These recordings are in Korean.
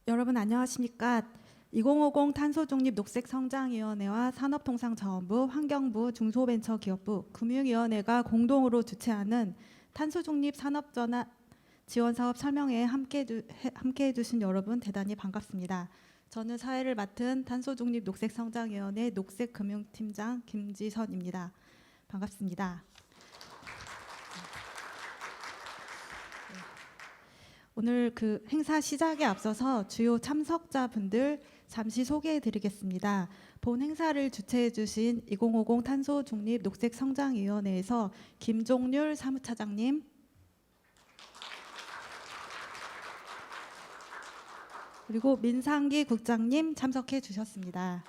여러분 안녕하십니까? 2050 탄소중립 녹색성장위원회와 산업통상자원부, 환경부, 중소벤처기업부, 금융위원회가 공동으로 주최하는 탄소중립 산업전환 지원사업 설명회에 함께해 주신 여러분 대단히 반갑습니다. 저는 사회를 맡은 탄소중립 녹색성장위원회 녹색금융팀장 김지선입니다. 반갑습니다. 오늘 그 행사 시작에 앞서서 주요 참석자분들 잠시 소개해 드리겠습니다. 본 행사를 주최해 주신 2050 탄소중립 녹색성장위원회에서 김종률 사무차장님, 그리고 민상기 국장님 참석해 주셨습니다.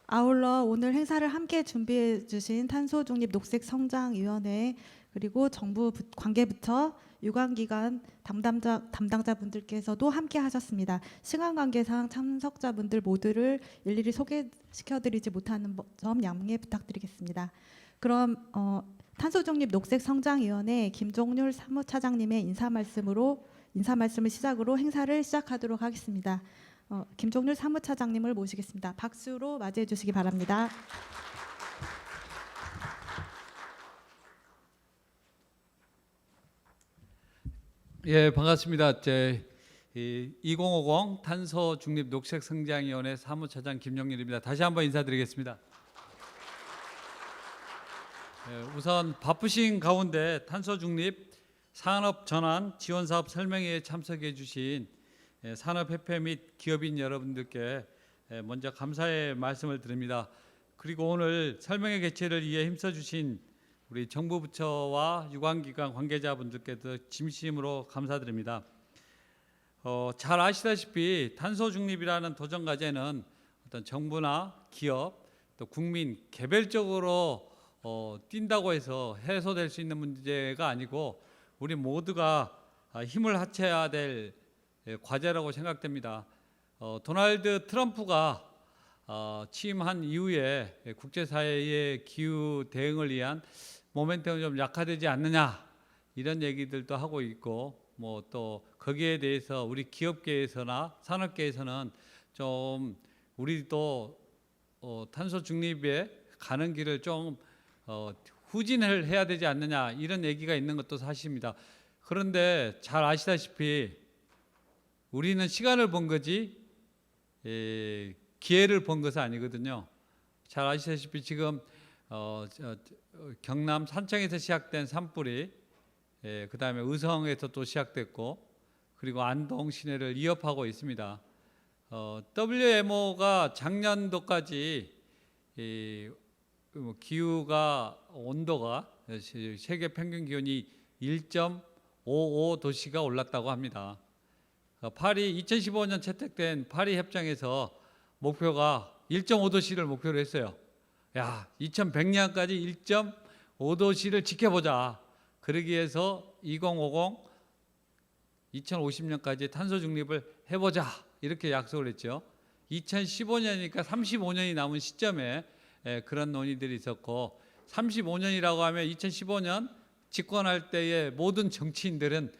아울러 오늘 행사를 함께 준비해 주신 탄소중립 녹색성장위원회 그리고 정부 관계부처 유관기관 담당자분들께서도 함께 하셨습니다. 시간 관계상 참석자분들 모두를 일일이 소개시켜드리지 못하는 점 양해 부탁드리겠습니다. 그럼 탄소중립 녹색성장위원회 김종률 사무차장님의 인사 말씀을 시작으로 행사를 시작하도록 하겠습니다. 김종률 사무차장님을 모시겠습니다. 박수로 맞이해 주시기 바랍니다. 예, 반갑습니다. 2050 탄소 중립 녹색 성장위원회 사무차장 김용률입니다. 다시 한번 인사드리겠습니다. 우선 바쁘신 가운데 탄소 중립 산업 전환 지원 사업 설명회에 참석해 주신 산업협회 및 기업인 여러분들께 먼저 감사의 말씀을 드립니다. 그리고 오늘 설명회 개최를 위해 힘써 주신 우리 정부 부처와 유관기관 관계자분들께도 진심으로 감사드립니다. 잘 아시다시피 탄소 중립이라는 도전 과제는 어떤 정부나 기업 또 국민 개별적으로 뛴다고 해서 해소될 수 있는 문제가 아니고 우리 모두가 힘을 합쳐야 될 과제라고 생각됩니다. 도널드 트럼프가 취임한 이후에 국제사회의 기후 대응을 위한 모멘텀이 좀 약화되지 않느냐 이런 얘기들도 하고 있고 뭐 또 거기에 대해서 우리 기업계에서나 산업계에서는 좀 우리도 탄소 중립에 가는 길을 좀 후진을 해야 되지 않느냐 이런 얘기가 있는 것도 사실입니다. 그런데 잘 아시다시피 우리는 시간을 본 거지 기회를 본 것은 아니거든요. 잘 아시다시피 지금 경남 산청에서 시작된 산불이 그 다음에 의성에서 또 시작됐고 그리고 안동 시내를 위협하고 있습니다. WMO가 작년도까지 기후가 온도가 세계 평균 기온이 1.55 도시가 올랐다고 합니다. 2015년 채택된 파리 협정에서 목표가 1.5도씨를 목표로 했어요. 2100년까지 1.5도씨를 지켜보자. 그러기 위해서 2050 2050년까지 탄소 중립을 해보자 이렇게 약속을 했죠. 2015년이니까 35년이 남은 시점에 그런 논의들이 있었고 35년이라고 하면 2015년 집권할 때의 모든 정치인들은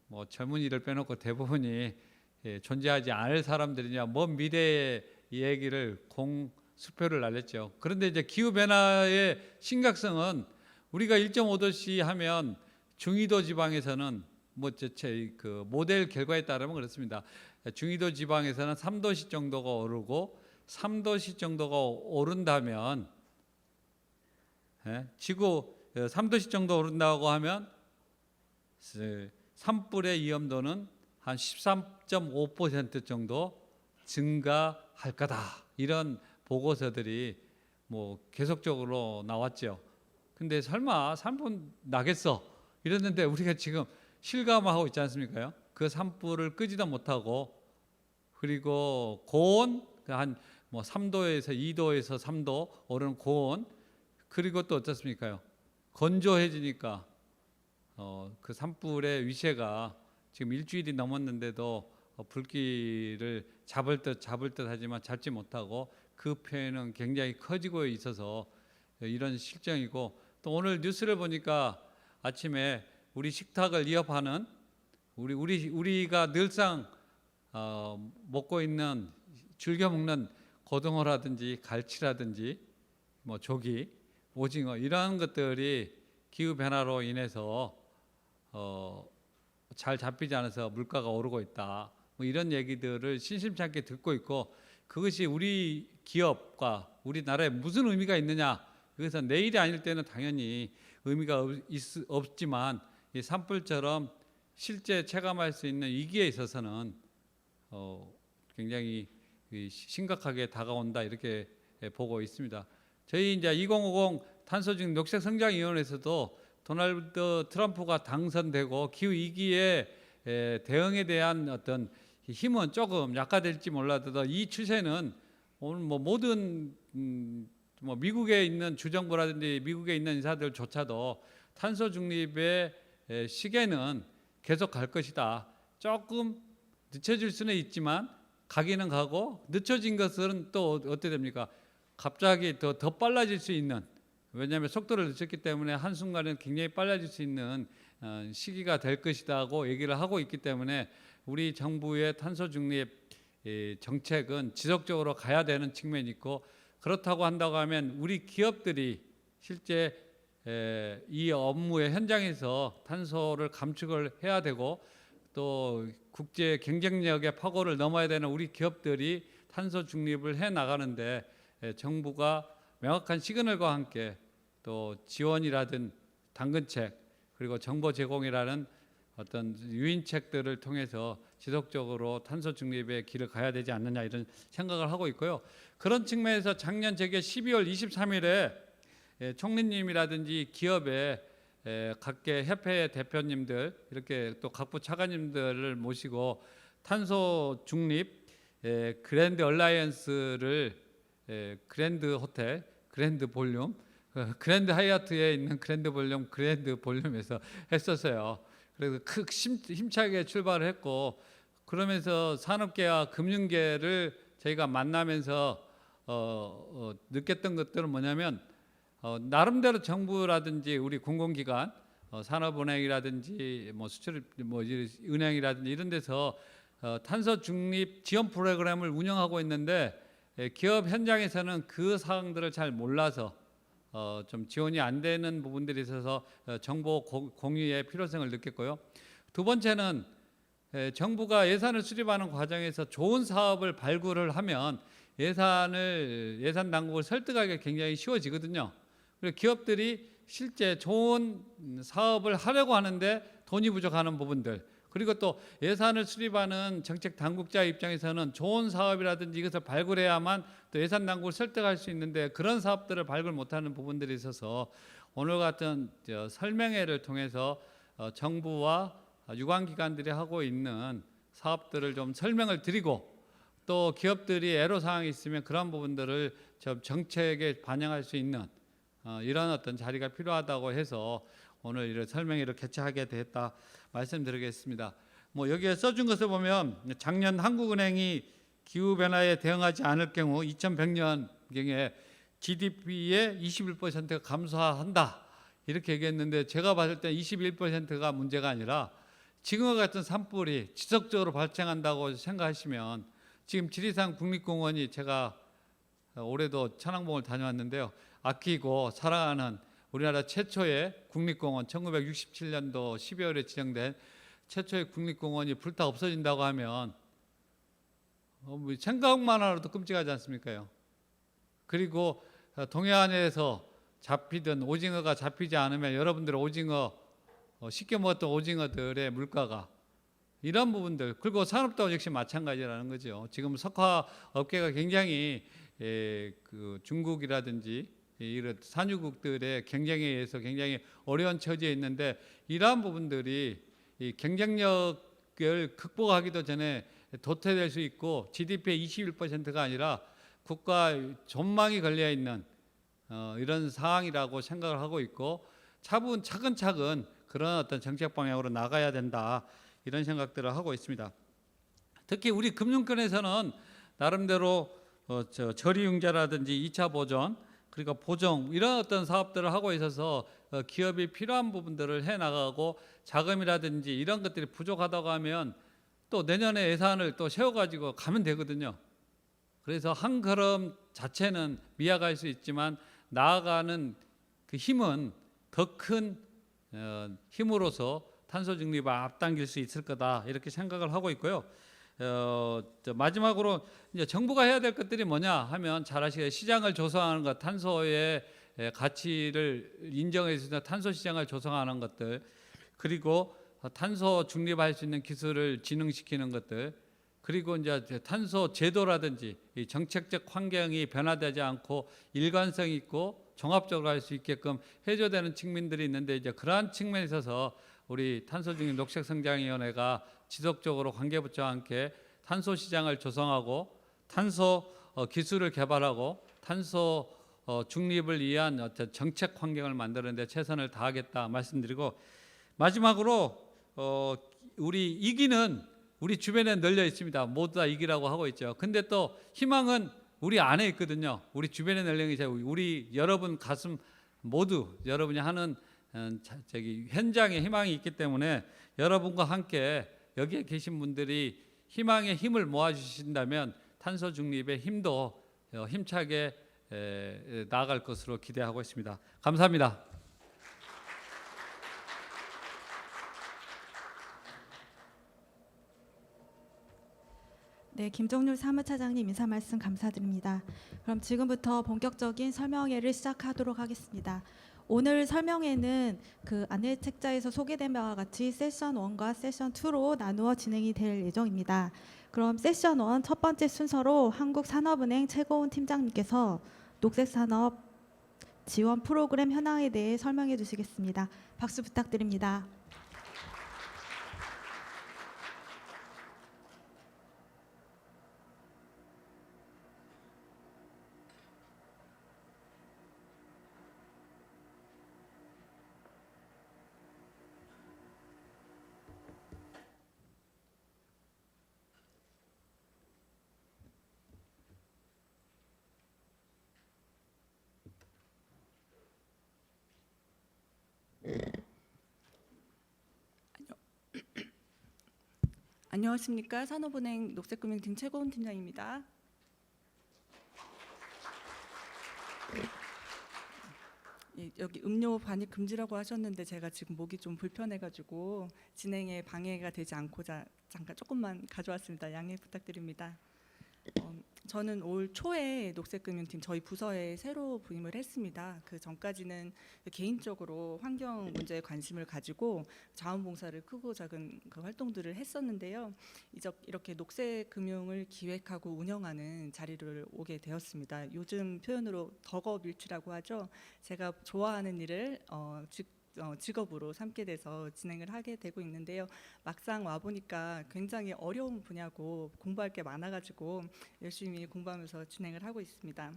뭐 젊은이를 빼놓고 대부분이 존재하지 않을 사람들이냐 먼 미래의 얘기를 공수표를 날렸죠. 그런데 이제 기후 변화의 심각성은 우리가 1.5도씨 하면 중위도 지방에서는 그 모델 결과에 따르면 그렇습니다. 중위도 지방에서는 3도씨 정도가 오르고 3도씨 정도가 오른다면 지구 3도씨 정도 오른다고 하면 산불의 위험도는 한 13.5% 정도 증가할 거다. 이런 보고서들이 뭐 계속적으로 나왔죠. 근데 설마 산불 나겠어? 이랬는데 우리가 지금 실감하고 있지 않습니까? 그 산불을 끄지도 못하고 그리고 고온 한 뭐 3도에서 2도에서 3도 오른 고온 그리고 또 어떻습니까? 건조해지니까 그 산불의 위세가 지금 일주일이 넘었는데도 불길을 잡을 듯 하지만 잡지 못하고 그 표현은 굉장히 커지고 있어서 이런 실정이고 또 오늘 뉴스를 보니까 아침에 우리 식탁을 위협하는 우리가 늘상 먹고 있는 즐겨 먹는 고등어라든지 갈치라든지 뭐 조기, 오징어 이러한 것들이 기후 변화로 인해서 잘 잡히지 않아서 물가가 오르고 있다. 뭐 이런 얘기들을 심심찮게 듣고 있고, 그것이 우리 기업과 우리나라에 무슨 의미가 있느냐? 그래서 내일이 아닐 때는 당연히 의미가 없지만 이 산불처럼 실제 체감할 수 있는 위기에 있어서는 굉장히 심각하게 다가온다, 이렇게 보고 있습니다. 저희 이제 2050 탄소중 녹색 성장위원회에서도 도널드 트럼프가 당선되고 기후 위기에 대응에 대한 어떤 힘은 조금 약화될지 몰라도 이 추세는 오늘 뭐 모든 뭐 미국에 있는 주정부라든지 미국에 있는 인사들조차도 탄소 중립의 시계는 계속 갈 것이다. 조금 늦춰질 수는 있지만 가기는 가고, 늦춰진 것은 또 어떻게 됩니까? 갑자기 더 빨라질 수 있는, 왜냐하면 속도를 늦췄기 때문에 한순간에 굉장히 빨라질 수 있는 시기가 될 것이라고 얘기를 하고 있기 때문에 우리 정부의 탄소 중립 정책은 지속적으로 가야 되는 측면이 있고, 그렇다고 한다고 하면 우리 기업들이 실제 이 업무의 현장에서 탄소를 감축을 해야 되고, 또 국제 경쟁력의 파고를 넘어야 되는 우리 기업들이 탄소 중립을 해 나가는데 정부가 명확한 시그널과 함께 또 지원이라든 당근책, 그리고 정보 제공이라는 어떤 유인책들을 통해서 지속적으로 탄소 중립의 길을 가야 되지 않느냐, 이런 생각을 하고 있고요. 그런 측면에서 작년 제게 12월 23일에 총리님이라든지 기업의 각계 협회 대표님들, 이렇게 또 각부 차관님들을 모시고 탄소 중립 그랜드 얼라이언스를 그랜드 호텔, 그랜드 볼륨, 그랜드 하이아트에 있는 그랜드 볼륨, 그랜드 볼륨에서 했었어요. 그래서 힘차게 출발을 했고, 그러면서 산업계와 금융계를 저희가 만나면서 느꼈던 것들은 뭐냐면, 나름대로 정부라든지 우리 공공기관, 산업은행이라든지 뭐 수출 뭐 은행이라든지 이런 데서 탄소 중립 지원 프로그램을 운영하고 있는데, 기업 현장에서는 그 사항들을 잘 몰라서 좀 지원이 안 되는 부분들이 있어서 정보 공유의 필요성을 느꼈고요. 두 번째는 정부가 예산을 수립하는 과정에서 좋은 사업을 발굴을 하면 예산 당국을 설득하기가 굉장히 쉬워지거든요. 그리고 기업들이 실제 좋은 사업을 하려고 하는데 돈이 부족하는 부분들, 그리고 또 예산을 수립하는 정책 당국자 입장에서는 좋은 사업이라든지 이것을 발굴해야만 또 예산 당국을 설득할 수 있는데, 그런 사업들을 발굴 못하는 부분들이 있어서 오늘 같은 설명회를 통해서 정부와 유관기관들이 하고 있는 사업들을 좀 설명을 드리고, 또 기업들이 애로사항이 있으면 그런 부분들을 좀 정책에 반영할 수 있는 이런 어떤 자리가 필요하다고 해서 오늘 이런 설명회를 개최하게 됐다 말씀드리겠습니다. 뭐 여기에 써준 것을 보면 작년 한국은행이 기후 변화에 대응하지 않을 경우 2100년경에 GDP의 21%가 감소한다, 이렇게 얘기했는데, 제가 봤을 때 21%가 문제가 아니라 지금과 같은 산불이 지속적으로 발생한다고 생각하시면, 지금 지리산 국립공원이, 제가 올해도 천왕봉을 다녀왔는데요, 아끼고 사랑하는 우리나라 최초의 국립공원, 1967년도 12월에 지정된 최초의 국립공원이 불타 없어진다고 하면 생각만 하고도 끔찍하지 않습니까요? 그리고 동해안에서 잡히던 오징어가 잡히지 않으면 여러분들의 오징어, 쉽게 먹었던 오징어들의 물가가, 이런 부분들, 그리고 산업도 역시 마찬가지라는 거죠. 지금 석화 업계가 굉장히 그 중국이라든지 이런 산유국들의 경쟁에 의해서 굉장히 어려운 처지에 있는데, 이러한 부분들이 이 경쟁력을 극복하기도 전에 도태될 수 있고, GDP의 21%가 아니라 국가 전망이 걸려 있는 이런 상황이라고 생각을 하고 있고, 차근차근 그런 어떤 정책 방향으로 나가야 된다, 이런 생각들을 하고 있습니다. 특히 우리 금융권에서는 나름대로 저리융자라든지 2차 보전, 그리고 보정 이런 어떤 사업들을 하고 있어서 기업이 필요한 부분들을 해 나가고 자금이라든지 이런 것들이 부족하다고 하면 또 내년에 예산을 또 세워가지고 가면 되거든요. 그래서 한 걸음 자체는 미약할 수 있지만 나아가는 그 힘은 더 큰 힘으로서 탄소 중립을 앞당길 수 있을 거다 이렇게 생각을 하고 있고요. 마지막으로 이제 정부가 해야 될 것들이 뭐냐 하면 잘 아시겠지만 시장을 조성하는 것, 탄소의 가치를 인정해서 탄소 시장을 조성하는 것들, 그리고 탄소 중립할 수 있는 기술을 진흥시키는 것들, 그리고 이제 탄소 제도라든지 이 정책적 환경이 변화되지 않고 일관성 있고 종합적으로 할 수 있게끔 해줘야 되는 측면들이 있는데, 이제 그러한 측면에 있어서 우리 탄소중립 녹색성장위원회가 지속적으로 관계부처와 함께 탄소 시장을 조성하고 탄소 기술을 개발하고 탄소 중립을 위한 어떤 정책 환경을 만드는 데 최선을 다하겠다 말씀드리고, 마지막으로 우리 이기는 우리 주변에 널려 있습니다. 모두 다 이기라고 하고 있죠. 근데 또 희망은 우리 안에 있거든요. 우리 주변에 널려 있는 우리 여러분 가슴 모두 여러분이 하는 현장에 희망이 있기 때문에 여러분과 함께 여기에 계신 분들이 희망의 힘을 모아주신다면 탄소 중립의 힘도 힘차게 나아갈 것으로 기대하고 있습니다. 감사합니다. 네, 김정률 사무차장님 인사 말씀 감사드립니다. 그럼 지금부터 본격적인 설명회를 시작하도록 하겠습니다. 오늘 설명회는 그 안내 책자에서 소개된 바와 같이 세션 1과 세션 2로 나누어 진행이 될 예정입니다. 그럼 세션 1 첫 번째 순서로 한국산업은행 최고은 팀장님께서 녹색산업 지원 프로그램 현황에 대해 설명해 주시겠습니다. 박수 부탁드립니다. 안녕하십니까. 산업은행 녹색금융팀 최고은 팀장입니다. 예, 여기 음료 반입 금지라고 하셨는데 제가 지금 목이 좀 불편해가지고 진행에 방해가 되지 않고자 잠깐 조금만 가져왔습니다. 양해 부탁드립니다. 저는 올 초에 녹색금융팀 저희 부서에 새로 부임을 했습니다. 그 전까지는 개인적으로 환경 문제에 관심을 가지고 자원봉사를 크고 작은 그 활동들을 했었는데요. 이렇게 녹색금융을 기획하고 운영하는 자리를 오게 되었습니다. 요즘 표현으로 덕업일치라고 하죠. 제가 좋아하는 일을 직업으로 삼게 돼서 진행을 하게 되고 있는데요. 막상 와보니까 굉장히 어려운 분야고 공부할 게 많아가지고 열심히 공부하면서 진행을 하고 있습니다.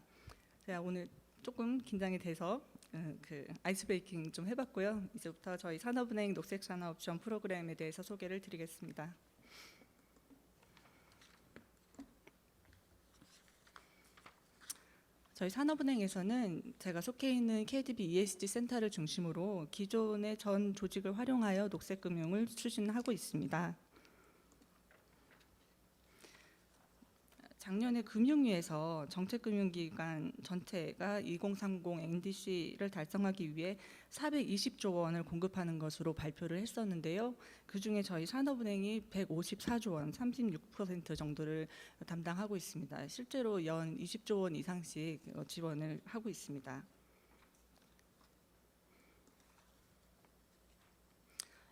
제가 오늘 조금 긴장이 돼서 그 아이스 브레이킹 좀 해봤고요. 이제부터 저희 산업은행 녹색산업 지원 프로그램에 대해서 소개를 드리겠습니다. 저희 산업은행에서는 제가 속해 있는 KDB ESG 센터를 중심으로 기존의 전 조직을 활용하여 녹색금융을 추진하고 있습니다. 작년에 금융위에서 정책금융기관 전체가 2030 NDC를 달성하기 위해 420조 원을 공급하는 것으로 발표를 했었는데요. 그중에 저희 산업은행이 154조 원, 36% 정도를 담당하고 있습니다. 실제로 연 20조 원 이상씩 지원을 하고 있습니다.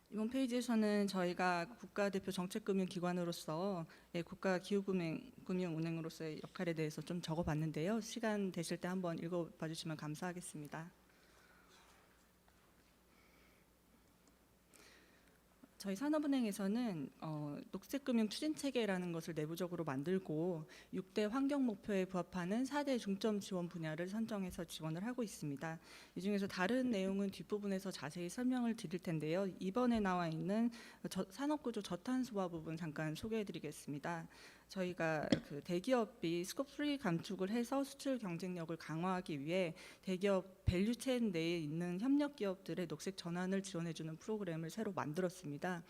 이번 페이지에서는 저희가 국가대표 정책금융기관으로서 국가기후금융은행으로서의 역할에 대해서 좀 적어봤는데요. 시간 되실 때 한번 읽어봐 주시면 감사하겠습니다. 저희 산업은행에서는 녹색금융 추진체계라는 것을 내부적으로 만들고 6대 환경 목표에 부합하는 4대 중점 지원 분야를 선정해서 지원을 하고 있습니다. 이 중에서 다른 내용은 뒷부분에서 자세히 설명을 드릴 텐데요. 이번에 나와 있는 산업구조 저탄소화 부분 잠깐 소개해 드리겠습니다. 저희가 그 대기업이 스코프 3 감축을 해서 수출 경쟁력을 강화하기 위해 대기업 밸류체인 내에 있는 협력 기업들의 녹색 전환을 지원해주는 프로그램을 새로 만들었습니다.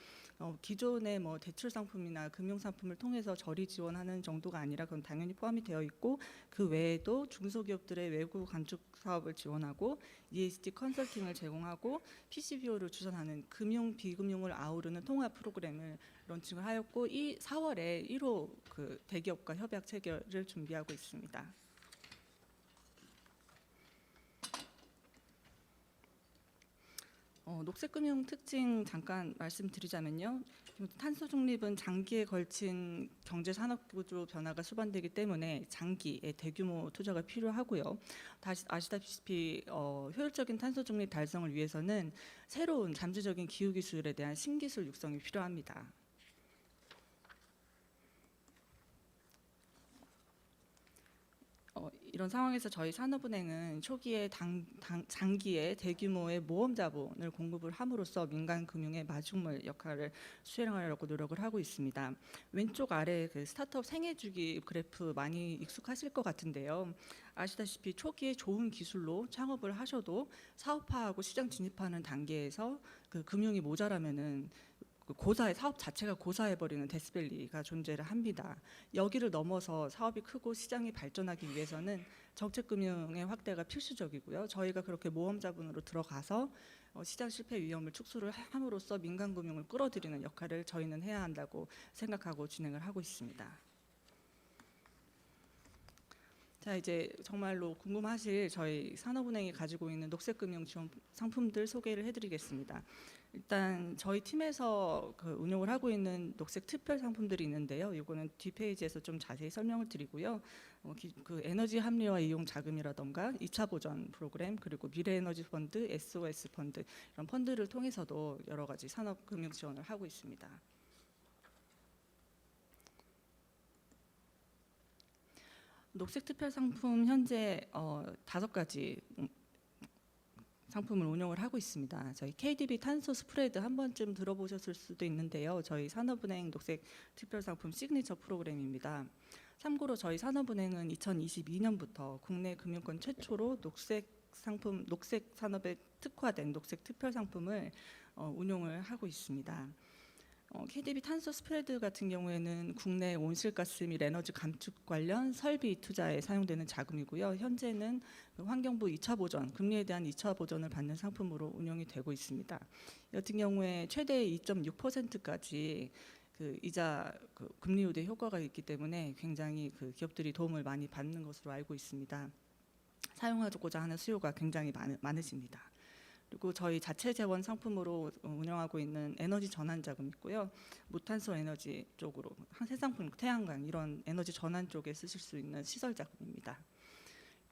기존의 뭐 대출 상품이나 금융 상품을 통해서 저리 지원하는 정도가 아니라 그건 당연히 포함이 되어 있고, 그 외에도 중소기업들의 외부 감축 사업을 지원하고 ESG 컨설팅을 제공하고 PCBO를 주선하는 금융 비금융을 아우르는 통합 프로그램을 론칭을 하였고, 이 4월에 1호 그 대기업과 협약 체결을 준비하고 있습니다. 녹색금융 특징 잠깐 말씀드리자면요. 탄소 중립은 장기에 걸친 경제 산업 구조 변화가 수반되기 때문에 장기의 대규모 투자가 필요하고요. 다시 아시다시피 효율적인 탄소 중립 달성을 위해서는 새로운 잠재적인 기후 기술에 대한 신기술 육성이 필요합니다. 이런 상황에서 저희 산업은행은 초기에 장기에 대규모의 모험 자본을 공급을 함으로써 민간 금융의 마중물 역할을 수행하려고 노력을 하고 있습니다. 왼쪽 아래 그 스타트업 생애 주기 그래프 많이 익숙하실 것 같은데요. 아시다시피 초기에 좋은 기술로 창업을 하셔도 사업화하고 시장 진입하는 단계에서 그 금융이 모자라면은 고사의 사업 자체가 고사해버리는 데스밸리가 존재를 합니다. 여기를 넘어서 사업이 크고 시장이 발전하기 위해서는 정책금융의 확대가 필수적이고요. 저희가 그렇게 모험 자본으로 들어가서 시장 실패 위험을 축소를 함으로써 민간금융을 끌어들이는 역할을 저희는 해야 한다고 생각하고 진행을 하고 있습니다. 자, 이제 정말로 궁금하실 저희 산업은행이 가지고 있는 녹색금융 지원 상품들 소개를 해드리겠습니다. 일단 저희 팀에서 그 운용을 하고 있는 녹색 특별 상품들이 있는데요. 이거는 뒷페이지에서 좀 자세히 설명을 드리고요. 그 에너지 합리화 이용 자금이라던가 2차 보전 프로그램, 그리고 미래에너지 펀드, SOS 펀드, 이런 펀드를 통해서도 여러 가지 산업금융 지원을 하고 있습니다. 녹색 특별 상품 현재 5가지 상품을 운영을 하고 있습니다. 저희 KDB 탄소 스프레드 한 번쯤 들어보셨을 수도 있는데요. 저희 산업은행 녹색 특별 상품 시그니처 프로그램입니다. 참고로 저희 산업은행은 2022년부터 국내 금융권 최초로 녹색 상품, 녹색 산업에 특화된 녹색 특별 상품을 운용을 하고 있습니다. KDB 탄소 스프레드 같은 경우에는 국내 온실가스 및 에너지 감축 관련 설비 투자에 사용되는 자금이고요. 현재는 환경부 2차 보전, 금리에 대한 2차 보전을 받는 상품으로 운영이 되고 있습니다. 이 같은 경우에 최대 2.6%까지 그 이자 금리 우대 효과가 있기 때문에 굉장히 그 기업들이 도움을 많이 받는 것으로 알고 있습니다. 사용하고자 하는 수요가 굉장히 많으십니다. 그리고 저희 자체 재원 상품으로 운영하고 있는 에너지 전환 자금 있고요. 무탄소 에너지 쪽으로 새 상품, 태양광 이런 에너지 전환 쪽에 쓰실 수 있는 시설 자금입니다.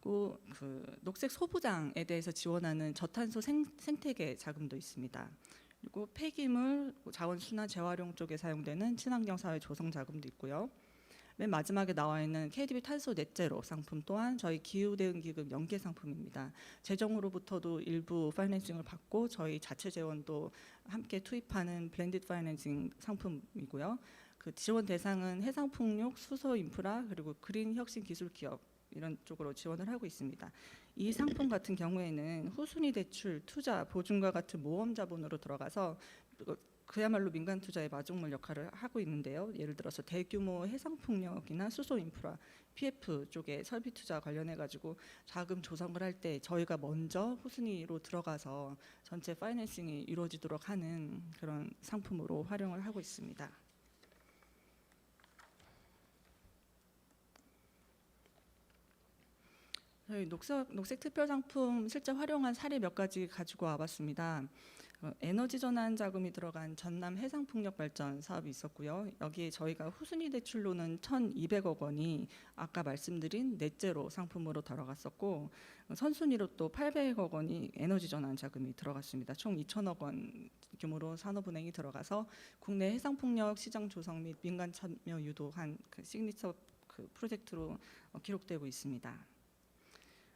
그리고 그 녹색 소부장에 대해서 지원하는 저탄소 생태계 자금도 있습니다. 그리고 폐기물, 자원 순환 재활용 쪽에 사용되는 친환경 사회 조성 자금도 있고요. 맨 마지막에 나와 있는 KDB 탄소 넷제로 상품 또한 저희 기후대응기금 연계 상품입니다. 재정으로부터도 일부 파이낸싱을 받고 저희 자체 재원도 함께 투입하는 블렌디드 파이낸싱 상품이고요. 그 지원 대상은 해상풍력, 수소 인프라, 그리고 그린 혁신 기술 기업 이런 쪽으로 지원을 하고 있습니다. 이 상품 같은 경우에는 후순위 대출, 투자, 보증과 같은 모험 자본으로 들어가서 그야말로 민간 투자의 마중물 역할을 하고 있는데요. 예를 들어서 대규모 해상풍력이나 수소 인프라, PF 쪽에 설비 투자 관련해 가지고 자금 조성을 할 때 저희가 먼저 후순위로 들어가서 전체 파이낸싱이 이루어지도록 하는 그런 상품으로 활용을 하고 있습니다. 저희 녹색 특별 상품 실제 활용한 사례 몇 가지 가지고 와봤습니다. 에너지 전환 자금이 들어간 전남 해상풍력 발전 사업이 있었고요. 여기에 저희가 후순위 대출로는 1,200억 원이 아까 말씀드린 넷제로 상품으로 들어갔었고, 선순위로 또 800억 원이 에너지 전환 자금이 들어갔습니다. 총 2,000억 원 규모로 산업은행이 들어가서 국내 해상풍력 시장 조성 및 민간 참여 유도한 그 시그니처 그 프로젝트로 기록되고 있습니다.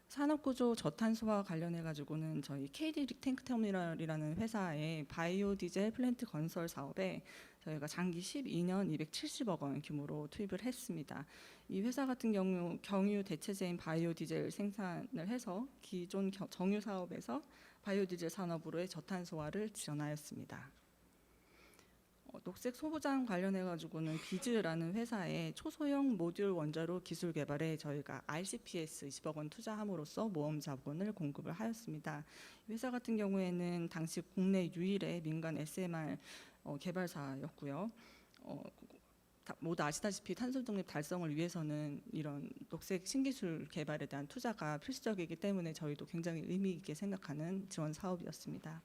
산업구조 저탄소와 관련해 가지고는 저희 KD 탱크터미널이라는 회사의 바이오 디젤 플랜트 건설 사업에 저희가 장기 12년 270억 원 규모로 투입을 했습니다. 이 회사 같은 경우 경유 대체제인 바이오 디젤 생산을 해서 기존 정유 사업에서 바이오 디젤 산업으로의 저탄소화를 지원하였습니다. 녹색 소부장 관련해 가지고는 비즈라는 회사의 초소형 모듈 원자로 기술 개발에 저희가 RCPS 20억 원 투자함으로써 모험 자본을 공급을 하였습니다. 회사 같은 경우에는 당시 국내 유일의 민간 SMR 개발사였고요. 모두 아시다시피 탄소 중립 달성을 위해서는 이런 녹색 신기술 개발에 대한 투자가 필수적이기 때문에 저희도 굉장히 의미 있게 생각하는 지원 사업이었습니다.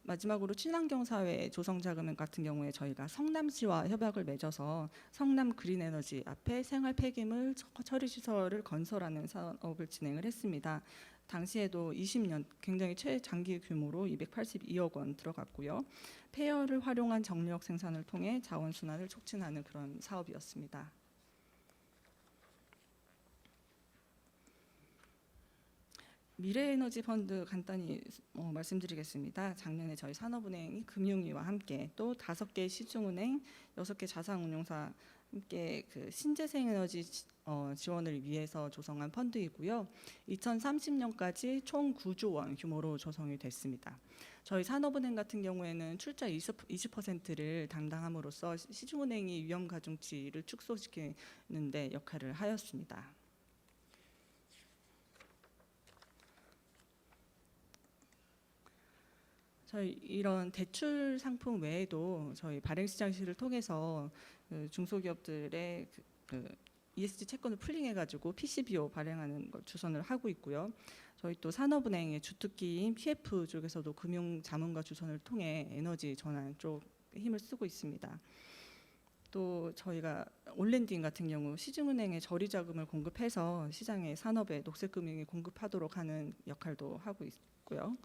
마지막으로 친환경 사회 조성 자금 같은 경우에 저희가 성남시와 협약을 맺어서 성남 그린 에너지 앞에 생활 폐기물 처리 시설을 건설하는 사업을 진행을 했습니다. 당시에도 20년 굉장히 최장기 규모로 282억 원 들어갔고요. 폐열을 활용한 정력 생산을 통해 자원 순환을 촉진하는 그런 사업이었습니다. 미래에너지 펀드 간단히 말씀드리겠습니다. 작년에 저희 산업은행이 금융위와 함께 또 5개 시중은행, 6개 자산운용사 함께 그 신재생에너지 지원을 위해서 조성한 펀드이고요. 2030년까지 총 9조 원 규모로 조성이 됐습니다. 저희 산업은행 같은 경우에는 출자 20%를 담당함으로써 시중은행이 위험 가중치를 축소시키는 데 역할을 하였습니다. 저희 이런 대출 상품 외에도 저희 발행시장 실을 통해서 중소기업들의 ESG 채권을 풀링해가지고 PCBO 발행하는 걸 주선을 하고 있고요. 저희 또 산업은행의 주특기인 PF 쪽에서도 금융자문과 주선을 통해 에너지 전환 쪽 힘을 쓰고 있습니다. 또 저희가 온랜딩 같은 경우 시중은행에 저리자금을 공급해서 시장에 산업에 녹색금융이 공급하도록 하는 역할도 하고 있고요.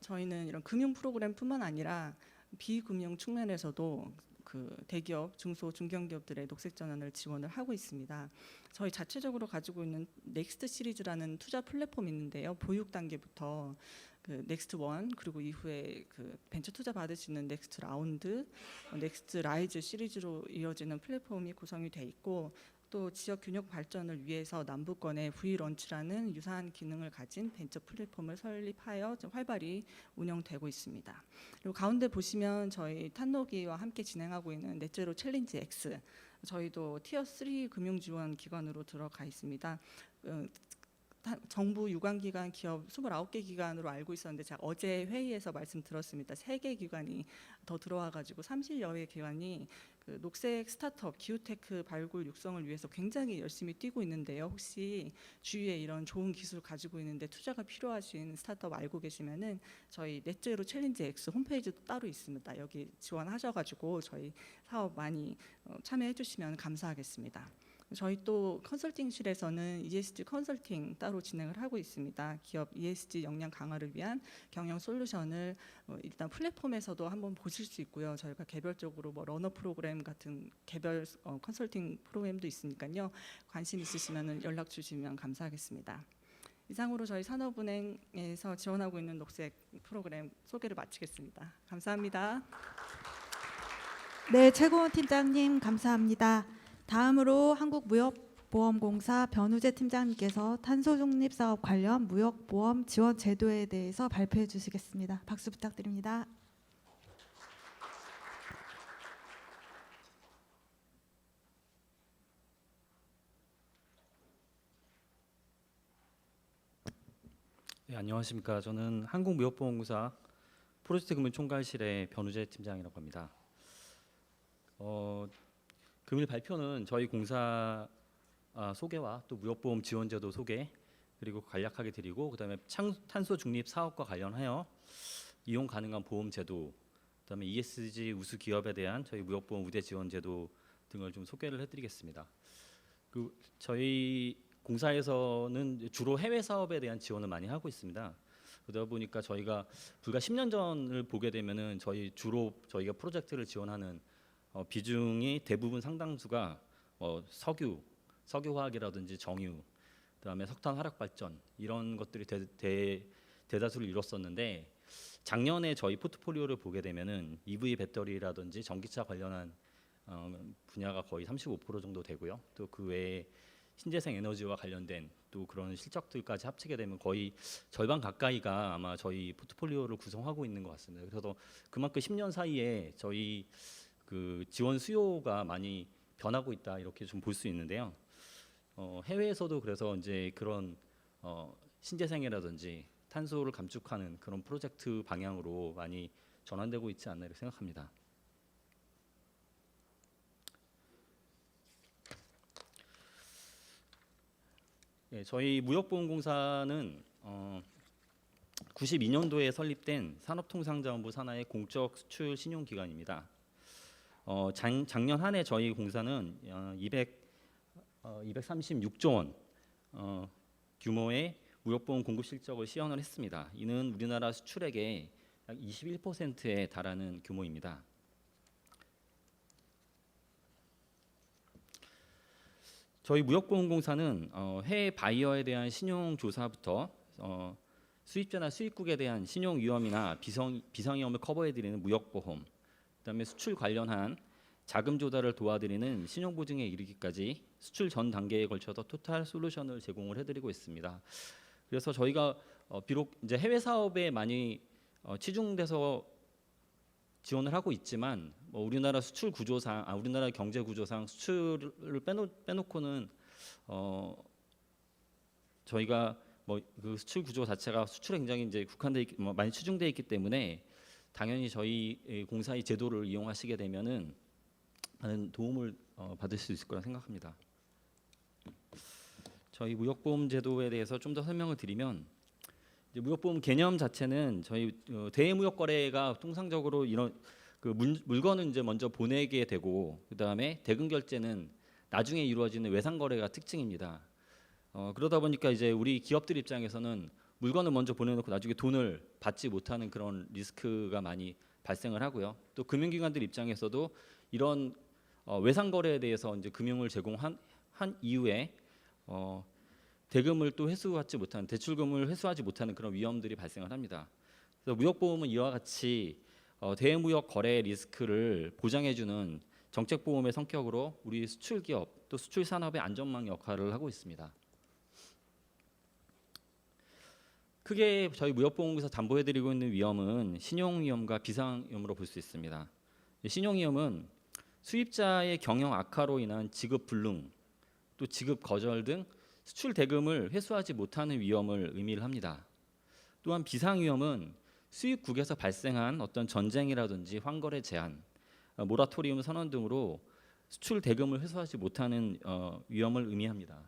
저희는 이런 금융 프로그램뿐만 아니라 비금융 측면에서도 그 대기업, 중소, 중견기업들의 녹색 전환을 지원을 하고 있습니다. 저희 자체적으로 가지고 있는 넥스트 시리즈라는 투자 플랫폼이 있는데요. 보육 단계부터 그 넥스트 원 그리고 이후에 그 벤처 투자 받을 수 있는 넥스트 라운드, 넥스트 라이즈 시리즈로 이어지는 플랫폼이 구성이 돼 있고 또 지역 균형 발전을 위해서 남부권에 V런치라는 유사한 기능을 가진 벤처 플랫폼을 설립하여 좀 활발히 운영되고 있습니다. 그리고 가운데 보시면 저희 탄노기와 함께 진행하고 있는 넷제로 챌린지 X, 저희도 티어 3 금융지원 기관으로 들어가 있습니다. 정부 유관기관 기업 29개 기관으로 알고 있었는데 제가 어제 회의에서 말씀드렸습니다. 3개 기관이 더 들어와가지고 30여개 기관이 그 녹색 스타트업 기후테크 발굴 육성을 위해서 굉장히 열심히 뛰고 있는데요. 혹시 주위에 이런 좋은 기술 가지고 있는데 투자가 필요하신 스타트업 알고 계시면은 저희 넷제로 챌린지 X 홈페이지도 따로 있습니다. 여기 지원하셔가지고 저희 사업 많이 참여해 주시면 감사하겠습니다. 저희 또 컨설팅실에서는 ESG 컨설팅 따로 진행을 하고 있습니다. 기업 ESG 역량 강화를 위한 경영 솔루션을 일단 플랫폼에서도 한번 보실 수 있고요. 저희가 개별적으로 뭐 러너 프로그램 같은 개별 컨설팅 프로그램도 있으니까요. 관심 있으시면 연락 주시면 감사하겠습니다. 이상으로 저희 산업은행에서 지원하고 있는 녹색 프로그램 소개를 마치겠습니다. 감사합니다. 네, 최고원 팀장님 감사합니다. 다음으로 한국무역보험공사 변우재 팀장님께서 탄소중립 사업 관련 무역보험 지원 제도에 대해서 발표해 주시겠습니다. 박수 부탁드립니다. 네, 안녕하십니까. 저는 한국무역보험공사 프로젝트 금융총괄실의 변우재 팀장이라고 합니다. 금일 발표는 저희 공사 소개와 또 무역보험 지원제도 소개 그리고 간략하게 드리고 그다음에 탄소 중립 사업과 관련하여 이용 가능한 보험 제도 그다음에 ESG 우수 기업에 대한 저희 무역보험 우대 지원 제도 등을 좀 소개를 해드리겠습니다. 저희 공사에서는 주로 해외 사업에 대한 지원을 많이 하고 있습니다. 그러다 보니까 저희가 불과 10년 전을 보게 되면은 주로 저희가 프로젝트를 지원하는 비중이 대부분 상당수가 석유화학이라든지 정유, 그다음에 석탄 화력 발전 이런 것들이 대다수를 이뤘었는데 작년에 저희 포트폴리오를 보게 되면은 EV 배터리라든지 전기차 관련한 분야가 거의 35% 정도 되고요. 또 그 외에 신재생 에너지와 관련된 또 그런 실적들까지 합치게 되면 거의 절반 가까이가 아마 저희 포트폴리오를 구성하고 있는 것 같습니다. 그래서 그만큼 10년 사이에 저희 그 지원 수요가 많이 변하고 있다 이렇게 좀 볼 수 있는데요. 해외에서도 그래서 이제 그런 신재생이라든지 탄소를 감축하는 그런 프로젝트 방향으로 많이 전환되고 있지 않나 이렇게 생각합니다. 예, 저희 무역보험공사는 92년도에 설립된 산업통상자원부 산하의 공적 수출 신용기관입니다. 작년 한 해 저희 공사는 236조 원 규모의 무역보험 공급 실적을 시현을 했습니다. 이는 우리나라 수출액의 약 21%에 달하는 규모입니다. 저희 무역보험공사는 해외 바이어에 대한 신용 조사부터 수입자나 수입국에 대한 신용 위험이나 비상 위험을 커버해드리는 무역보험, 그다음에 수출 관련한 자금 조달을 도와드리는 신용 보증에 이르기까지 수출 전 단계에 걸쳐서 토탈 솔루션을 제공을 해드리고 있습니다. 그래서 저희가 비록 이제 해외 사업에 많이 치중돼서 지원을 하고 있지만 우리나라 수출 구조상, 우리나라 경제 구조상 수출을 빼놓고는 저희가 그 수출 구조 자체가 수출에 굉장히 이제 많이 치중돼 있기 때문에 당연히 저희 공사의 제도를 이용하시게 되면은 많은 도움을 받을 수 있을 거라 생각합니다. 저희 무역보험 제도에 대해서 좀 더 설명을 드리면, 이제 무역보험 개념 자체는 저희 대무역 거래가 통상적으로 이런 그 물건은 이제 먼저 보내게 되고 그 다음에 대금 결제는 나중에 이루어지는 외상 거래가 특징입니다. 그러다 보니까 이제 우리 기업들 입장에서는 물건을 먼저 보내놓고 나중에 돈을 받지 못하는 그런 리스크가 많이 발생을 하고요. 또 금융기관들 입장에서도 이런 외상 거래에 대해서 이제 금융을 제공한 이후에 대금을 또 회수하지 못하는, 대출금을 회수하지 못하는 그런 위험들이 발생을 합니다. 그래서 무역보험은 이와 같이 대무역 거래 리스크를 보장해주는 정책보험의 성격으로 우리 수출기업 또 수출산업의 안전망 역할을 하고 있습니다. 크게 저희 무역보험공사 담보해드리고 있는 위험은 신용위험과 비상위험으로 볼 수 있습니다. 신용위험은 수입자의 경영 악화로 인한 지급 불능, 또 지급 거절 등 수출 대금을 회수하지 못하는 위험을 의미를 합니다. 또한 비상위험은 수입국에서 발생한 어떤 전쟁이라든지 환거래 제한, 모라토리움 선언 등으로 수출 대금을 회수하지 못하는 위험을 의미합니다.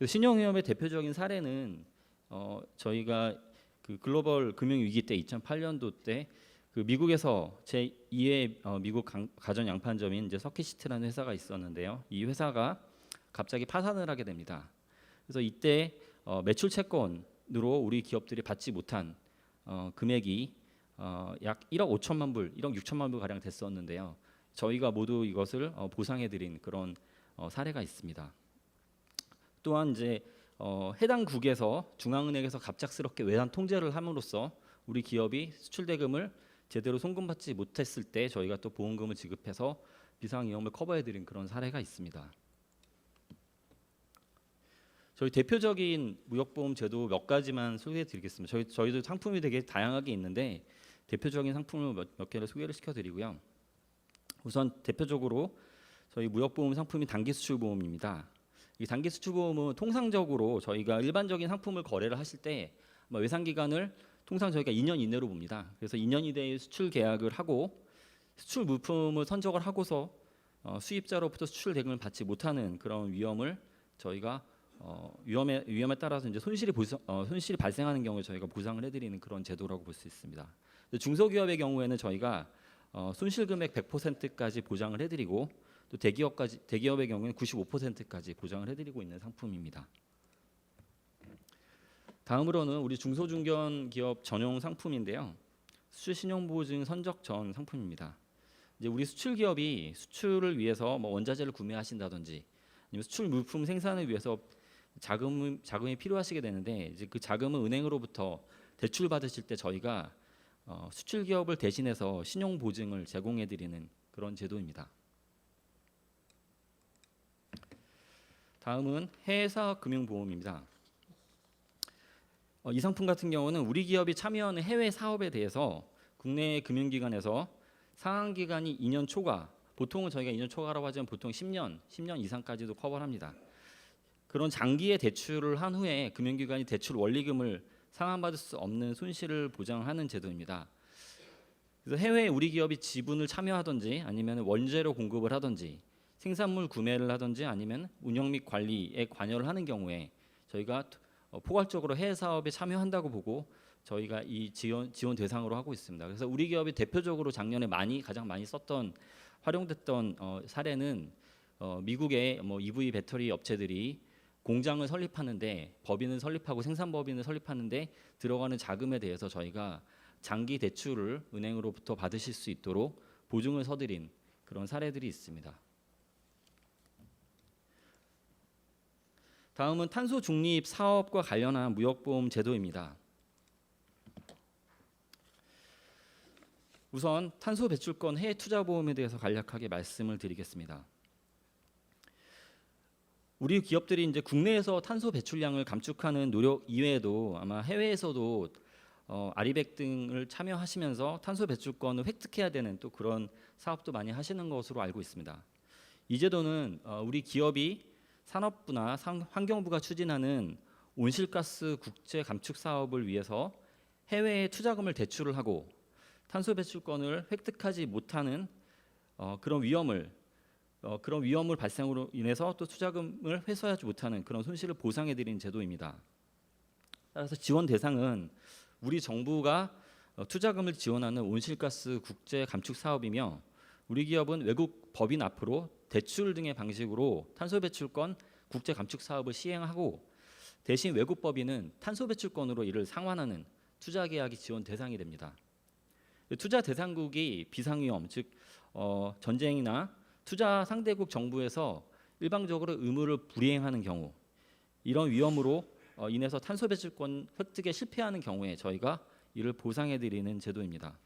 신용위험의 대표적인 사례는 저희가 그 글로벌 금융위기 때 2008년도 때 그 미국에서 제2의 미국 가전 양판점인 이제 서킷시트라는 회사가 있었는데요. 이 회사가 갑자기 파산을 하게 됩니다. 그래서 이때 매출 채권으로 우리 기업들이 받지 못한 금액이 약 1억 5천만 불, 1억 6천만 불 가량 됐었는데요. 저희가 모두 이것을 보상해드린 그런 사례가 있습니다. 또한 이제 해당 국에서 중앙은행에서 갑작스럽게 외환 통제를 함으로써 우리 기업이 수출 대금을 제대로 송금받지 못했을 때 저희가 또 보험금을 지급해서 비상 위험을 커버해드린 그런 사례가 있습니다. 저희 대표적인 무역보험 제도 몇 가지만 소개해드리겠습니다. 저희도 상품이 되게 다양하게 있는데 대표적인 상품을 몇 개를 소개를 시켜드리고요. 우선 대표적으로 저희 무역보험 상품이 단기수출보험입니다. 이 단기수출보험은 통상적으로 저희가 일반적인 상품을 거래를 하실 때 외상기간을 통상 저희가 2년 이내로 봅니다. 그래서 2년 이내에 수출 계약을 하고 수출 물품을 선적을 하고서 수입자로부터 수출 대금을 받지 못하는 그런 위험을 저희가 위험에 따라서 이제 손실이 발생하는 경우에 저희가 보상을 해드리는 그런 제도라고 볼 수 있습니다. 중소기업의 경우에는 저희가 손실 금액 100%까지 보장을 해드리고 또 대기업의 경우에는 95%까지 보장을 해드리고 있는 상품입니다. 다음으로는 우리 중소중견 기업 전용 상품인데요. 수출 신용보증 선적 전 상품입니다. 이제 우리 수출 기업이 수출을 위해서 원자재를 구매하신다든지 아니면 수출 물품 생산을 위해서 자금이 필요하시게 되는데 이제 그 자금은 은행으로부터 대출 받으실 때 저희가 수출 기업을 대신해서 신용 보증을 제공해 드리는 그런 제도입니다. 다음은 해외 사업 금융 보험입니다. 이 상품 같은 경우는 우리 기업이 참여하는 해외 사업에 대해서 국내 금융기관에서 상한 기간이 2년 초과, 보통은 저희가 2년 초과라고 하지만 보통 10년 이상까지도 커버를 합니다. 그런 장기의 대출을 한 후에 금융기관이 대출 원리금을 상환받을 수 없는 손실을 보장하는 제도입니다. 그래서 해외에 우리 기업이 지분을 참여하든지 아니면 원재료 공급을 하든지 생산물 구매를 하든지 아니면 운영 및 관리에 관여를 하는 경우에 저희가 포괄적으로 해외 사업에 참여한다고 보고 저희가 이 지원 대상으로 하고 있습니다. 그래서 우리 기업이 대표적으로 작년에 가장 많이 활용됐던 사례는 미국의 EV 배터리 업체들이 공장을 설립하는데 법인을 설립하고 생산법인을 설립하는데 들어가는 자금에 대해서 저희가 장기 대출을 은행으로부터 받으실 수 있도록 보증을 서드린 그런 사례들이 있습니다. 다음은 탄소 중립 사업과 관련한 무역보험 제도입니다. 우선 탄소 배출권 해외 투자 보험에 대해서 간략하게 말씀을 드리겠습니다. 우리 기업들이 이제 국내에서 탄소 배출량을 감축하는 노력 이외에도 아마 해외에서도 아리백 등을 참여하시면서 탄소 배출권을 획득해야 되는 또 그런 사업도 많이 하시는 것으로 알고 있습니다. 이 제도는 우리 기업이 산업부나 환경부가 추진하는 온실가스 국제 감축 사업을 위해서 해외에 투자금을 대출을 하고 탄소 배출권을 획득하지 못하는 그런 위험을 발생으로 인해서 또 투자금을 회수하지 못하는 그런 손실을 보상해 드리는 제도입니다. 따라서 지원 대상은 우리 정부가 투자금을 지원하는 온실가스 국제 감축 사업이며 우리 기업은 외국 법인 앞으로 대출 등의 방식으로 탄소 배출권 국제 감축 사업을 시행하고 대신 외국 법인은 탄소 배출권으로 이를 상환하는 투자 계약이 지원 대상이 됩니다. 투자 대상국이 비상위험, 즉 전쟁이나 투자 상대국 정부에서 일방적으로 의무를 불이행하는 경우, 이런 위험으로 인해서 탄소 배출권 획득에 실패하는 경우에 저희가 이를 보상해 드리는 제도입니다.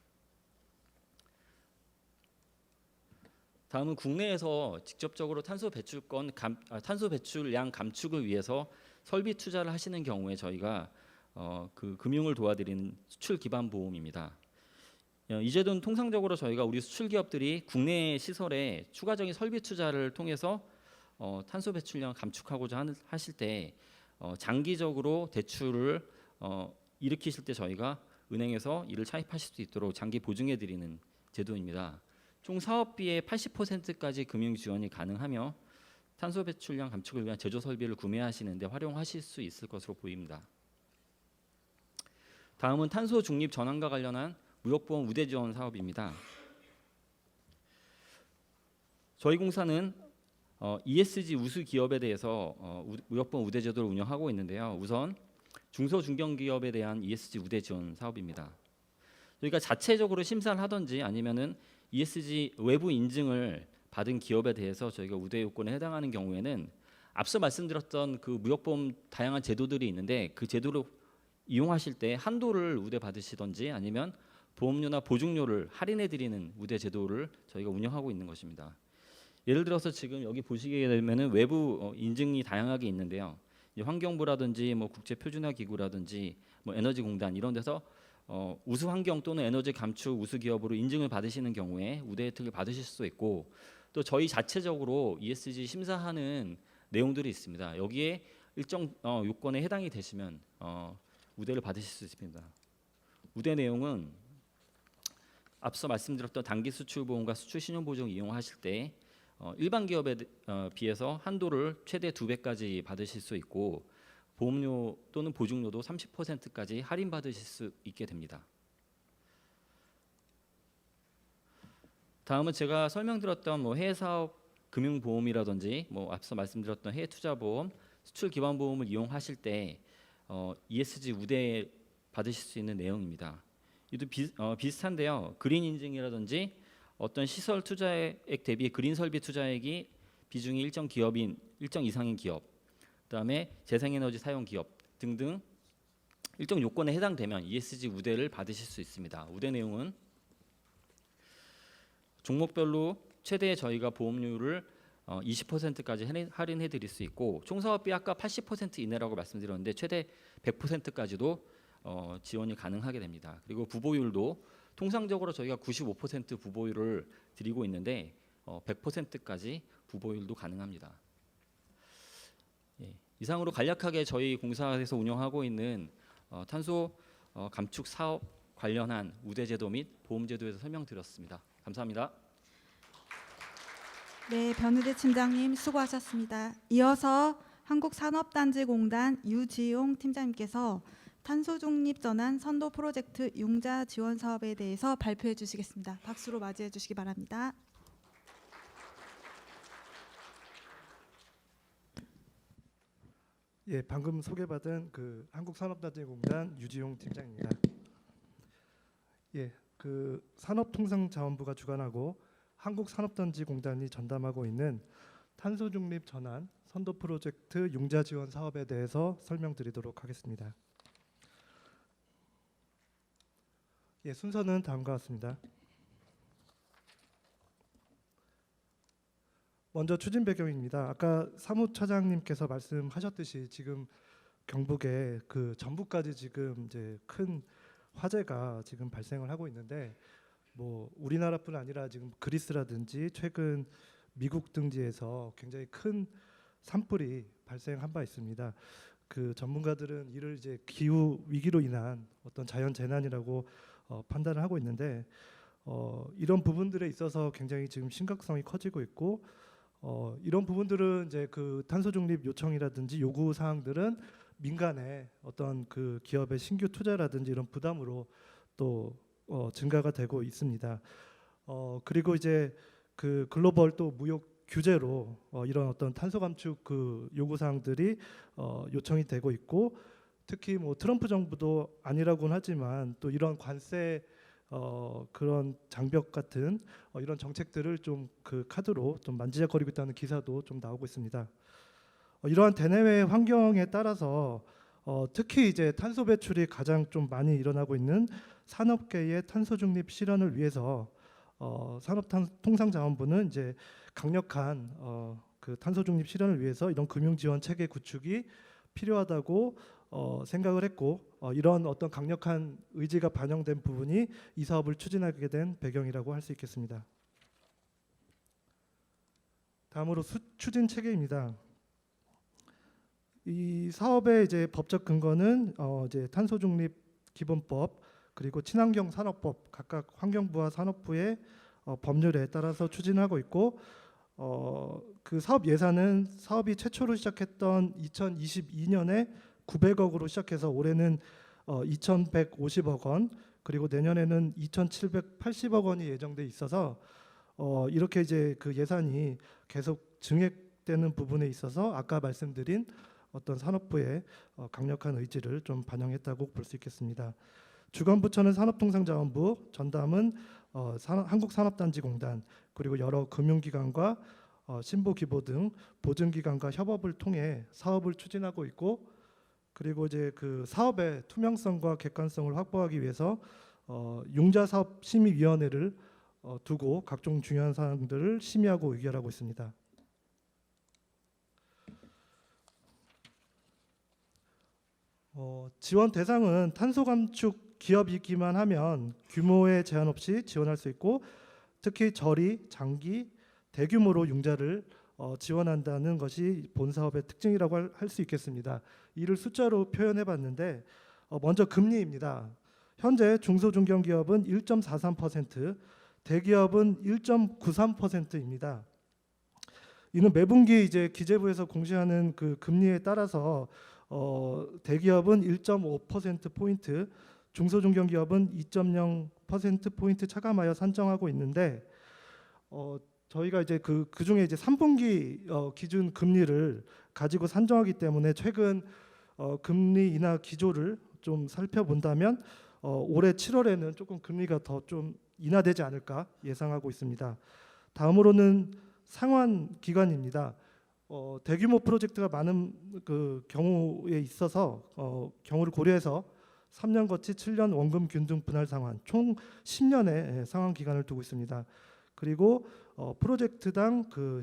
다음은 국내에서 직접적으로 탄소 배출량 감축을 위해서 설비 투자를 하시는 경우에 저희가 그 금융을 도와드리는 수출 기반 보험입니다. 이 제도는 통상적으로 저희가 우리 수출 기업들이 국내 시설에 추가적인 설비 투자를 통해서 탄소 배출량 감축하고자 하실 때 장기적으로 대출을 일으키실 때 저희가 은행에서 이를 차입하실 수 있도록 장기 보증해 드리는 제도입니다. 총 사업비의 80%까지 금융 지원이 가능하며 탄소 배출량 감축을 위한 제조 설비를 구매하시는 데 활용하실 수 있을 것으로 보입니다. 다음은 탄소 중립 전환과 관련한 무역보험 우대 지원 사업입니다. 저희 공사는 ESG 우수 기업에 대해서 무역보험 우대 제도를 운영하고 있는데요. 우선 중소중견기업에 대한 ESG 우대 지원 사업입니다. 저희가 자체적으로 심사를 하든지 아니면은 ESG 외부 인증을 받은 기업에 대해서 저희가 우대 요건에 해당하는 경우에는 앞서 말씀드렸던 그 무역보험 다양한 제도들이 있는데 그 제도를 이용하실 때 한도를 우대 받으시든지 아니면 보험료나 보증료를 할인해 드리는 우대 제도를 저희가 운영하고 있는 것입니다. 예를 들어서 지금 여기 보시게 되면은 외부 인증이 다양하게 있는데요. 환경부라든지 국제표준화기구라든지 에너지공단 이런 데서 우수 환경 또는 에너지 감축 우수 기업으로 인증을 받으시는 경우에 우대 혜택을 받으실 수 있고 또 저희 자체적으로 ESG 심사하는 내용들이 있습니다. 여기에 일정 요건에 해당이 되시면 우대를 받으실 수 있습니다. 우대 내용은 앞서 말씀드렸던 단기 수출 보험과 수출 신용 보증 이용하실 때 일반 기업에 비해서 한도를 최대 2배까지 받으실 수 있고 보험료 또는 보증료도 30%까지 할인받으실 수 있게 됩니다. 다음은 제가 설명드렸던 해외 사업 금융보험이라든지 앞서 말씀드렸던 해외 투자보험, 수출 기반 보험을 이용하실 때 ESG 우대 받으실 수 있는 내용입니다. 이도 비슷한데요. 그린 인증이라든지 어떤 시설 투자액 대비 그린 설비 투자액이 비중이 일정 이상인 기업, 그다음에 재생에너지 사용 기업 등등 일정 요건에 해당되면 ESG 우대를 받으실 수 있습니다. 우대 내용은 종목별로 최대 저희가 보험료를 20%까지 할인해 드릴 수 있고, 총사업비 아까 80% 이내라고 말씀드렸는데 최대 100%까지도 지원이 가능하게 됩니다. 그리고 부보율도 통상적으로 저희가 95% 부보율을 드리고 있는데 100%까지 부보율도 가능합니다. 예, 이상으로 간략하게 저희 공사에서 운영하고 있는 탄소 감축 사업 관련한 우대제도 및 보험제도에서 설명드렸습니다. 감사합니다. 네, 변우대 팀장님 수고하셨습니다. 이어서 한국산업단지공단 유지용 팀장님께서 탄소중립 전환 선도 프로젝트 융자 지원 사업에 대해서 발표해 주시겠습니다. 박수로 맞이해 주시기 바랍니다. 예, 방금 소개받은 그 한국산업단지공단 유지용 팀장입니다. 예, 그 산업통상자원부가 주관하고 한국산업단지공단이 전담하고 있는 탄소중립 전환 선도 프로젝트 융자 지원 사업에 대해서 설명드리도록 하겠습니다. 예, 순서는 다음과 같습니다. 먼저 추진 배경입니다. 아까 사무처장님께서 말씀하셨듯이 지금 경북에 그 전북까지 지금 이제 큰 화재가 지금 발생을 하고 있는데, 뭐 우리나라뿐 아니라 지금 그리스라든지 최근 미국 등지에서 굉장히 큰 산불이 발생한 바 있습니다. 그 전문가들은 이를 이제 기후 위기로 인한 어떤 자연 재난이라고 판단을 하고 있는데, 이런 부분들에 있어서 굉장히 지금 심각성이 커지고 있고, 이런 부분들은 이제 그 탄소 중립 요청이라든지 요구 사항들은 민간의 어떤 그 기업의 신규 투자라든지 이런 부담으로 또 증가가 되고 있습니다. 그리고 이제 그 글로벌 또 무역 규제로 이런 어떤 탄소 감축 그 요구 사항들이 요청이 되고 있고, 특히 뭐 트럼프 정부도 아니라고는 하지만 또 이런 관세 그런 장벽 같은 이런 정책들을 좀 그 카드로 좀 만지작거리고 있다는 기사도 좀 나오고 있습니다. 이러한 대내외 환경에 따라서 특히 이제 탄소 배출이 가장 좀 많이 일어나고 있는 산업계의 탄소 중립 실현을 위해서 산업통상자원부는 이제 강력한 그 탄소 중립 실현을 위해서 이런 금융 지원 체계 구축이 필요하다고 생각을 했고, 이런 어떤 강력한 의지가 반영된 부분이 이 사업을 추진하게 된 배경이라고 할 수 있겠습니다. 다음으로 추진 체계입니다. 이 사업의 이제 법적 근거는 이제 탄소 중립 기본법 그리고 친환경 산업법 각각 환경부와 산업부의 법률에 따라서 추진하고 있고, 그 사업 예산은 사업이 최초로 시작했던 2022년에 900억으로 시작해서 올해는 2,150억 원, 그리고 내년에는 2,780억 원이 예정돼 있어서 이렇게 이제 그 예산이 계속 증액되는 부분에 있어서 아까 말씀드린 어떤 산업부의 강력한 의지를 좀 반영했다고 볼 수 있겠습니다. 주관부처는 산업통상자원부, 전담은 한국산업단지공단, 그리고 여러 금융기관과 신보기보 등 보증기관과 협업을 통해 사업을 추진하고 있고, 그리고 이제 그 사업의 투명성과 객관성을 확보하기 위해서 융자사업심의위원회를 두고 각종 중요한 사항들을 심의하고 의결하고 있습니다. 지원 대상은 탄소 감축 기업이기만 하면 규모에 제한 없이 지원할 수 있고, 특히 저리, 장기, 대규모로 융자를 지원한다는 것이 본 사업의 특징이라고 할 수 있겠습니다. 이를 숫자로 표현해봤는데, 먼저 금리입니다. 현재 중소중견기업은 1.43%, 대기업은 1.93%입니다. 이는 매분기 이제 기재부에서 공시하는 그 금리에 따라서 대기업은 1.5% 포인트, 중소중견기업은 2.0% 포인트 차감하여 산정하고 있는데, 저희가 이제 그 중에 이제 3분기 기준 금리를 가지고 산정하기 때문에 최근 금리 인하 기조를 좀 살펴본다면 올해 7월에는 조금 금리가 더 좀 인하되지 않을까 예상하고 있습니다. 다음으로는 상환 기간입니다. 대규모 프로젝트가 많은 그 경우에 있어서 경우를 고려해서 3년 거치 7년 원금 균등 분할 상환 총 10년의 상환 기간을 두고 있습니다. 그리고 프로젝트당 그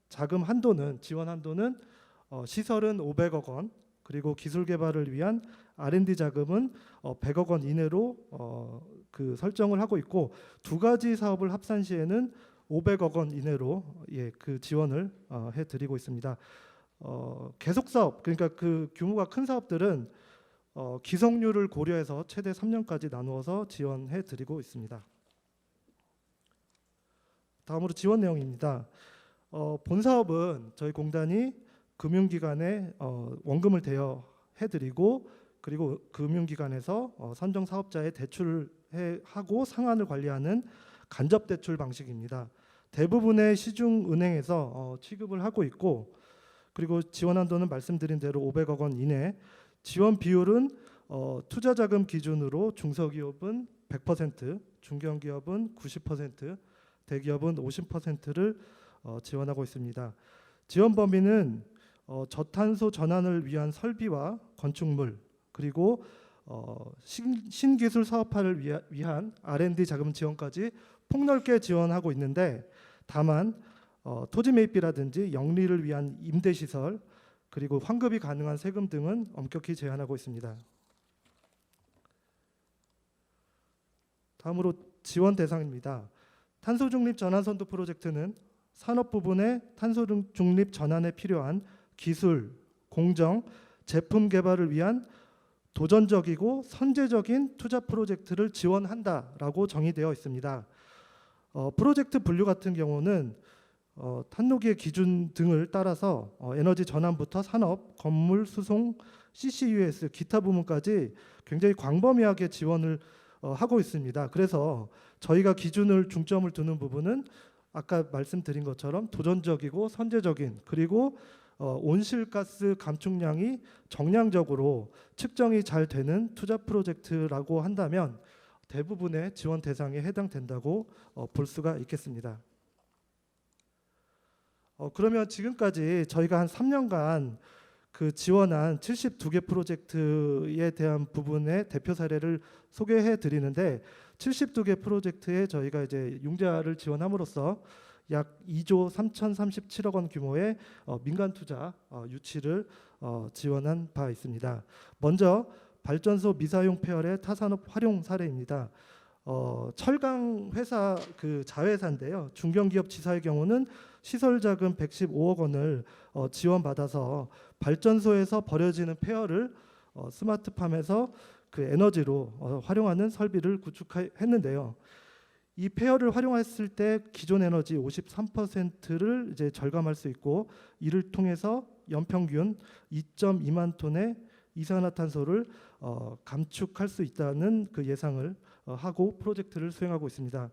자금 한도는 지원 한도는 시설은 500억 원, 그리고 기술 개발을 위한 R&D 자금은 100억 원 이내로 그 설정을 하고 있고, 두 가지 사업을 합산 시에는 500억 원 이내로 그 지원을 해드리고 있습니다. 계속 사업, 그러니까 그 규모가 큰 사업들은 기성률을 고려해서 최대 3년까지 나누어서 지원해드리고 있습니다. 다음으로 지원 내용입니다. 본 사업은 저희 공단이 금융기관에 원금을 대여해드리고, 그리고 금융기관에서 선정 사업자의 대출을 하고 상환을 관리하는 간접 대출 방식입니다. 대부분의 시중은행에서 취급을 하고 있고, 그리고 지원 한도는 말씀드린 대로 500억 원 이내, 지원 비율은 투자자금 기준으로 중소기업은 100%, 중견기업은 90%, 대기업은 50%를 지원하고 있습니다. 지원 범위는 저탄소 전환을 위한 설비와 건축물, 그리고 신기술 사업화를 위한 R&D 자금 지원까지 폭넓게 지원하고 있는데, 다만 토지 매입비라든지 영리를 위한 임대시설, 그리고 환급이 가능한 세금 등은 엄격히 제한하고 있습니다. 다음으로 지원 대상입니다. 탄소 중립 전환 선도 프로젝트는 산업 부분의 탄소 중립 전환에 필요한 기술, 공정, 제품 개발을 위한 도전적이고 선제적인 투자 프로젝트를 지원한다라고 정의되어 있습니다. 프로젝트 분류 같은 경우는 탄노기의 기준 등을 따라서 에너지 전환부터 산업, 건물, 수송, CCUS, 기타 부문까지 굉장히 광범위하게 지원을 하고 있습니다. 그래서 저희가 기준을 중점을 두는 부분은 아까 말씀드린 것처럼 도전적이고 선제적인, 그리고 온실가스 감축량이 정량적으로 측정이 잘 되는 투자 프로젝트라고 한다면 대부분의 지원 대상에 해당된다고 볼 수가 있겠습니다. 그러면 지금까지 저희가 한 3년간 그 지원한 72개 프로젝트에 대한 부분의 대표 사례를 소개해 드리는데, 72개 프로젝트에 저희가 이제 융자를 지원함으로써 약 2조 3,037억 원 규모의 민간 투자 유치를 지원한 바 있습니다. 먼저 발전소 미사용 폐열의 타산업 활용 사례입니다. 철강 회사 그 자회사인데요. 중견기업 지사의 경우는 시설 자금 115억 원을 지원받아서 발전소에서 버려지는 폐열을 스마트팜에서 그 에너지로 활용하는 설비를 구축했는데요. 이 폐열을 활용했을 때 기존 에너지 53%를 이제 절감할 수 있고, 이를 통해서 연평균 2.2만 톤의 이산화탄소를 감축할 수 있다는 그 예상을 하고 프로젝트를 수행하고 있습니다.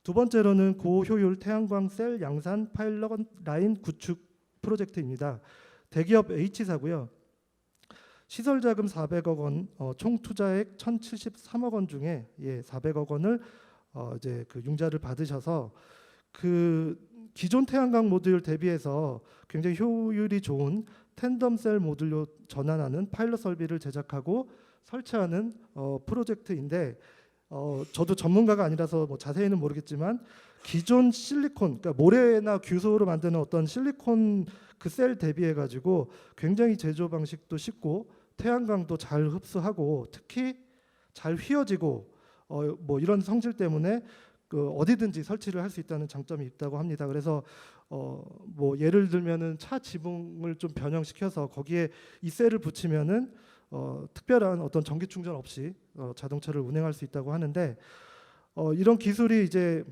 두 번째로는 고효율 태양광 셀 양산 파일럿 라인 구축 프로젝트입니다. 대기업 H사고요. 시설 자금 400억 원, 총 투자액 1,073억 원 중에 400억 원을 이제 그 융자를 받으셔서 그 기존 태양광 모듈 대비해서 굉장히 효율이 좋은 텐덤 셀 모듈로 전환하는 파일럿 설비를 제작하고 설치하는 프로젝트인데, 저도 전문가가 아니라서 뭐 자세히는 모르겠지만 기존 실리콘, 그러니까 모래나 규소로 만드는 어떤 실리콘 그 셀 대비해 가지고 굉장히 제조 방식도 쉽고 태양광도 잘 흡수하고 특히 잘 휘어지고 뭐 이런 성질 때문에 그 어디든지 설치를 할 수 있다는 장점이 있다고 합니다. 그래서 뭐 예를 들면은 차 지붕을 좀 변형시켜서 거기에 이 셀을 붙이면은 특별한 어떤 전기 충전 없이 자동차를 운행할 수 있다고 하는데, 이런 기술이 이제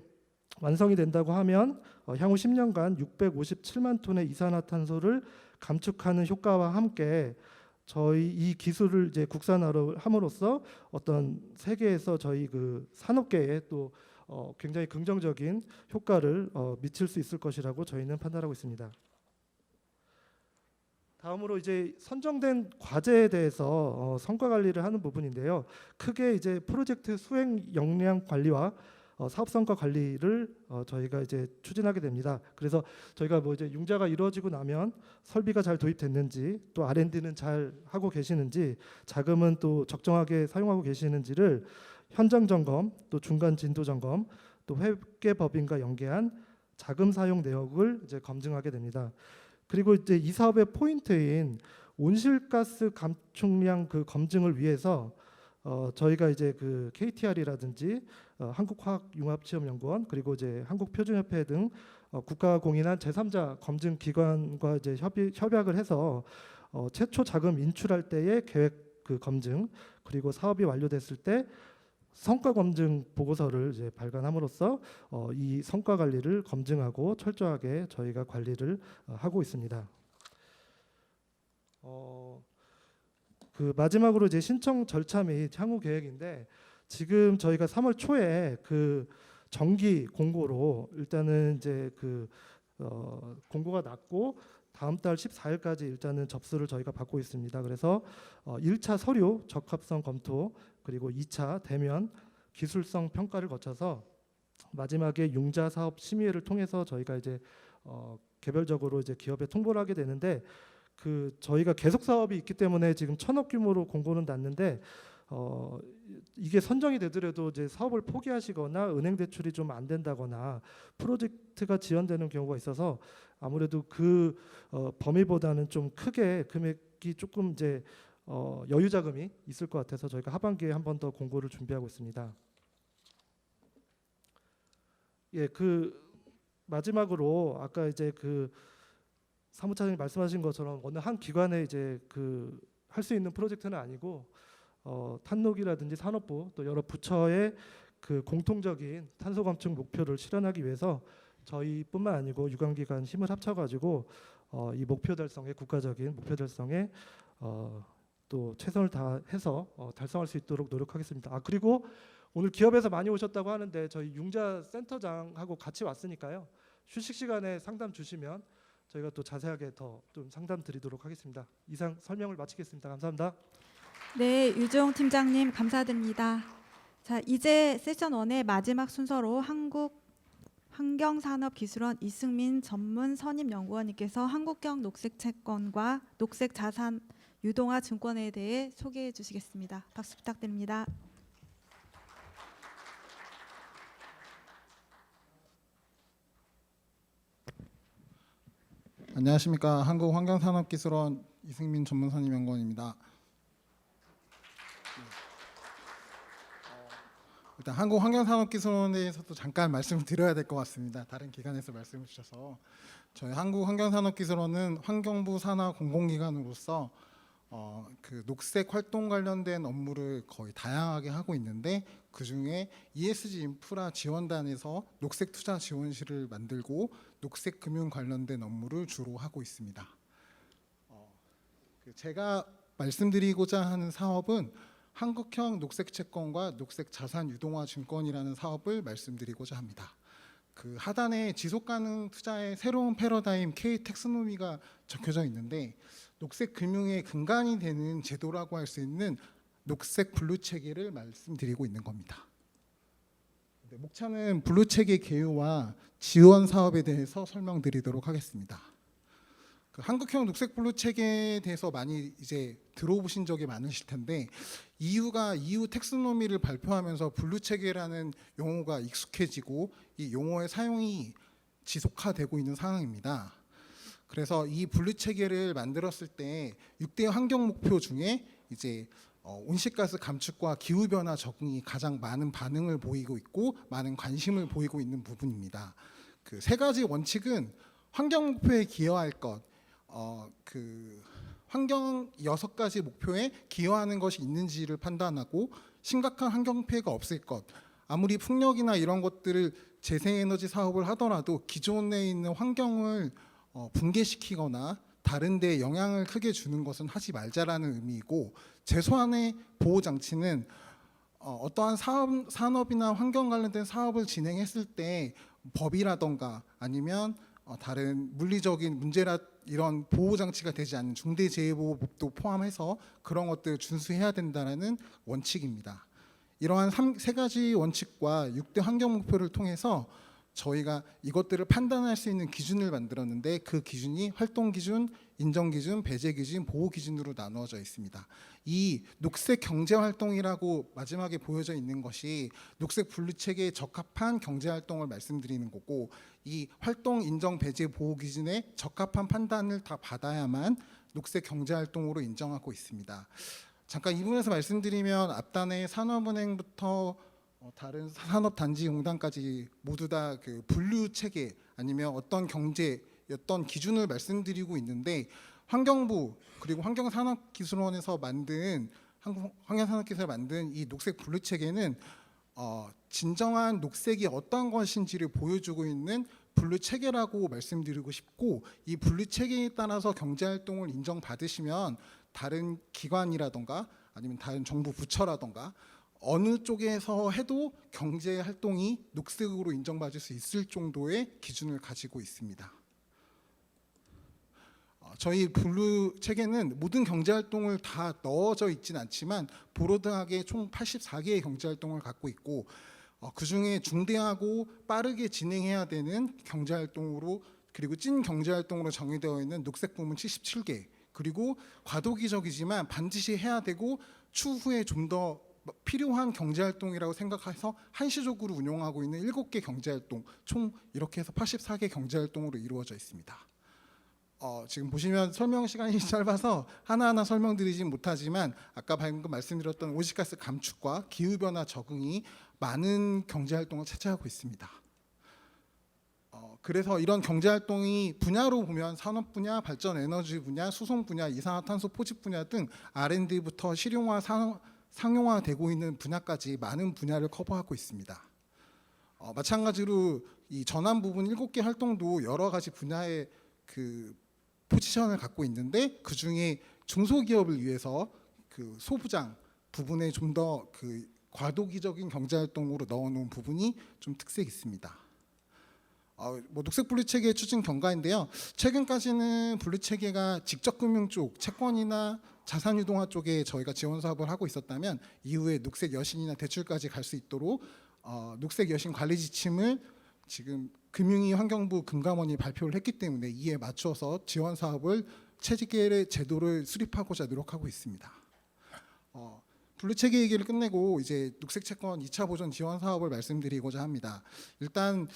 완성이 된다고 하면 향후 10년간 657만 톤의 이산화탄소를 감축하는 효과와 함께 저희 이 기술을 이제 국산화를 함으로써 어떤 세계에서 저희 그 산업계에 또 굉장히 긍정적인 효과를 미칠 수 있을 것이라고 저희는 판단하고 있습니다. 다음으로 이제 선정된 과제에 대해서 성과 관리를 하는 부분인데요. 크게 이제 프로젝트 수행 역량 관리와 사업성과 관리를 저희가 이제 추진하게 됩니다. 그래서 저희가 뭐 이제 융자가 이루어지고 나면 설비가 잘 도입됐는지, 또 R&D는 잘 하고 계시는지, 자금은 또 적정하게 사용하고 계시는지를 현장 점검, 또 중간 진도 점검, 또 회계법인과 연계한 자금 사용 내역을 이제 검증하게 됩니다. 그리고 이제 이 사업의 포인트인 온실가스 감축량 그 검증을 위해서 저희가 이제 그 KTR이라든지 한국화학융합시험연구원, 그리고 이제 한국표준협회 등 국가 공인한 제3자 검증 기관과 이제 협약을 해서 최초 자금 인출할 때의 계획 그 검증, 그리고 사업이 완료됐을 때 성과 검증 보고서를 이제 발간함으로써 이 성과 관리를 검증하고 철저하게 저희가 관리를 하고 있습니다. 그 마지막으로 이제 신청 절차 및 향후 계획인데, 지금 저희가 3월 초에 그 정기 공고로 일단은 이제 그 공고가 났고, 다음 달 14일까지 일단은 접수를 저희가 받고 있습니다. 그래서 1차 서류 적합성 검토, 그리고 2차 대면 기술성 평가를 거쳐서 마지막에 융자 사업 심의회를 통해서 저희가 이제 개별적으로 이제 기업에 통보를 하게 되는데, 그 저희가 계속 사업이 있기 때문에 지금 1,000억 규모로 공고는 났는데 이게 선정이 되더라도 이제 사업을 포기하시거나 은행 대출이 좀 안 된다거나 프로젝트가 지연되는 경우가 있어서 아무래도 그 범위보다는 좀 크게 금액이 조금 이제 여유 자금이 있을 것 같아서 저희가 하반기에 한 번 더 공고를 준비하고 있습니다. 예, 그 마지막으로 아까 이제 그 사무차장님 말씀하신 것처럼 어느 한 기관에 이제 그 할 수 있는 프로젝트는 아니고 탄녹이라든지 산업부 또 여러 부처의 그 공통적인 탄소 감축 목표를 실현하기 위해서 저희뿐만 아니고 유관기관 힘을 합쳐가지고 이 목표 달성에, 국가적인 목표 달성에 또 최선을 다해서 달성할 수 있도록 노력하겠습니다. 그리고 오늘 기업에서 많이 오셨다고 하는데 저희 융자 센터장하고 같이 왔으니까요. 휴식 시간에 상담 주시면 저희가 또 자세하게 더 좀 상담 드리도록 하겠습니다. 이상 설명을 마치겠습니다. 감사합니다. 네, 유종 팀장님 감사드립니다. 자, 이제 세션 1의 마지막 순서로 환경산업기술원 이승민 전문 선임연구원님께서 한국형 녹색채권과 녹색자산 유동화 증권에 대해 소개해 주시겠습니다. 박수 부탁드립니다. 안녕하십니까. 한국환경산업기술원 이승민 전문선임연구원입니다. 일단 한국환경산업기술원에 대해서도 잠깐 말씀을 드려야 될 것 같습니다. 다른 기관에서 말씀을 주셔서 저희 한국환경산업기술원은 환경부 산하 공공기관으로서 그 녹색 활동 관련된 업무를 거의 다양하게 하고 있는데, 그중에 ESG 인프라 지원단에서 녹색 투자 지원실을 만들고 녹색 금융 관련된 업무를 주로 하고 있습니다. 제가 말씀드리고자 하는 사업은 한국형 녹색 채권과 녹색 자산 유동화 증권이라는 사업을 말씀드리고자 합니다. 그 하단에 지속가능 투자의 새로운 패러다임 K 텍스노미가 적혀져 있는데, 녹색 금융의 근간이 되는 제도라고 할 수 있는 녹색 블루 체계를 말씀드리고 있는 겁니다. 목차는 블루 체계 개요와 지원 사업에 대해서 설명드리도록 하겠습니다. 그 한국형 녹색 블루 체계에 대해서 많이 이제 들어보신 적이 많으실 텐데, EU가 EU 텍스노미를 발표하면서 블루 체계라는 용어가 익숙해지고 이 용어의 사용이 지속화되고 있는 상황입니다. 그래서 이 블루 체계를 만들었을 때 6대 환경 목표 중에 이제 온실가스 감축과 기후 변화 적응이 가장 많은 반응을 보이고 있고 많은 관심을 보이고 있는 부분입니다. 그 세 가지 원칙은 환경 목표에 기여할 것, 그 환경 6가지 목표에 기여하는 것이 있는지를 판단하고, 심각한 환경 피해가 없을 것, 아무리 풍력이나 이런 것들을 재생에너지 사업을 하더라도 기존에 있는 환경을 붕괴시키거나 다른 데 영향을 크게 주는 것은 하지 말자라는 의미이고, 최소한의 보호 장치는 어떠한 산업이나 환경 관련된 사업을 진행했을 때 법이라던가 아니면 다른 물리적인 문제라 이런 보호 장치가 되지 않는 중대재해보호법도 포함해서 그런 것들을 준수해야 된다는 원칙입니다. 이러한 세 가지 원칙과 6대 환경 목표를 통해서 저희가 이것들을 판단할 수 있는 기준을 만들었는데 그 기준이 활동 기준, 인정 기준, 배제 기준, 보호 기준으로 나누어져 있습니다. 이 녹색 경제 활동이라고 마지막에 보여져 있는 것이 녹색 분류 체계에 적합한 경제 활동을 말씀드리는 거고, 이 활동, 인정, 배제, 보호 기준에 적합한 판단을 다 받아야만 녹색 경제 활동으로 인정하고 있습니다. 잠깐 이 부분에서 말씀드리면 앞단에 산업은행부터 다른 산업단지용단까지 모두 다 그 분류 체계 아니면 어떤 경제, 어떤 기준을 말씀드리고 있는데, 환경부 그리고 환경산업기술원에서 만든 환경산업기술을 만든 이 녹색 분류 체계는 진정한 녹색이 어떤 것인지를 보여주고 있는 분류 체계라고 말씀드리고 싶고, 이 분류 체계에 따라서 경제 활동을 인정받으시면 다른 기관이라던가 아니면 다른 정부 부처라던가 어느 쪽에서 해도 경제 활동이 녹색으로 인정받을 수 있을 정도의 기준을 가지고 있습니다. 저희 분류 체계는 모든 경제 활동을 다 넣어져 있지는 않지만 브로드하게 총 84개의 경제 활동을 갖고 있고, 그중에 중대하고 빠르게 진행해야 되는 경제 활동으로, 그리고 찐 경제 활동으로 정의되어 있는 녹색 부문 77개, 그리고 과도기적이지만 반드시 해야 되고 추후에 좀 더 필요한 경제활동이라고 생각해서 한시적으로 운영하고 있는 7개 경제활동, 총 이렇게 해서 84개 경제활동으로 이루어져 있습니다. 지금 보시면 설명 시간이 짧아서 하나하나 설명드리진 못하지만 아까 방금 말씀드렸던 온실가스 감축과 기후변화 적응이 많은 경제활동을 차지하고 있습니다. 그래서 이런 경제활동이 분야로 보면 산업 분야, 발전 에너지 분야, 수송 분야, 이산화탄소 포집 분야 등 R&D부터 실용화, 상용화되고 있는 분야까지 많은 분야를 커버하고 있습니다. 마찬가지로 이 전환 부분 7개 활동도 여러 가지 분야의 그 포지션을 갖고 있는데, 그 중에 중소기업을 위해서 그 소부장 부분에 좀 더 그 과도기적인 경제활동으로 넣어놓은 부분이 좀 특색이 있습니다. 녹색 분류 체계 추진 경과인데요. 최근까지는 분류 체계가 직접 금융 쪽, 채권이나 자산 유동화 쪽에 저희가 지원 사업을 하고 있었다면, 이후에 녹색 여신이나 대출까지 갈 수 있도록 녹색 여신 관리 지침을 지금 금융위 환경부 금감원이 발표를 했기 때문에 이에 맞춰서 지원 사업을 체계의 제도를 수립하고자 노력하고 있습니다. 분류 체계 얘기를 끝내고 이제 녹색 채권 2차 보전 지원 사업을 말씀드리고자 합니다. 일단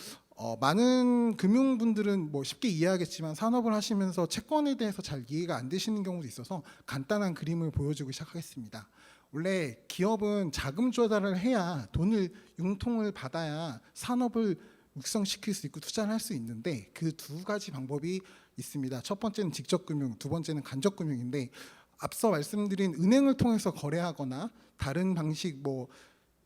많은 금융분들은 뭐 쉽게 이해하겠지만 산업을 하시면서 채권에 대해서 잘 이해가 안 되시는 경우도 있어서 간단한 그림을 보여주고 시작하겠습니다. 원래 기업은 자금 조달을 해야 돈을 융통을 받아야 산업을 육성시킬 수 있고 투자를 할 수 있는데, 그 두 가지 방법이 있습니다. 첫 번째는 직접 금융, 두 번째는 간접 금융인데, 앞서 말씀드린 은행을 통해서 거래하거나 다른 방식 뭐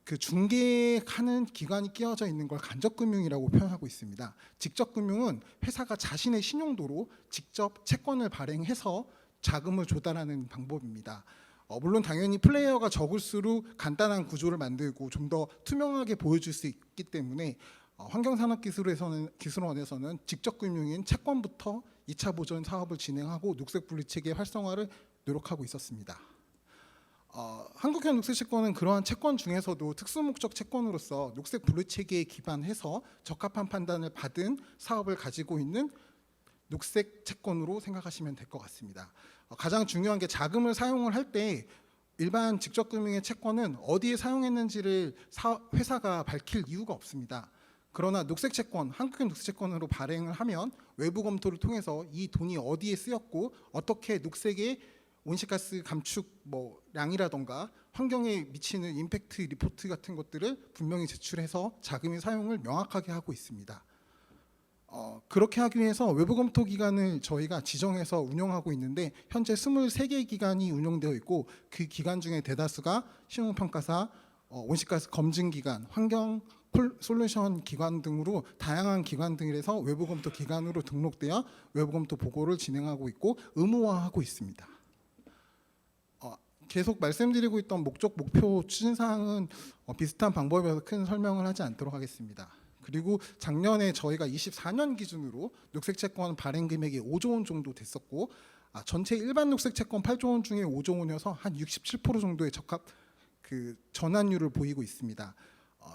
그 중개하는 기관이 끼어져 있는 걸 간접금융이라고 표현하고 있습니다. 직접금융은 회사가 자신의 신용도로 직접 채권을 발행해서 자금을 조달하는 방법입니다. 물론 당연히 플레이어가 적을수록 간단한 구조를 만들고 좀 더 투명하게 보여줄 수 있기 때문에 환경산업기술원에서는 직접금융인 채권부터 2차 보전 사업을 진행하고 녹색 분류 체계 활성화를 노력하고 있었습니다. 한국형 녹색 채권은 그러한 채권 중에서도 특수목적 채권으로서 녹색 분류 체계에 기반해서 적합한 판단을 받은 사업을 가지고 있는 녹색 채권으로 생각하시면 될 것 같습니다. 가장 중요한 게 자금을 사용을 할 때 일반 직접금융의 채권은 어디에 사용했는지를 회사가 밝힐 이유가 없습니다. 그러나 녹색 채권, 한국형 녹색 채권으로 발행을 하면 외부 검토를 통해서 이 돈이 어디에 쓰였고 어떻게 녹색의 온실가스 감축 량이라던가 환경에 미치는 임팩트 리포트 같은 것들을 분명히 제출해서 자금의 사용을 명확하게 하고 있습니다. 그렇게 하기 위해서 외부 검토 기관을 저희가 지정해서 운영하고 있는데, 현재 23개 기관이 운영되어 있고, 그 기관 중에 대다수가 신용평가사, 온실가스 검증기관, 환경 솔루션 기관 등으로 다양한 기관들에서 외부 검토 기관으로 등록되어 외부 검토 보고를 진행하고 있고 의무화하고 있습니다. 계속 말씀드리고 있던 목적, 목표, 추진사항은 비슷한 방법이어서 큰 설명을 하지 않도록 하겠습니다. 그리고 작년에 저희가 24년 기준으로 녹색 채권 발행 금액이 5조 원 정도 됐었고, 전체 일반 녹색 채권 8조 원 중에 5조 원이어서 한 67% 정도의 적합 그 전환율을 보이고 있습니다.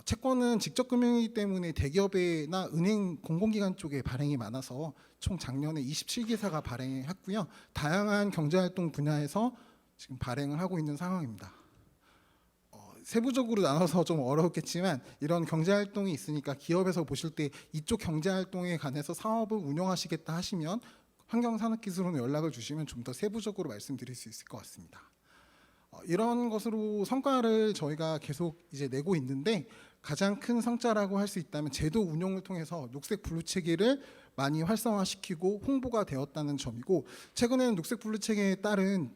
채권은 직접금융이기 때문에 대기업이나 은행 공공기관 쪽에 발행이 많아서 총 작년에 27개사가 발행했고요. 다양한 경제활동 분야에서 지금 발행을 하고 있는 상황입니다. 세부적으로 나눠서 좀 어렵겠지만 이런 경제활동이 있으니까 기업에서 보실 때 이쪽 경제활동에 관해서 사업을 운영하시겠다 하시면 환경산업기술원에 연락을 주시면 좀 더 세부적으로 말씀드릴 수 있을 것 같습니다. 이런 것으로 성과를 저희가 계속 이제 내고 있는데 가장 큰 성과라고 할 수 있다면 제도 운용을 통해서 녹색 블루 체계를 많이 활성화시키고 홍보가 되었다는 점이고 최근에는 녹색 블루 체계에 따른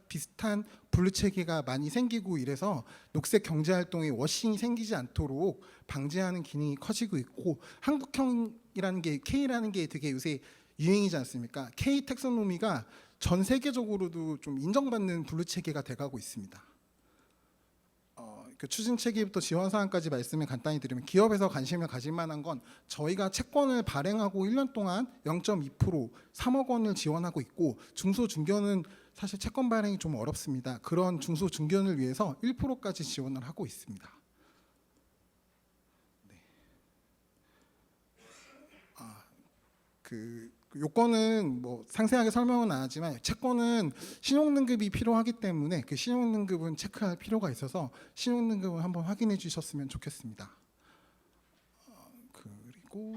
비슷한 블루 체계가 많이 생기고 이래서 녹색 경제 활동에 워싱이 생기지 않도록 방지하는 기능이 커지고 있고 한국형이라는 게 K라는 게 되게 요새 유행이지 않습니까? K 텍소노미가 전 세계적으로도 좀 인정받는 블루 체계가 돼가고 있습니다. 그 추진 체계부터 지원 사항까지 말씀을 간단히 드리면 기업에서 관심을 가질 만한 건 저희가 채권을 발행하고 1년 동안 0.2% 3억 원을 지원하고 있고 중소중견은 사실 채권 발행이 좀 어렵습니다. 그런 중소중견을 위해서 1%까지 지원을 하고 있습니다. 네. 그 요건은 뭐 상세하게 설명은 안 하지만 채권은 신용등급이 필요하기 때문에 그 신용등급은 체크할 필요가 있어서 신용등급을 한번 확인해 주셨으면 좋겠습니다. 그리고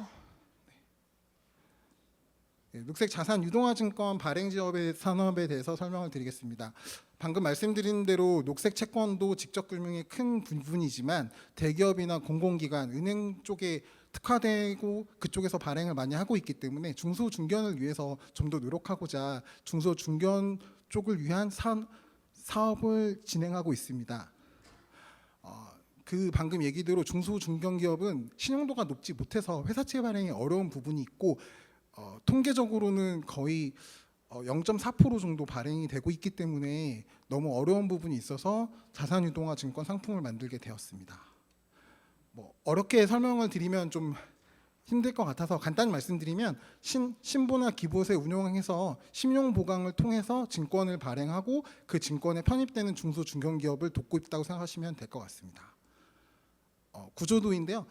녹색 자산 유동화 증권 발행 지역의 산업에 대해서 설명을 드리겠습니다. 방금 말씀드린 대로 녹색 채권도 직접 금융의 큰 부분이지만 대기업이나 공공기관, 은행 쪽에 특화되고 그쪽에서 발행을 많이 하고 있기 때문에 중소중견을 위해서 좀 더 노력하고자 중소중견 쪽을 위한 사업을 진행하고 있습니다. 그 방금 얘기대로 중소중견기업은 신용도가 높지 못해서 회사채 발행이 어려운 부분이 있고 통계적으로는 거의 0.4% 정도 발행이 되고 있기 때문에 너무 어려운 부분이 있어서 자산유동화 증권 상품을 만들게 되었습니다. 뭐 어렵게 설명을 드리면 좀 힘들 것 같아서 간단히 말씀드리면 신보나 기봇에 운용해서 신용 보강을 통해서 증권을 발행하고 그 증권에 편입되는 중소중견기업을 돕고 있다고 생각하시면 될 것 같습니다. 구조도인데요.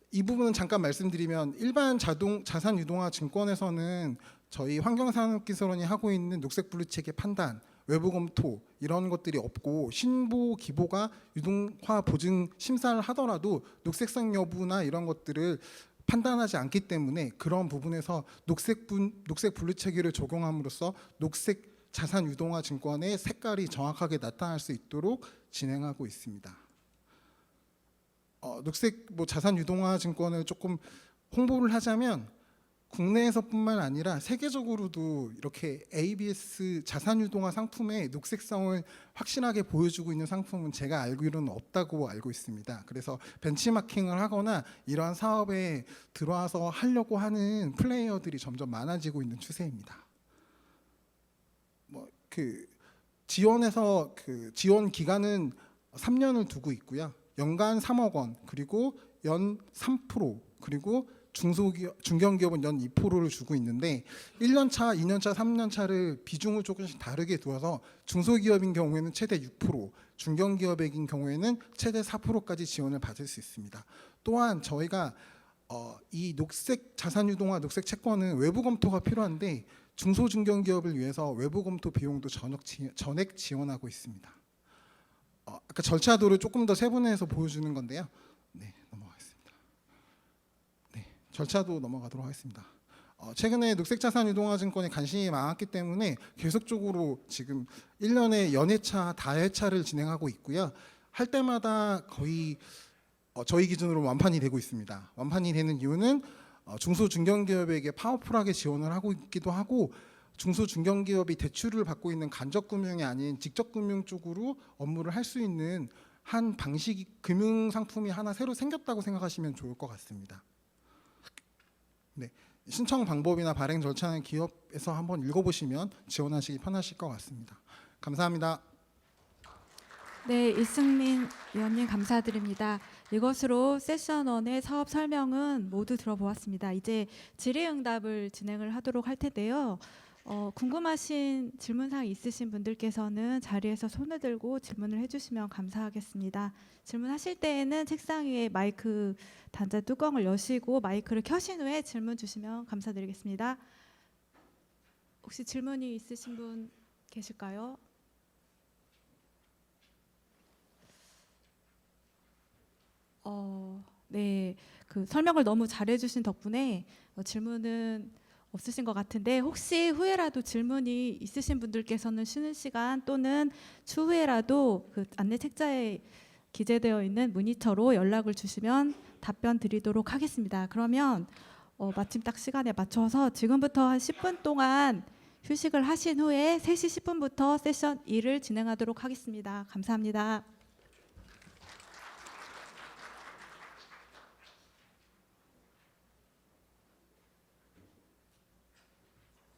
이 부분은 잠깐 말씀드리면 일반 자산 유동화 증권에서는 저희 환경산업기술원이 하고 있는 녹색 블루 체계 판단, 외부 검토 이런 것들이 없고 신보 기보가 유동화 보증 심사를 하더라도 녹색성 여부나 이런 것들을 판단하지 않기 때문에 그런 부분에서 녹색 블루 체계를 적용함으로써 녹색 자산 유동화 증권의 색깔이 정확하게 나타날 수 있도록 진행하고 있습니다. 녹색 자산 유동화 증권을 조금 홍보를 하자면 국내에서뿐만 아니라 세계적으로도 이렇게 ABS 자산 유동화 상품의 녹색성을 확실하게 보여주고 있는 상품은 제가 알기로는 없다고 알고 있습니다. 그래서 벤치마킹을 하거나 이러한 사업에 들어와서 하려고 하는 플레이어들이 점점 많아지고 있는 추세입니다. 지원에서 지원 기간은 3년을 두고 있고요. 연간 3억 원 그리고 연 3% 그리고 중견기업은 연 2%를 주고 있는데 1년차, 2년차, 3년차를 비중을 조금씩 다르게 두어서 중소기업인 경우에는 최대 6%, 중견기업인 경우에는 최대 4%까지 지원을 받을 수 있습니다. 또한 저희가 이 녹색 자산유동화 녹색 채권은 외부 검토가 필요한데 중소중견기업을 위해서 외부 검토 비용도 전액 지원하고 있습니다. 아까 절차도를 조금 더 세분화해서 보여주는 건데요. 네, 넘어가겠습니다. 네, 절차도 넘어가도록 하겠습니다. 최근에 녹색자산유동화 증권에 관심이 많았기 때문에 계속적으로 지금 1년에 연회차, 다회차를 진행하고 있고요. 할 때마다 거의 저희 기준으로 완판이 되고 있습니다. 완판이 되는 이유는 중소중견기업에게 파워풀하게 지원을 하고 있기도 하고 중소중견기업이 대출을 받고 있는 간접금융이 아닌 직접금융 쪽으로 업무를 할 수 있는 한 방식 금융상품이 하나 새로 생겼다고 생각하시면 좋을 것 같습니다. 네, 신청 방법이나 발행 절차는 기업에서 한번 읽어보시면 지원하시기 편하실 것 같습니다. 감사합니다. 네, 이승민 위원님 감사드립니다. 이것으로 세션 1의 사업 설명은 모두 들어보았습니다. 이제 질의응답을 진행을 하도록 할 텐데요. 궁금하신 질문사항 있으신 분들께서는 자리에서 손을 들고 질문을 해주시면 감사하겠습니다. 질문하실 때에는 책상 위에 마이크 단자 뚜껑을 여시고 마이크를 켜신 후에 질문 주시면 감사드리겠습니다. 혹시 질문이 있으신 분 계실까요? 네, 그 설명을 너무 잘해주신 덕분에 질문은 없으신 것 같은데 혹시 후에라도 질문이 있으신 분들께서는 쉬는 시간 또는 추후에라도 그 안내 책자에 기재되어 있는 문의처로 연락을 주시면 답변 드리도록 하겠습니다. 그러면 마침 딱 시간에 맞춰서 지금부터 한 10분 동안 휴식을 하신 후에 3시 10분부터 세션 2를 진행하도록 하겠습니다. 감사합니다.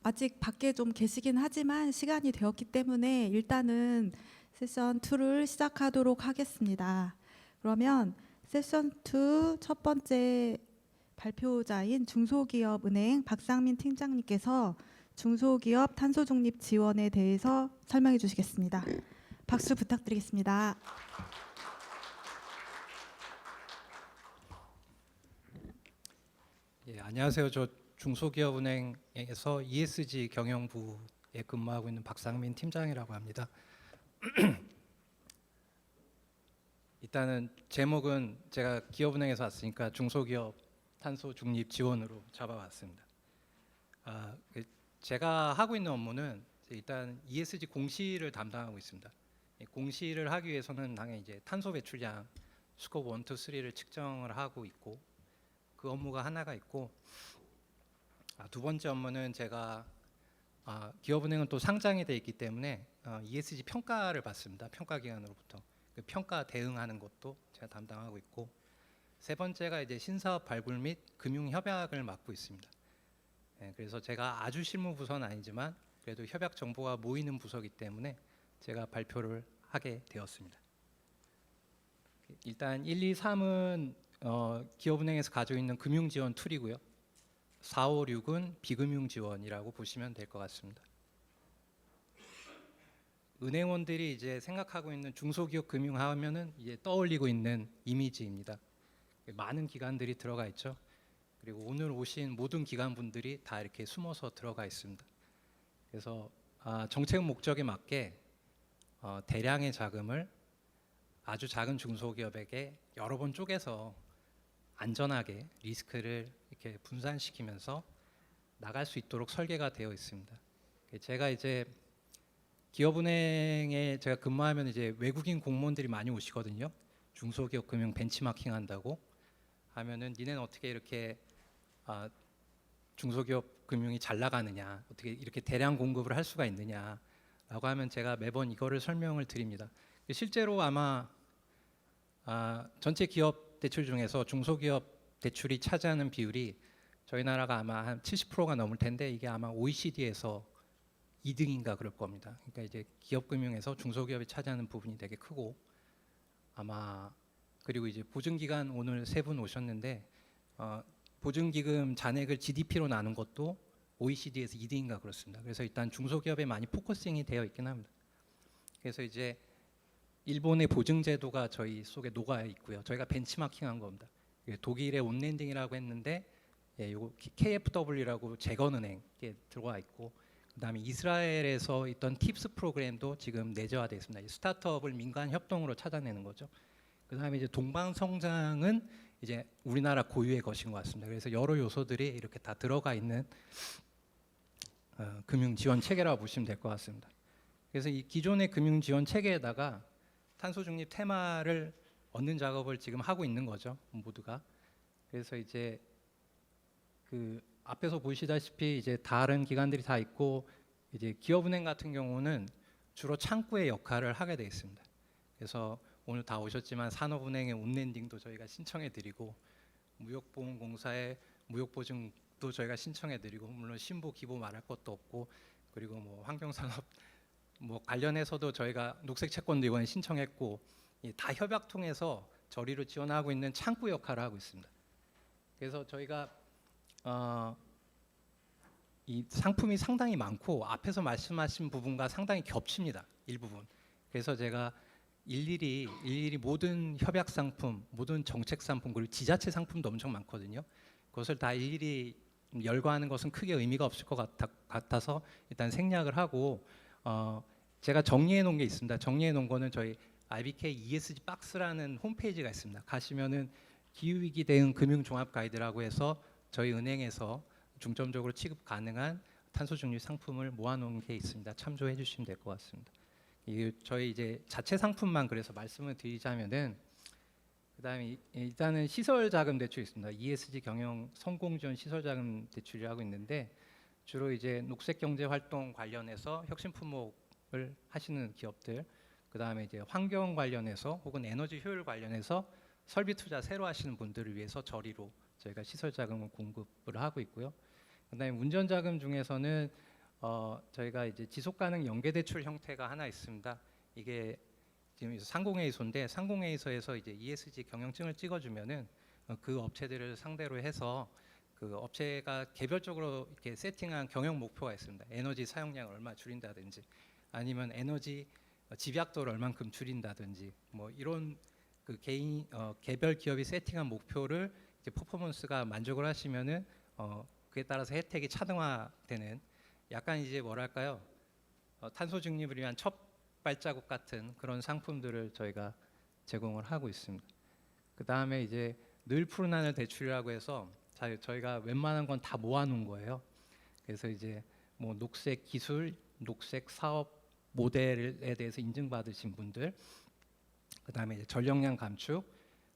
아직 밖에 좀 계시긴 하지만 시간이 되었기 때문에 일단은 세션 2를 시작하도록 하겠습니다. 그러면 세션 2 첫 번째 발표자인 중소기업은행 박상민 팀장님께서 중소기업 탄소중립 지원에 대해서 설명해 주시겠습니다. 박수 부탁드리겠습니다. 예, 안녕하세요. 저 중소기업은행에서 ESG 경영부에 근무하고 있는 박상민 팀장이라고 합니다. 일단은 제목은 제가 기업은행에서 왔으니까 중소기업 탄소 중립 지원으로 잡아왔습니다. 제가 하고 있는 업무는 일단 ESG 공시를 담당하고 있습니다. 공시를 하기 위해서는 당연히 이제 탄소 배출량 스코프 1, 2, 3를 측정을 하고 있고 그 업무가 하나가 있고 두 번째 업무는 제가 기업은행은 또 상장이 돼 있기 때문에 ESG 평가를 받습니다. 평가기관으로부터 그 평가 대응하는 것도 제가 담당하고 있고 세 번째가 이제 신사업 발굴 및 금융 협약을 맡고 있습니다. 그래서 제가 아주 실무 부서는 아니지만 그래도 협약 정보가 모이는 부서이기 때문에 제가 발표를 하게 되었습니다. 일단 1, 2, 3은 기업은행에서 가지고 있는 금융 지원 툴이고요. 4, 5, 6은 비금융 지원이라고 보시면 될 것 같습니다. 은행원들이 이제 생각하고 있는 중소기업 금융하면은 이제 떠올리고 있는 이미지입니다. 많은 기관들이 들어가 있죠. 그리고 오늘 오신 모든 기관분들이 다 이렇게 숨어서 들어가 있습니다. 그래서 정책 목적에 맞게 대량의 자금을 아주 작은 중소기업에게 여러 번 쪼개서 안전하게 리스크를 이렇게 분산시키면서 나갈 수 있도록 설계가 되어 있습니다. 제가 이제 기업은행에 제가 근무하면 이제 외국인 공무원들이 많이 오시거든요. 중소기업 금융 벤치마킹 한다고 하면은 니네는 어떻게 이렇게 중소기업 금융이 잘 나가느냐, 어떻게 이렇게 대량 공급을 할 수가 있느냐라고 하면 제가 매번 이거를 설명을 드립니다. 실제로 아마 전체 기업 대출 중에서 중소기업 대출이 차지하는 비율이 저희 나라가 아마 한 70%가 넘을 텐데 이게 아마 OECD에서 2등인가 그럴 겁니다. 그러니까 이제 기업 금융에서 중소기업이 차지하는 부분이 되게 크고 아마 그리고 이제 보증기관 오늘 세 분 오셨는데 보증기금 잔액을 GDP로 나눈 것도 OECD에서 2등인가 그렇습니다. 그래서 일단 중소기업에 많이 포커싱이 되어 있긴 합니다. 그래서 이제 일본의 보증 제도가 저희 속에 녹아 있고요. 저희가 벤치마킹한 겁니다. 독일의 온랜딩이라고 했는데 요거 KFW라고 재건은행에 들어와 있고 그다음에 이스라엘에서 있던 팁스 프로그램도 지금 내재화되어 있습니다. 스타트업을 민간 협동으로 찾아내는 거죠. 그다음에 이제 동방성장은 이제 우리나라 고유의 것인 것 같습니다. 그래서 여러 요소들이 이렇게 다 들어가 있는 금융 지원 체계라고 보시면 될 것 같습니다. 그래서 이 기존의 금융 지원 체계에다가 탄소 중립 테마를 얻는 작업을 지금 하고 있는 거죠, 모두가. 그래서 이제 그 앞에서 보시다시피 이제 다른 기관들이 다 있고 이제 기업은행 같은 경우는 주로 창구의 역할을 하게 돼 있습니다. 그래서 오늘 다 오셨지만 산업은행의 온랜딩도 저희가 신청해드리고 무역보험공사의 무역보증도 저희가 신청해드리고 물론 신보 기보 말할 것도 없고 그리고 뭐 환경산업 뭐 관련해서도 저희가 녹색채권도 이번에 신청했고 다 협약 통해서 저리로 지원하고 있는 창구 역할을 하고 있습니다. 그래서 저희가 이 상품이 상당히 많고 앞에서 말씀하신 부분과 상당히 겹칩니다. 일부분. 그래서 제가 일일이 모든 협약 상품, 모든 정책 상품 그리고 지자체 상품도 엄청 많거든요. 그것을 다 일일이 열거하는 것은 크게 의미가 없을 것 같아서 일단 생략을 하고 제가 정리해 놓은 게 있습니다. 정리해 놓은 거는 저희 IBK ESG 박스라는 홈페이지가 있습니다. 가시면은 기후위기 대응 금융 종합 가이드라고 해서 저희 은행에서 중점적으로 취급 가능한 탄소 중립 상품을 모아놓은 게 있습니다. 참조해 주시면 될 것 같습니다. 저희 이제 자체 상품만 그래서 말씀을 드리자면은 그다음에 일단은 시설 자금 대출이 있습니다. ESG 경영 성공 지원 시설 자금 대출을 하고 있는데 주로 이제 녹색 경제 활동 관련해서 혁신 품목을 하시는 기업들, 그다음에 이제 환경 관련해서 혹은 에너지 효율 관련해서 설비 투자 새로 하시는 분들을 위해서 저리로 저희가 시설 자금을 공급을 하고 있고요. 그다음에 운전 자금 중에서는 저희가 이제 지속 가능 연계 대출 형태가 하나 있습니다. 이게 지금 상공회의소인데 상공회의소에서 이제 ESG 경영증을 찍어주면은 그 업체들을 상대로 해서 그 업체가 개별적으로 이렇게 세팅한 경영 목표가 있습니다. 에너지 사용량을 얼마 줄인다든지 아니면 에너지 집약도를 얼만큼 줄인다든지 뭐 이런 그 개인 개별 기업이 세팅한 목표를 이제 퍼포먼스가 만족을 하시면은 그에 따라서 혜택이 차등화되는 약간 이제 뭐랄까요 탄소 중립을 위한 첫 발자국 같은 그런 상품들을 저희가 제공을 하고 있습니다. 그 다음에 이제 늘 푸른 하늘 대출이라고 해서 저희가 웬만한 건 다 모아놓은 거예요. 그래서 이제 뭐 녹색 기술, 녹색 사업 모델에 대해서 인증받으신 분들, 그 다음에 이제 전력량 감축,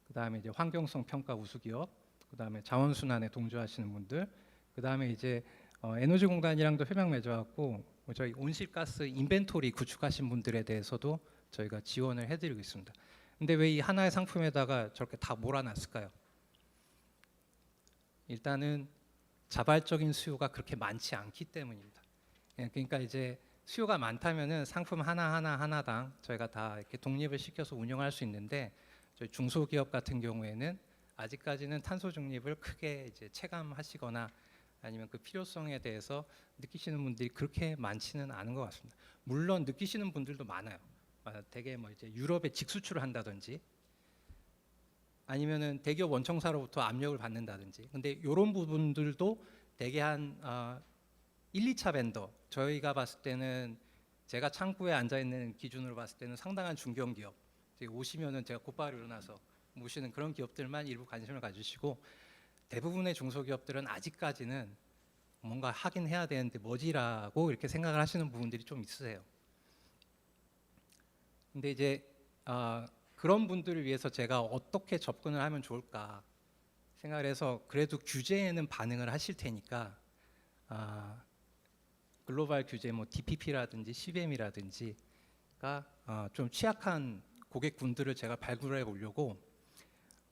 그 다음에 이제 환경성 평가 우수기업, 그 다음에 자원순환에 동조하시는 분들, 그 다음에 이제 에너지공단이랑도 협약 맺어갖고 저희 온실가스 인벤토리 구축하신 분들에 대해서도 저희가 지원을 해드리고 있습니다. 근데 왜 이 하나의 상품에다가 저렇게 다 몰아놨을까요? 일단은 자발적인 수요가 그렇게 많지 않기 때문입니다. 그러니까 이제 수요가 많다면은 상품 하나당 저희가 다 이렇게 독립을 시켜서 운영할 수 있는데 저희 중소기업 같은 경우에는 아직까지는 탄소 중립을 크게 이제 체감하시거나 아니면 그 필요성에 대해서 느끼시는 분들이 그렇게 많지는 않은 것 같습니다. 물론 느끼시는 분들도 많아요. 되게 뭐 이제 유럽에 직수출을 한다든지 아니면은 대기업 원청사로부터 압력을 받는다든지. 근데 이런 부분들도 되게 한 1, 2차 벤더 저희가 봤을 때는 제가 창구에 앉아 있는 기준으로 봤을 때는 상당한 중견기업 오시면은 제가 곧바로 일어나서 모시는 그런 기업들만 일부 관심을 가지시고 대부분의 중소기업들은 아직까지는 뭔가 하긴 해야 되는데 뭐지라고 이렇게 생각을 하시는 부분들이 좀 있으세요. 근데 이제 그런 분들을 위해서 제가 어떻게 접근을 하면 좋을까 생각을 해서 그래도 규제에는 반응을 하실 테니까 글로벌 규제 뭐 DPP라든지 CBM이라든지가 좀 취약한 고객군들을 제가 발굴해 보려고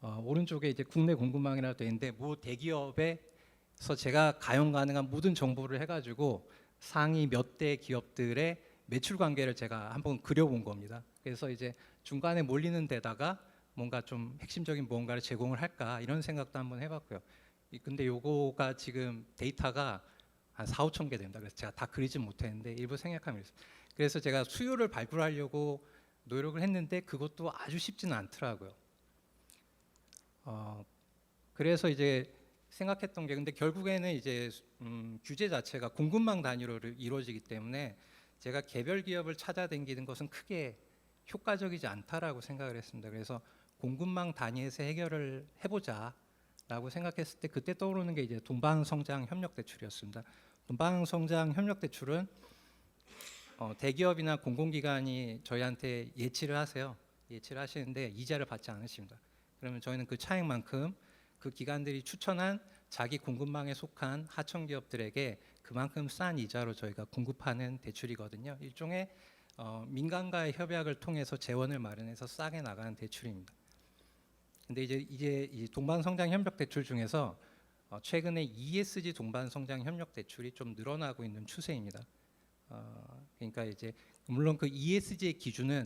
오른쪽에 이제 국내 공급망이라고 되어 있는데 모 대기업에서 제가 가용 가능한 모든 정보를 해가지고 상위 몇 대 기업들의 매출 관계를 제가 한번 그려본 겁니다. 그래서 이제 중간에 몰리는 데다가 뭔가 좀 핵심적인 무언가를 제공을 할까 이런 생각도 한번 해봤고요. 근데 요거가 지금 데이터가 한 4, 5천 개 됩니다. 그래서 제가 다 그리진 못했는데 일부 생략하면 있습니다. 그래서 제가 수요를 발굴하려고 노력을 했는데 그것도 아주 쉽지는 않더라고요. 그래서 이제 생각했던 게 근데 결국에는 이제 규제 자체가 공급망 단위로 이루어지기 때문에 제가 개별 기업을 찾아다니는 것은 크게 효과적이지 않다라고 생각을 했습니다. 그래서 공급망 단위에서 해결을 해보자라고 생각했을 때 그때 떠오르는 게 이제 동방성장 협력 대출이었습니다. 동방성장 협력 대출은 대기업이나 공공기관이 저희한테 예치를 하세요. 예치를 하시는데 이자를 받지 않으십니다. 그러면 저희는 그 차액만큼 그 기관들이 추천한 자기 공급망에 속한 하청 기업들에게 그만큼 싼 이자로 저희가 공급하는 대출이거든요. 일종의 민간과의 협약을 통해서 재원을 마련해서 싸게 나가는 대출입니다. 근데 이제 이 동반성장 협력 대출 중에서 최근에 ESG 동반성장 협력 대출이 좀 늘어나고 있는 추세입니다. 그러니까 이제 물론 그 ESG의 기준은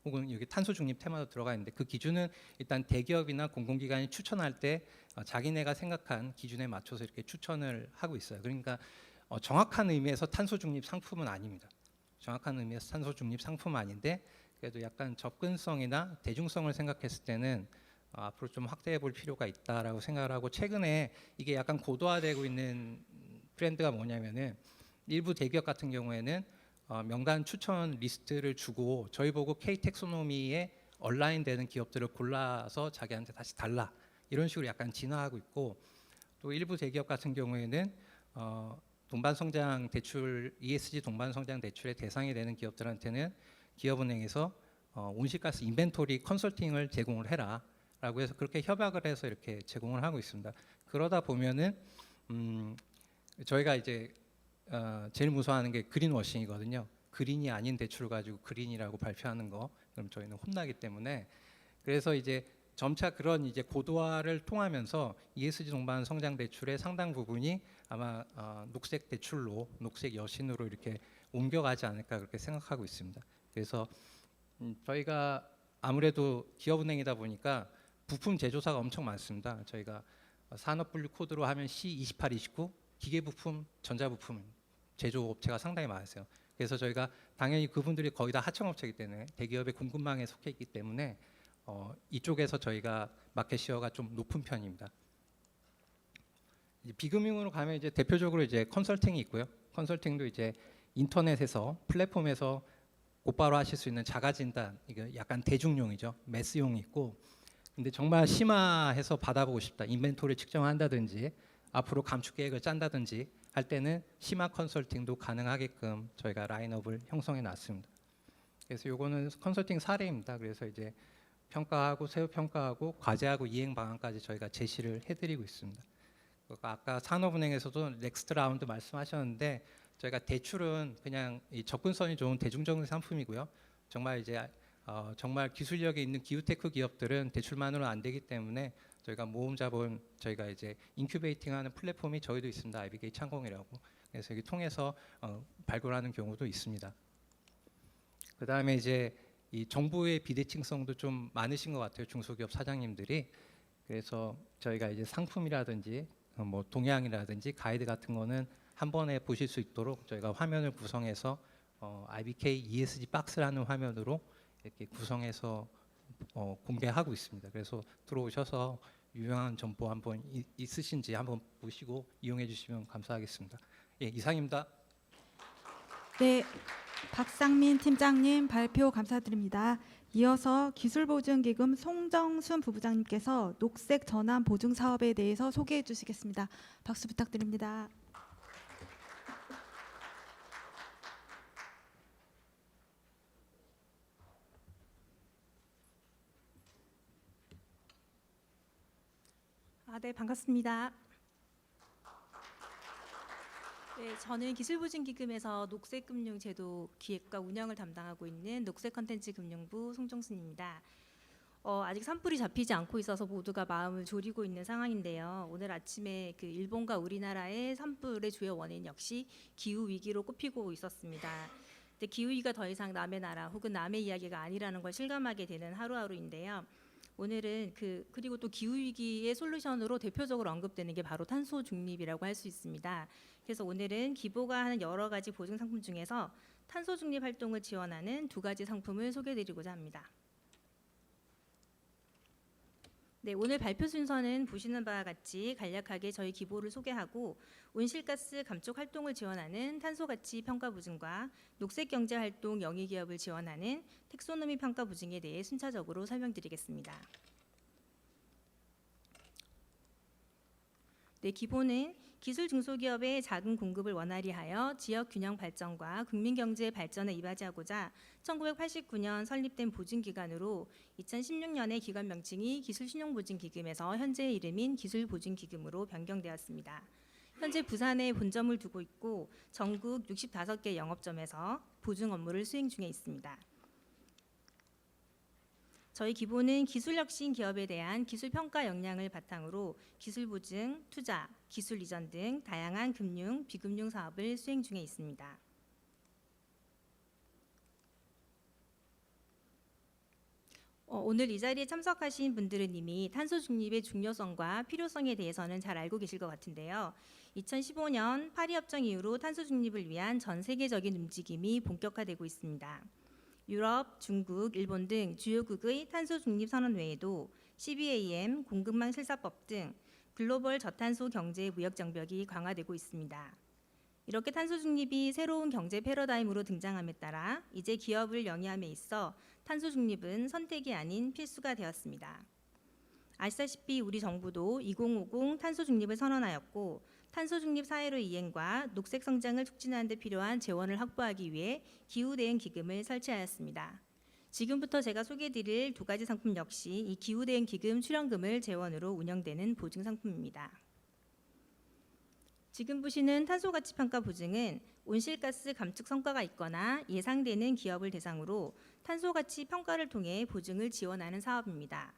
혹은 여기 탄소 중립 테마도 들어가 있는데 그 기준은 일단 대기업이나 공공기관이 추천할 때 자기네가 생각한 기준에 맞춰서 이렇게 추천을 하고 있어요. 그러니까 정확한 의미에서 탄소 중립 상품은 아닙니다. 정확한 의미에서 탄소 중립 상품은 아닌데 그래도 약간 접근성이나 대중성을 생각했을 때는 앞으로 좀 확대해 볼 필요가 있다라고 생각을 하고, 최근에 이게 약간 고도화되고 있는 트렌드가 뭐냐면은 일부 대기업 같은 경우에는 명단 추천 리스트를 주고 저희 보고 K 텍소노미에 얼라인되는 기업들을 골라서 자기한테 다시 달라, 이런 식으로 약간 진화하고 있고, 또 일부 대기업 같은 경우에는 동반성장 대출, ESG 동반성장 대출의 대상이 되는 기업들한테는 기업은행에서 온실가스 인벤토리 컨설팅을 제공을 해라라고 해서 그렇게 협약을 해서 이렇게 제공을 하고 있습니다. 그러다 보면은 저희가 이제 제일 무서워하는 게 그린워싱이거든요. 그린이 아닌 대출을 가지고 그린이라고 발표하는 거, 그럼 저희는 혼나기 때문에, 그래서 이제 점차 그런 이제 고도화를 통하면서 ESG 동반 성장 대출의 상당 부분이 아마 녹색 대출로, 녹색 여신으로 이렇게 옮겨가지 않을까 그렇게 생각하고 있습니다. 그래서 저희가 아무래도 기업은행이다 보니까 부품 제조사가 엄청 많습니다. 저희가 산업분류 코드로 하면 C28, 29 기계부품, 전자부품 제조업체가 상당히 많으세요. 그래서 저희가 당연히 그분들이 거의 다 하청업체이기 때문에 대기업의 공급망에 속해 있기 때문에 이쪽에서 저희가 마켓시어가 좀 높은 편입니다. 이제 비금융으로 가면 이제 대표적으로 이제 컨설팅이 있고요. 컨설팅도 이제 인터넷에서 플랫폼에서 곧바로 하실 수 있는 자가 진단, 이게 약간 대중용이죠. 매스용이 있고, 근데 정말 심화해서 받아보고 싶다, 인벤토리 측정한다든지 앞으로 감축 계획을 짠다든지 할 때는 심화 컨설팅도 가능하게끔 저희가 라인업을 형성해 놨습니다. 그래서 요거는 컨설팅 사례입니다. 그래서 이제 평가하고 세부 평가하고 과제하고 이행 방안까지 저희가 제시를 해드리고 있습니다. 아까 산업은행에서도 넥스트 라운드 말씀하셨는데 저희가 대출은 그냥 이 접근성이 좋은 대중적인 상품이고요. 정말 이제 정말 기술력이 있는 기후테크 기업들은 대출만으로는 안 되기 때문에 저희가 모금 자본, 저희가 이제 인큐베이팅하는 플랫폼이 저희도 있습니다. IBK 창공이라고. 그래서 여기 통해서 발굴하는 경우도 있습니다. 그 다음에 이제 이 정부의 비대칭성도 좀 많으신 것 같아요. 중소기업 사장님들이. 그래서 저희가 이제 상품이라든지 뭐 동향이라든지 가이드 같은 거는 한 번에 보실 수 있도록 저희가 화면을 구성해서 IBK ESG 박스라는 화면으로 이렇게 구성해서 공개하고 있습니다. 그래서 들어오셔서 유용한 정보 한번 있으신지 한번 보시고 이용해 주시면 감사하겠습니다. 예, 이상입니다. 네, 박상민 팀장님 발표 감사드립니다. 이어서 기술보증기금 송정순 부부장님께서 녹색 전환 보증 사업에 대해서 소개해 주시겠습니다. 박수 부탁드립니다. 네, 반갑습니다. 네, 저는 기술보증기금에서 녹색금융제도 기획과 운영을 담당하고 있는 녹색컨텐츠금융부 송정순입니다. 아직 산불이 잡히지 않고 있어서 모두가 마음을 졸이고 있는 상황인데요. 오늘 아침에 그 일본과 우리나라의 산불의 주요 원인 역시 기후 위기로 꼽히고 있었습니다. 근데 기후 위기가 더 이상 남의 나라 혹은 남의 이야기가 아니라는 걸 실감하게 되는 하루하루인데요. 오늘은 그리고 또 기후 위기의 솔루션으로 대표적으로 언급되는 게 바로 탄소 중립이라고 할 수 있습니다. 그래서 오늘은 기보가 하는 여러 가지 보증 상품 중에서 탄소 중립 활동을 지원하는 두 가지 상품을 소개해드리고자 합니다. 네, 오늘 발표 순서는 보시는 바와 같이 간략하게 저희 기보를 소개하고 온실가스 감축 활동을 지원하는 탄소 가치 평가 보증과 녹색 경제 활동 영위 기업을 지원하는 텍소노미 평가 보증에 대해 순차적으로 설명드리겠습니다. 네, 기보는 기술 중소기업의 자금 공급을 원활히 하여 지역 균형 발전과 국민 경제 발전에 이바지하고자 1989년 설립된 보증기관으로 2016년에 기관 명칭이 기술신용보증기금에서 현재의 이름인 기술보증기금으로 변경되었습니다. 현재 부산에 본점을 두고 있고 전국 65개 영업점에서 보증 업무를 수행 중에 있습니다. 저희 기보는 기술혁신 기업에 대한 기술평가 역량을 바탕으로 기술보증, 투자, 기술 이전 등 다양한 금융, 비금융 사업을 수행 중에 있습니다. 오늘 이 자리에 참석하신 분들은 이미 탄소 중립의 중요성과 필요성에 대해서는 잘 알고 계실 것 같은데요. 2015년 파리 협정 이후로 탄소 중립을 위한 전 세계적인 움직임이 본격화되고 있습니다. 유럽, 중국, 일본 등 주요국의 탄소 중립 선언 외에도 CBAM, 공급망 실사법 등 글로벌 저탄소 경제 무역 장벽이 강화되고 있습니다. 이렇게 탄소 중립이 새로운 경제 패러다임으로 등장함에 따라 이제 기업을 영위함에 있어 탄소 중립은 선택이 아닌 필수가 되었습니다. 아시다시피 우리 정부도 2050 탄소 중립을 선언하였고 탄소 중립 사회로 이행과 녹색 성장을 촉진하는 데 필요한 재원을 확보하기 위해 기후 대응 기금을 설치하였습니다. 지금부터 제가 소개해드릴 두 가지 상품 역시 이 기후 대응 기금 출연금을 재원으로 운영되는 보증 상품입니다. 지금 보시는 탄소가치평가 보증은 온실가스 감축 성과가 있거나 예상되는 기업을 대상으로 탄소가치 평가를 통해 보증을 지원하는 사업입니다.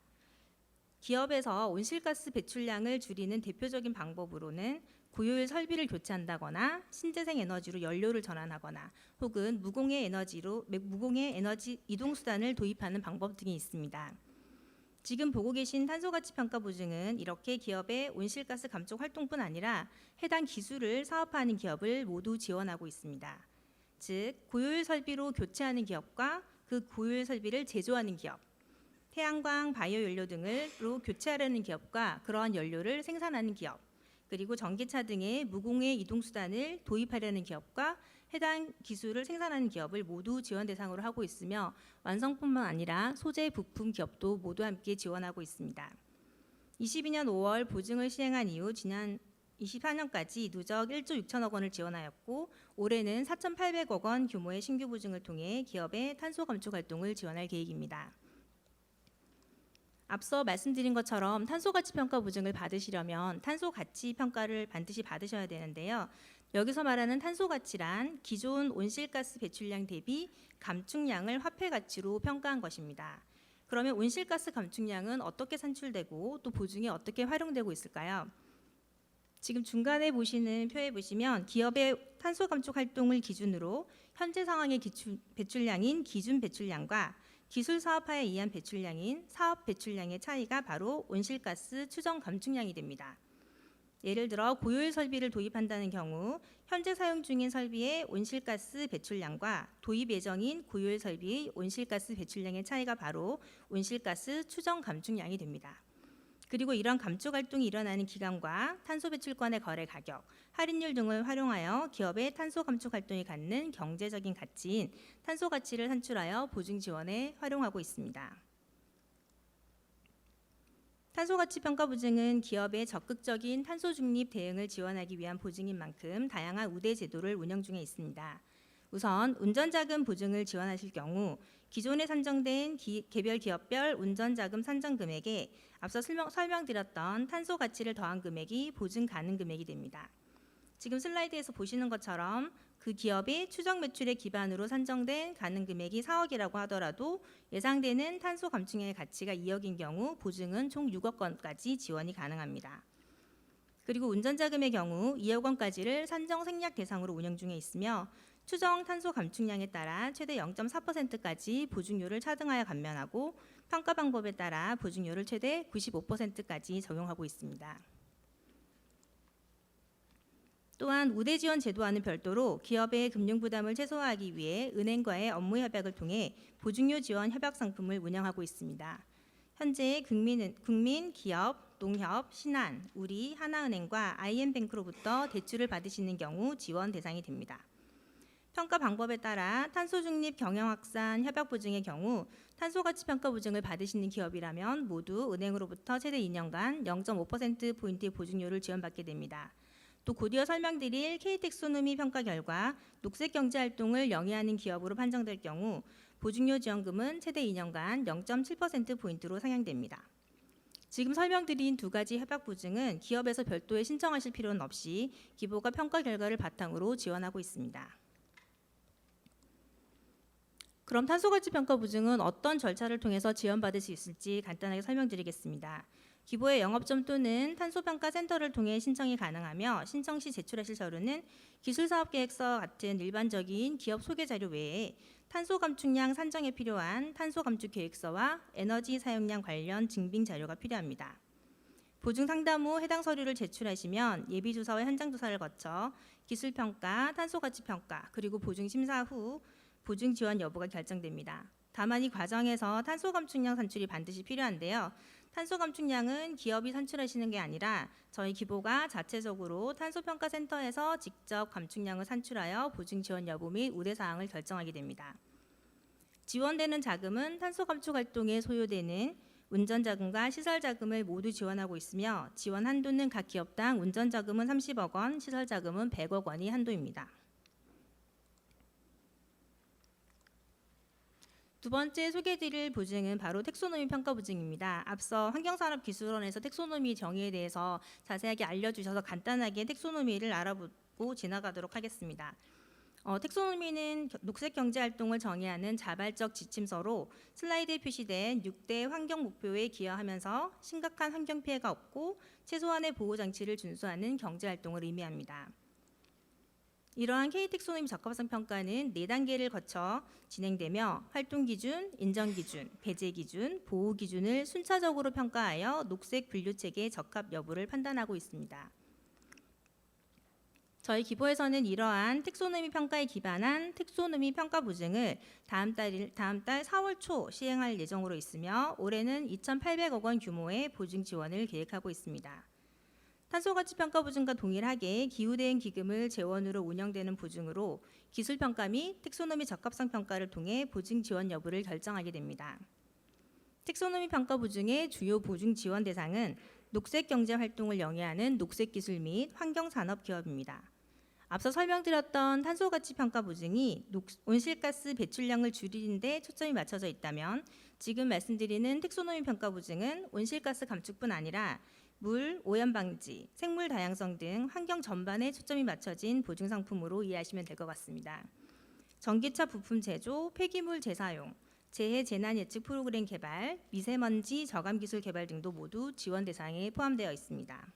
기업에서 온실가스 배출량을 줄이는 대표적인 방법으로는 고효율 설비를 교체한다거나 신재생 에너지로 연료를 전환하거나 혹은 무공해 에너지 이동 수단을 도입하는 방법 등이 있습니다. 지금 보고 계신 탄소가치평가 보증은 이렇게 기업의 온실가스 감축 활동뿐 아니라 해당 기술을 사업화하는 기업을 모두 지원하고 있습니다. 즉 고효율 설비로 교체하는 기업과 그 고효율 설비를 제조하는 기업, 태양광, 바이오 연료 등으로 교체하려는 기업과 그러한 연료를 생산하는 기업, 그리고 전기차 등의 무공해 이동 수단을 도입하려는 기업과 해당 기술을 생산하는 기업을 모두 지원 대상으로 하고 있으며 완성뿐만 아니라 소재 부품 기업도 모두 함께 지원하고 있습니다. 22년 5월 보증을 시행한 이후 지난 24년까지 누적 1조 6천억 원을 지원하였고 올해는 4,800억 원 규모의 신규 보증을 통해 기업의 탄소 감축 활동을 지원할 계획입니다. 앞서 말씀드린 것처럼 탄소가치평가 보증을 받으시려면 탄소가치평가를 반드시 받으셔야 되는데요. 여기서 말하는 탄소가치란 기존 온실가스 배출량 대비 감축량을 화폐가치로 평가한 것입니다. 그러면 온실가스 감축량은 어떻게 산출되고 또 보증에 어떻게 활용되고 있을까요? 지금 중간에 보시는 표에 보시면 기업의 탄소 감축 활동을 기준으로 현재 상황의 배출량인 기준 배출량과 기술 사업화에 의한 배출량인 사업 배출량의 차이가 바로 온실가스 추정 감축량이 됩니다. 예를 들어 고효율 설비를 도입한다는 경우 현재 사용 중인 설비의 온실가스 배출량과 도입 예정인 고효율 설비의 온실가스 배출량의 차이가 바로 온실가스 추정 감축량이 됩니다. 그리고 이런 감축 활동이 일어나는 기간과 탄소 배출권의 거래 가격, 할인율 등을 활용하여 기업의 탄소 감축 활동이 갖는 경제적인 가치인 탄소 가치를 산출하여 보증 지원에 활용하고 있습니다. 탄소 가치 평가 보증은 기업의 적극적인 탄소 중립 대응을 지원하기 위한 보증인 만큼 다양한 우대 제도를 운영 중에 있습니다. 우선 운전자금 보증을 지원하실 경우 기존에 산정된 개별 기업별 운전자금 산정 금액에 앞서 설명드렸던 탄소 가치를 더한 금액이 보증 가능 금액이 됩니다. 지금 슬라이드에서 보시는 것처럼 그 기업의 추정 매출에 기반으로 산정된 가능 금액이 4억이라고 하더라도 예상되는 탄소 감축량의 가치가 2억인 경우 보증은 총 6억 원까지 지원이 가능합니다. 그리고 운전자금의 경우 2억 원까지를 산정 생략 대상으로 운영 중에 있으며 추정 탄소 감축량에 따라 최대 0.4%까지 보증료를 차등하여 감면하고 평가 방법에 따라 보증료를 최대 95%까지 적용하고 있습니다. 또한 우대 지원 제도와는 별도로 기업의 금융 부담을 최소화하기 위해 은행과의 업무 협약을 통해 보증료 지원 협약 상품을 운영하고 있습니다. 현재 국민, 기업, 농협, 신한, 우리, 하나은행과 IM뱅크로부터 대출을 받으시는 경우 지원 대상이 됩니다. 평가 방법에 따라 탄소 중립 경영 확산 협약 보증의 경우 탄소 가치 평가 보증을 받으시는 기업이라면 모두 은행으로부터 최대 2년간 0.5% 포인트의 보증료를 지원받게 됩니다. 또 곧이어 설명드릴 KTexonomy 평가 결과 녹색 경제 활동을 영위하는 기업으로 판정될 경우 보증료 지원금은 최대 2년간 0.7% 포인트로 상향됩니다. 지금 설명드린 두 가지 협약 보증은 기업에서 별도에 신청하실 필요는 없이 기보가 평가 결과를 바탕으로 지원하고 있습니다. 그럼 탄소가치 평가 보증은 어떤 절차를 통해서 지원받을 수 있을지 간단하게 설명드리겠습니다. 기보의 영업점 또는 탄소평가센터를 통해 신청이 가능하며 신청 시 제출하실 서류는 기술사업계획서 같은 일반적인 기업 소개 자료 외에 탄소 감축량 산정에 필요한 탄소 감축 계획서와 에너지 사용량 관련 증빙 자료가 필요합니다. 보증 상담 후 해당 서류를 제출하시면 예비 조사와 현장 조사를 거쳐 기술 평가, 탄소 가치 평가, 그리고 보증 심사 후 보증 지원 여부가 결정됩니다. 다만 이 과정에서 탄소 감축량 산출이 반드시 필요한데요. 탄소 감축량은 기업이 산출하시는 게 아니라 저희 기보가 자체적으로 탄소평가센터에서 직접 감축량을 산출하여 보증 지원 여부 및 우대 사항을 결정하게 됩니다. 지원되는 자금은 탄소 감축 활동에 소요되는 운전 자금과 시설 자금을 모두 지원하고 있으며 지원 한도는 각 기업당 운전 자금은 30억 원, 시설 자금은 100억 원이 한도입니다. 두 번째 소개해드릴 보증은 바로 텍소노미 평가 보증입니다. 앞서 환경산업기술원에서 텍소노미 정의에 대해서 자세하게 알려주셔서 간단하게 텍소노미를 알아보고 지나가도록 하겠습니다. 텍소노미는 녹색 경제 활동을 정의하는 자발적 지침서로 슬라이드에 표시된 6대 환경 목표에 기여하면서 심각한 환경 피해가 없고 최소한의 보호 장치를 준수하는 경제 활동을 의미합니다. 이러한 K텍소노미 적합성 평가는 4단계를 거쳐 진행되며 활동 기준, 인정 기준, 배제 기준, 보호 기준을 순차적으로 평가하여 녹색 분류 체계의 적합 여부를 판단하고 있습니다. 저희 기보에서는 이러한 텍소노미 평가에 기반한 텍소노미 평가 보증을 다음 달 4월 초 시행할 예정으로 있으며 올해는 2,800억 원 규모의 보증 지원을 계획하고 있습니다. 탄소가치평가 보증과 동일하게 기후대응 기금을 재원으로 운영되는 보증으로 기술평가 및 텍소노미 적합성 평가를 통해 보증 지원 여부를 결정하게 됩니다. 텍소노미 평가 보증의 주요 보증 지원 대상은 녹색 경제 활동을 영위하는 녹색 기술 및 환경산업 기업입니다. 앞서 설명드렸던 탄소가치평가 보증이 온실가스 배출량을 줄이는 데 초점이 맞춰져 있다면 지금 말씀드리는 텍소노미 평가 보증은 온실가스 감축뿐 아니라 물, 오염 방지, 생물 다양성 등 환경 전반에 초점이 맞춰진 보증 상품으로 이해하시면 될 것 같습니다. 전기차 부품 제조, 폐기물 재사용, 재해 재난 예측 프로그램 개발, 미세먼지 저감 기술 개발 등도 모두 지원 대상에 포함되어 있습니다.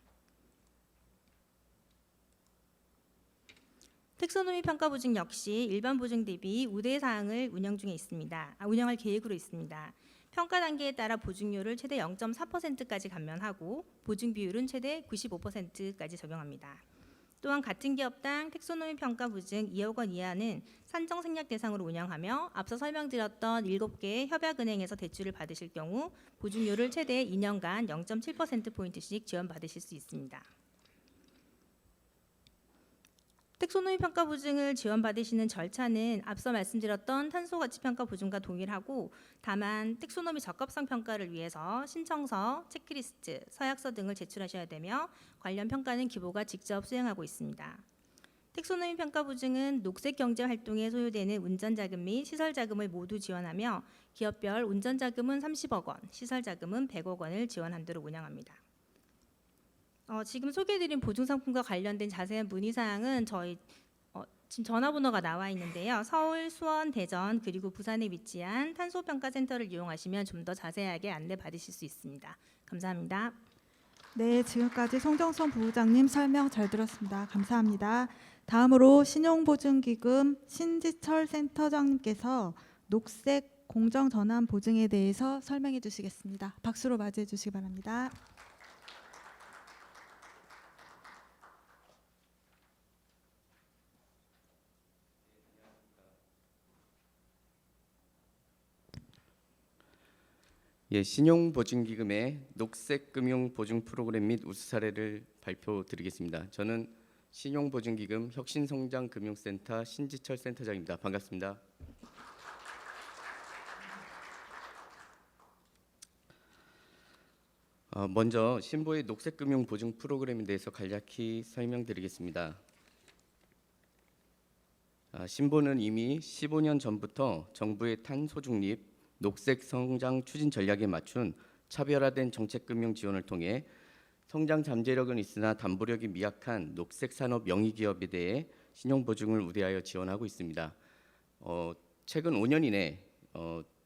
텍소노미 평가 보증 역시 일반 보증 대비 우대 사항을 운영할 계획으로 있습니다. 평가 단계에 따라 보증료를 최대 0.4%까지 감면하고 보증 비율은 최대 95%까지 적용합니다. 또한 같은 기업당 텍소노미 평가 보증 2억 원 이하는 산정 생략 대상으로 운영하며 앞서 설명드렸던 7개의 협약은행에서 대출을 받으실 경우 보증료를 최대 2년간 0.7%포인트씩 지원받으실 수 있습니다. 텍소노미 평가 보증을 지원받으시는 절차는 앞서 말씀드렸던 탄소가치평가 보증과 동일하고 다만 텍소노미 적합성 평가를 위해서 신청서, 체크리스트, 서약서 등을 제출하셔야 되며 관련 평가는 기보가 직접 수행하고 있습니다. 텍소노미 평가 보증은 녹색 경제 활동에 소요되는 운전 자금 및 시설 자금을 모두 지원하며 기업별 운전 자금은 30억 원, 시설 자금은 100억 원을 지원 한도로 운영합니다. 지금 소개해드린 보증 상품과 관련된 자세한 문의 사항은 저희 지금 전화번호가 나와 있는데요. 서울, 수원, 대전 그리고 부산에 위치한 탄소평가센터를 이용하시면 좀 더 자세하게 안내 받으실 수 있습니다. 감사합니다. 네, 지금까지 송정선 부부장님 설명 잘 들었습니다. 감사합니다. 다음으로 신용보증기금 신지철 센터장님께서 녹색 공정전환 보증에 대해서 설명해 주시겠습니다. 박수로 맞이해 주시기 바랍니다. 예, 신용보증기금의 녹색금융보증 프로그램 및 우수 사례를 발표드리겠습니다. 저는 신용보증기금 혁신성장금융센터 신지철 센터장입니다. 반갑습니다. 먼저 신보의 녹색금융보증 프로그램에 대해서 간략히 설명드리겠습니다. 신보는 이미 15년 전부터 정부의 탄소중립 녹색 성장 추진 전략에 맞춘 차별화된 정책금융 지원을 통해 성장 잠재력은 있으나 담보력이 미약한 녹색 산업 영위 기업에 대해 신용보증을 우대하여 지원하고 있습니다. 최근 5년 이내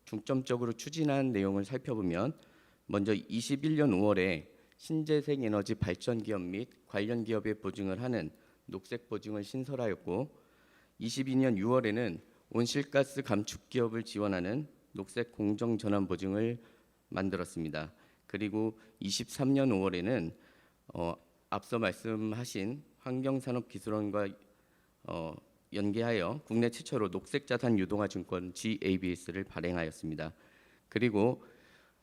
중점적으로 추진한 내용을 살펴보면 먼저 21년 5월에 신재생 에너지 발전 기업 및 관련 기업에 보증을 하는 녹색 보증을 신설하였고 22년 6월에는 온실가스 감축 기업을 지원하는 녹색 공정 전환 보증을 만들었습니다. 그리고 23년 5월에는 앞서 말씀하신 환경산업기술원과 연계하여 국내 최초로 녹색자산 유동화 증권 GABS를 발행하였습니다. 그리고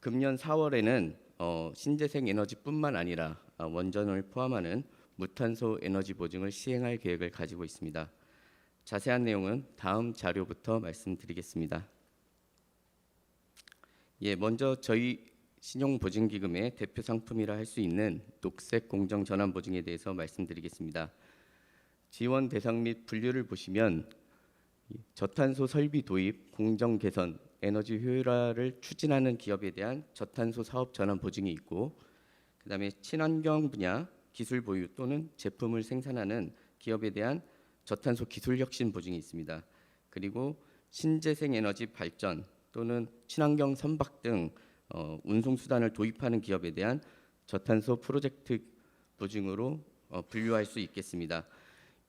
금년 4월에는 신재생 에너지뿐만 아니라 원전을 포함하는 무탄소 에너지 보증을 시행할 계획을 가지고 있습니다. 자세한 내용은 다음 자료부터 말씀드리겠습니다. 먼저 저희 신용보증기금의 대표 상품이라 할 수 있는 녹색 공정 전환 보증에 대해서 말씀드리겠습니다. 지원 대상 및 분류를 보시면 저탄소 설비 도입, 공정 개선, 에너지 효율화를 추진하는 기업에 대한 저탄소 사업 전환 보증이 있고, 그다음에 친환경 분야 기술 보유 또는 제품을 생산하는 기업에 대한 저탄소 기술 혁신 보증이 있습니다. 그리고 신재생 에너지 발전 또는 친환경 선박 등 운송 수단을 도입하는 기업에 대한 저탄소 프로젝트 보증으로 분류할 수 있겠습니다.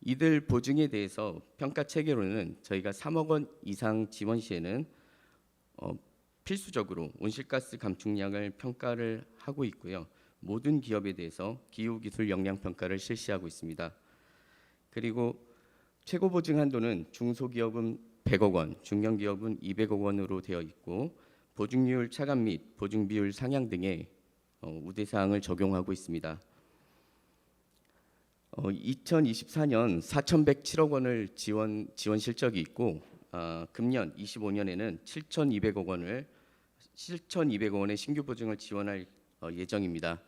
이들 보증에 대해서 평가 체계로는 저희가 3억 원 이상 지원 시에는 필수적으로 온실가스 감축량을 평가를 하고 있고요. 모든 기업에 대해서 기후기술 역량 평가를 실시하고 있습니다. 그리고 최고 보증 한도는 중소기업은 100억 원, 중견기업은 200억 원으로 되어 있고, 보증률 차감 및 보증 비율 상향 등의 우대 사항을 적용하고 있습니다. 2024년 4,107억 원을 지원 실적이 있고, 금년 25년에는 7,200억 원의 신규 보증을 지원할 예정입니다.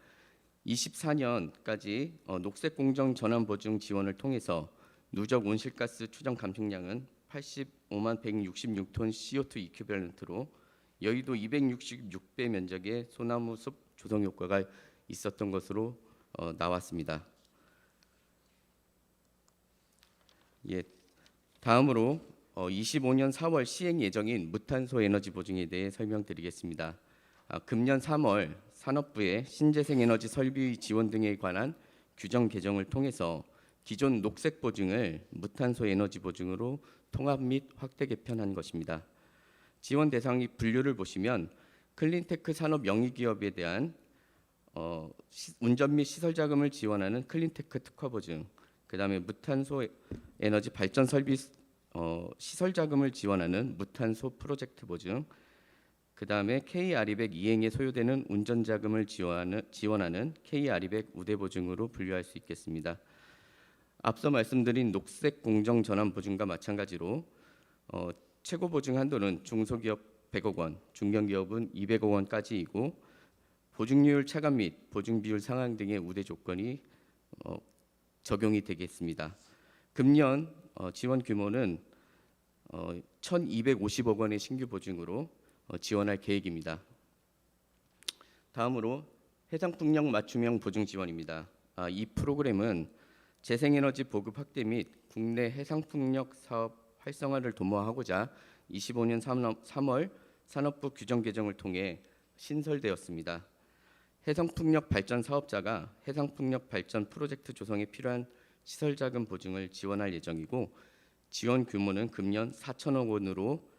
24년까지 녹색 공정 전환 보증 지원을 통해서 누적 온실가스 추정 감축량은 85만 166톤 CO2 이큐비런트로 여의도 266배 면적의 소나무 숲 조성 효과가 있었던 것으로 나왔습니다. 다음으로 25년 4월 시행 예정인 무탄소 에너지 보증에 대해 설명드리겠습니다. 금년 3월 산업부의 신재생 에너지 설비 지원 등에 관한 규정 개정을 통해서 기존 녹색 보증을 무탄소 에너지 보증으로 통합 및 확대 개편한 것입니다. 지원 대상이 분류를 보시면 클린테크 산업 영위 기업에 대한 운전 및 시설 자금을 지원하는 클린테크 특화 보증, 그다음에 무탄소 에너지 발전 설비 시설 자금을 지원하는 무탄소 프로젝트 보증, 그다음에 K-RE100 이행에 소요되는 운전 자금을 지원하는 K-RE100 우대 보증으로 분류할 수 있겠습니다. 앞서 말씀드린 녹색 공정 전환 보증과 마찬가지로 최고 보증 한도는 중소기업 100억 원, 중견기업은 200억 원까지이고, 보증률 차감 및 보증 비율 상향 등의 우대 조건이 적용이 되겠습니다. 금년 지원 규모는 1,250억 원의 신규 보증으로 지원할 계획입니다. 다음으로 해상풍력 맞춤형 보증 지원입니다. 이 프로그램은 재생에너지 보급 확대 및 국내 해상풍력 사업 활성화를 도모하고자 25년 3월 산업부 규정 개정을 통해 신설되었습니다. 해상풍력 발전 사업자가 해상풍력 발전 프로젝트 조성에 필요한 시설 자금 보증을 지원할 예정이고, 지원 규모는 금년 4천억 원으로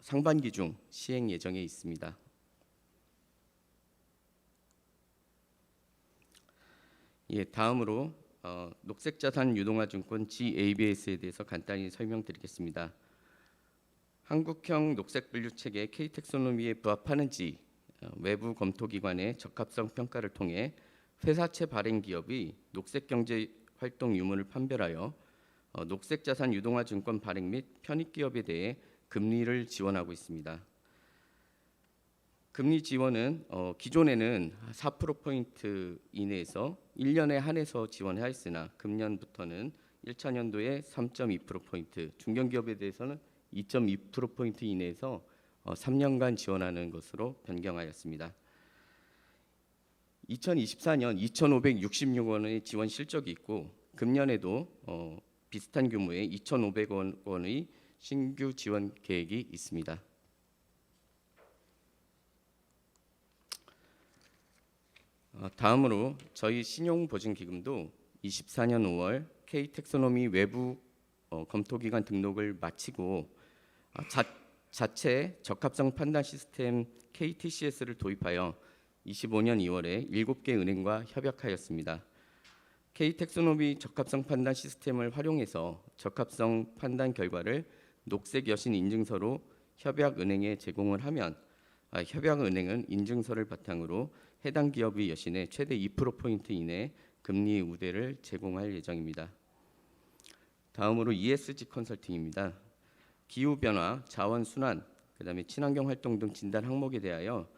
상반기 중 시행 예정에 있습니다. 다음으로 녹색자산 유동화 증권 GABS에 대해서 간단히 설명드리겠습니다. 한국형 녹색 분류 체계 K-텍소노미에 부합하는지 외부 검토 기관의 적합성 평가를 통해 회사채 발행 기업이 녹색 경제 활동 유무를 판별하여 녹색자산 유동화 증권 발행 및 편입 기업에 대해 금리를 지원하고 있습니다. 금리 지원은 기존에는 4%포인트 이내에서 1년에 한해서 지원하였으나 금년부터는 1차 년도에 3.2%포인트, 중견기업에 대해서는 2.2%포인트 이내에서 3년간 지원하는 것으로 변경하였습니다. 2024년 2,566억 원의 지원 실적이 있고, 금년에도 비슷한 규모의 2,500억 원의 신규 지원 계획이 있습니다. 다음으로 저희 신용보증기금도 24년 5월 K-텍소노미 외부 검토기관 등록을 마치고 자체 적합성 판단 시스템 KTCS를 도입하여 25년 2월에 7개 은행과 협약하였습니다. K텍소노미 적합성 판단 시스템을 활용해서 적합성 판단 결과를 녹색 여신 인증서로 협약은행에 제공을 하면 협약은행은 인증서를 바탕으로 해당 기업의 여신에 최대 2%포인트 이내 금리 우대를 제공할 예정입니다. 다음으로 ESG 컨설팅입니다. 기후변화, 자원순환, 그다음에 친환경 활동 등 진단 항목에 대하여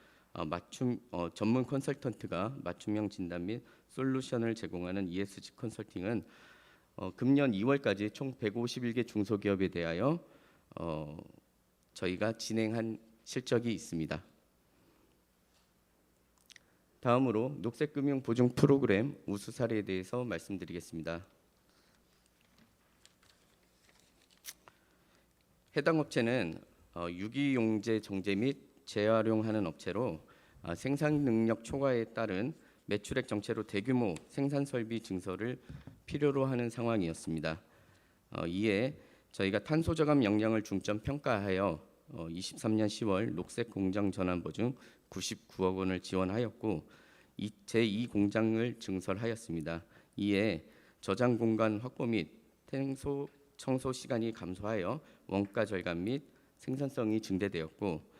전문 컨설턴트가 맞춤형 진단 및 솔루션을 제공하는 ESG 컨설팅은 금년 2월까지 총 151개 중소기업에 대하여 저희가 진행한 실적이 있습니다. 다음으로 녹색금융 보증 프로그램 우수 사례에 대해서 말씀드리겠습니다. 해당 업체는 유기용제 정제 및 재활용하는 업체로 생산 능력 초과에 따른 매출액 정체로 대규모 생산 설비 증설을 필요로 하는 상황이었습니다. 이에 저희가 탄소 저감 역량을 중점 평가하여 23년 10월 녹색 공장 전환 보증 99억 원을 지원하였고 제2 공장을 증설하였습니다. 이에 저장 공간 확보 및 탄소 청소 시간이 감소하여 원가 절감 및 생산성이 증대되었고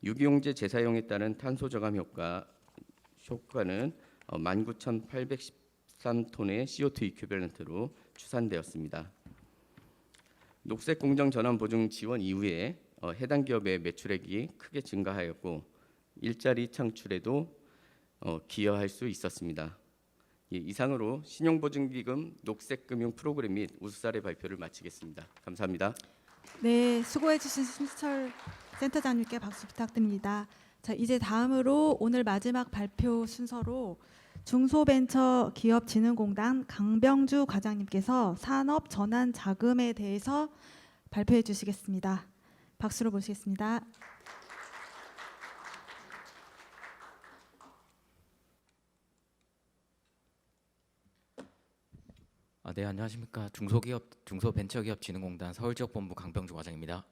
유기용제 재사용에 따른 탄소 저감 효과는 19,813톤의 CO2 이퀴밸런트로 추산되었습니다. 녹색 공장 전환 보증 지원 이후에 해당 기업의 매출액이 크게 증가하였고 일자리 창출에도 기여할 수 있었습니다. 이상으로 신용보증기금 녹색금융 프로그램 및 우수 사례 발표를 마치겠습니다. 감사합니다. 네, 수고해 주신 신철 센터장님께 박수 부탁드립니다. 자, 이제 다음으로 오늘 마지막 발표 순서로 중소벤처기업진흥공단 강병주 과장님께서 산업 전환 자금에 대해서 발표해 주시겠습니다. 박수로 모시겠습니다. 네, 안녕하십니까. 중소벤처기업진흥공단 서울지역본부 강병주 과장입니다.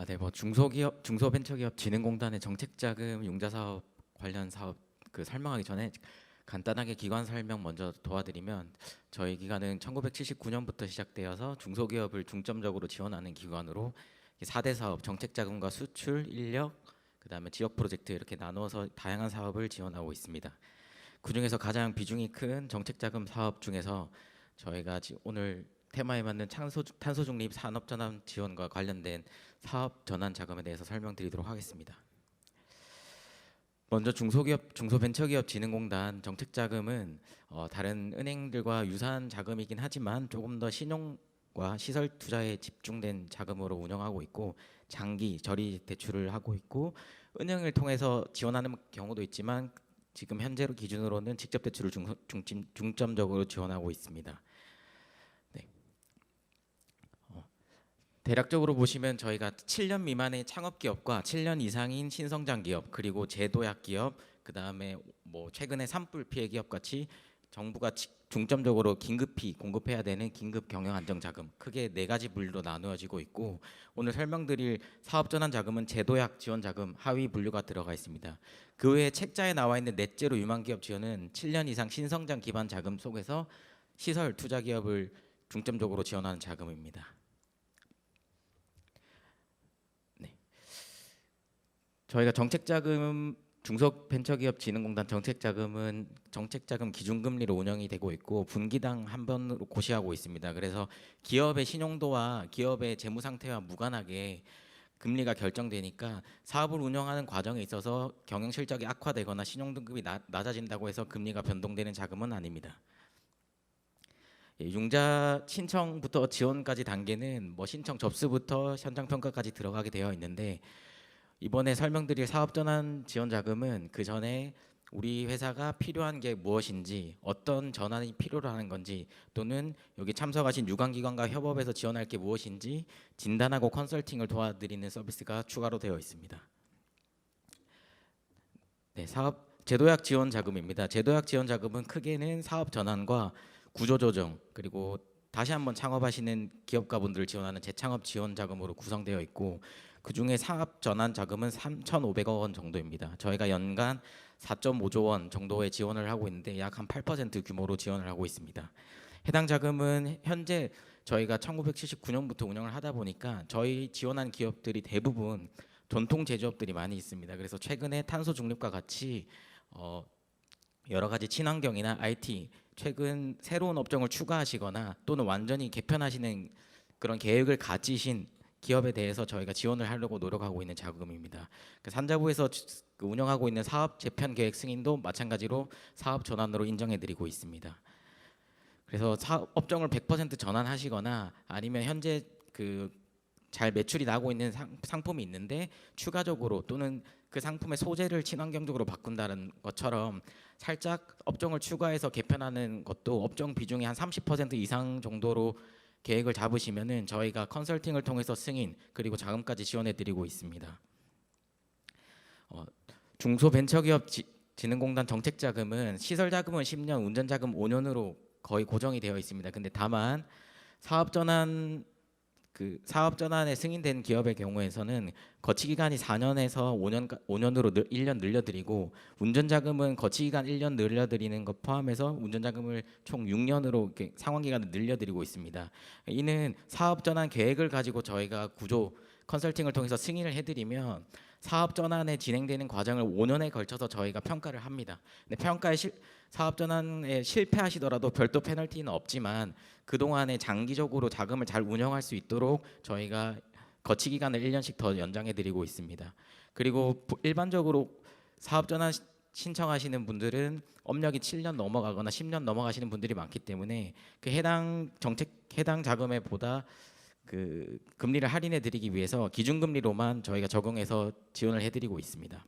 네, 중소벤처기업진흥공단의 정책자금 융자사업 관련 사업 설명하기 전에 간단하게 기관 설명 먼저 도와드리면 저희 기관은 1979년부터 시작되어서 중소기업을 중점적으로 지원하는 기관으로 4대 사업, 정책자금과 수출, 인력, 그다음에 지역 프로젝트 이렇게 나누어서 다양한 사업을 지원하고 있습니다. 그중에서 가장 비중이 큰 정책자금 사업 중에서 저희가 오늘 테마에 맞는 탄소 중립 산업 전환 지원과 관련된 사업 전환 자금에 대해서 설명드리도록 하겠습니다. 먼저 중소벤처기업진흥공단 정책자금은 다른 은행들과 유사한 자금이긴 하지만 조금 더 신용과 시설 투자에 집중된 자금으로 운영하고 있고 장기 저리 대출을 하고 있고 은행을 통해서 지원하는 경우도 있지만 지금 현재로 기준으로는 직접 대출을 중점적으로 지원하고 있습니다. 네. 대략적으로 보시면 저희가 7년 미만의 창업 기업과 7년 이상인 신성장 기업 그리고 제도약 기업 그다음에 최근에 산불 피해 기업 같이 정부가 중점적으로 긴급히 공급해야 되는 긴급 경영 안정 자금 크게 4가지 분류로 나누어지고 있고 오늘 설명드릴 사업 전환 자금은 제도약 지원 자금 하위 분류가 들어가 있습니다. 그 외에 책자에 나와 있는 넷째로 유망 기업 지원은 7년 이상 신성장 기반 자금 속에서 시설 투자 기업을 중점적으로 지원하는 자금입니다. 네. 저희가 정책자금 중소벤처기업진흥공단 정책자금은 정책자금 기준금리로 운영이 되고 있고 분기당 한 번으로 고시하고 있습니다. 그래서 기업의 신용도와 기업의 재무 상태와 무관하게 금리가 결정되니까 사업을 운영하는 과정에 있어서 경영 실적이 악화되거나 신용 등급이 낮아진다고 해서 금리가 변동되는 자금은 아닙니다. 융자 신청부터 지원까지 단계는 신청 접수부터 현장 평가까지 들어가게 되어 있는데 이번에 설명드릴 사업 전환 지원 자금은 그 전에 우리 회사가 필요한 게 무엇인지 어떤 전환이 필요로 하는 건지 또는 여기 참석하신 유관기관과 협업해서 지원할 게 무엇인지 진단하고 컨설팅을 도와드리는 서비스가 추가로 되어 있습니다. 네, 사업 제도약 지원 자금입니다. 제도약 지원 자금은 크게는 사업 전환과 구조 조정 그리고 다시 한번 창업하시는 기업가분들을 지원하는 재창업 지원 자금으로 구성되어 있고 그중에 사업 전환 자금은 3,500억 원 정도입니다. 저희가 연간 4.5조 원 정도의 지원을 하고 있는데 약 한 8% 규모로 지원을 하고 있습니다. 해당 자금은 현재 저희가 1979년부터 운영을 하다 보니까 저희 지원한 기업들이 대부분 전통 제조업들이 많이 있습니다. 그래서 최근에 탄소 중립과 같이 여러 가지 친환경이나 IT 최근 새로운 업종을 추가하시거나 또는 완전히 개편하시는 그런 계획을 가지신 기업에 대해서 저희가 지원을 하려고 노력하고 있는 자금입니다. 산자부에서 운영하고 있는 사업 재편 계획 승인도 마찬가지로 사업 전환으로 인정해드리고 있습니다. 그래서 사업 업종을 100% 전환하시거나 아니면 현재 잘 매출이 나고 있는 상품이 있는데 추가적으로 또는 그 상품의 소재를 친환경적으로 바꾼다는 것처럼 살짝 업종을 추가해서 개편하는 것도 업종 비중이 한 30% 이상 정도로 계획을 잡으시면은 저희가 컨설팅을 통해서 승인 그리고 자금까지 지원해드리고 있습니다. 중소벤처기업진흥공단 정책자금은 시설자금은 10년, 운전자금 5년으로 거의 고정이 되어 있습니다. 근데 다만 사업전환에 승인된 기업의 경우에서는 거치기간이 4년에서 5년으로 1년 늘려드리고 운전자금은 거치기간 1년 늘려드리는 것 포함해서 운전자금을 총 6년으로 이렇게 상환기간을 늘려드리고 있습니다. 이는 사업전환 계획을 가지고 저희가 구조 컨설팅을 통해서 승인을 해드리면 사업전환에 진행되는 과정을 5년에 걸쳐서 저희가 평가를 합니다. 근데 사업전환에 실패하시더라도 별도 페널티는 없지만 그동안에 장기적으로 자금을 잘 운영할 수 있도록 저희가 거치기간을 1년씩 더 연장해드리고 있습니다. 그리고 일반적으로 사업전환 신청하시는 분들은 업력이 7년 넘어가거나 10년 넘어가시는 분들이 많기 때문에 해당 자금에 보다 금리를 할인해드리기 위해서 기준금리로만 저희가 적용해서 지원을 해드리고 있습니다.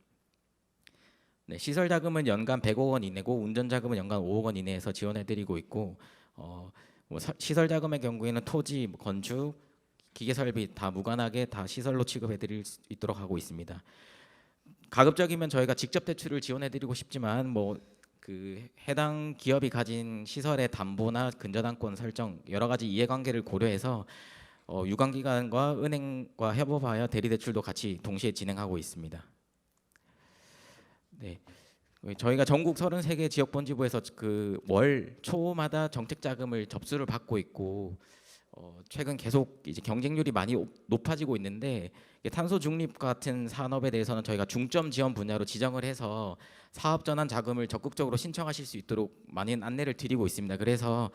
네, 시설자금은 연간 100억 원 이내고 운전자금은 연간 5억 원 이내에서 지원해드리고 있고 시설자금의 경우에는 토지, 건축, 기계설비 다 무관하게 다 시설로 취급해드릴 수 있도록 하고 있습니다. 가급적이면 저희가 직접 대출을 지원해드리고 싶지만 해당 기업이 가진 시설의 담보나 근저당권 설정 여러 가지 이해관계를 고려해서 유관기관과 은행과 협업하여 대리대출도 같이 동시에 진행하고 있습니다. 네, 저희가 전국 33개 지역본지부에서 월 초마다 정책 자금을 접수를 받고 있고 최근 계속 이제 경쟁률이 많이 높아지고 있는데 탄소 중립 같은 산업에 대해서는 저희가 중점 지원 분야로 지정을 해서 사업 전환 자금을 적극적으로 신청하실 수 있도록 많은 안내를 드리고 있습니다. 그래서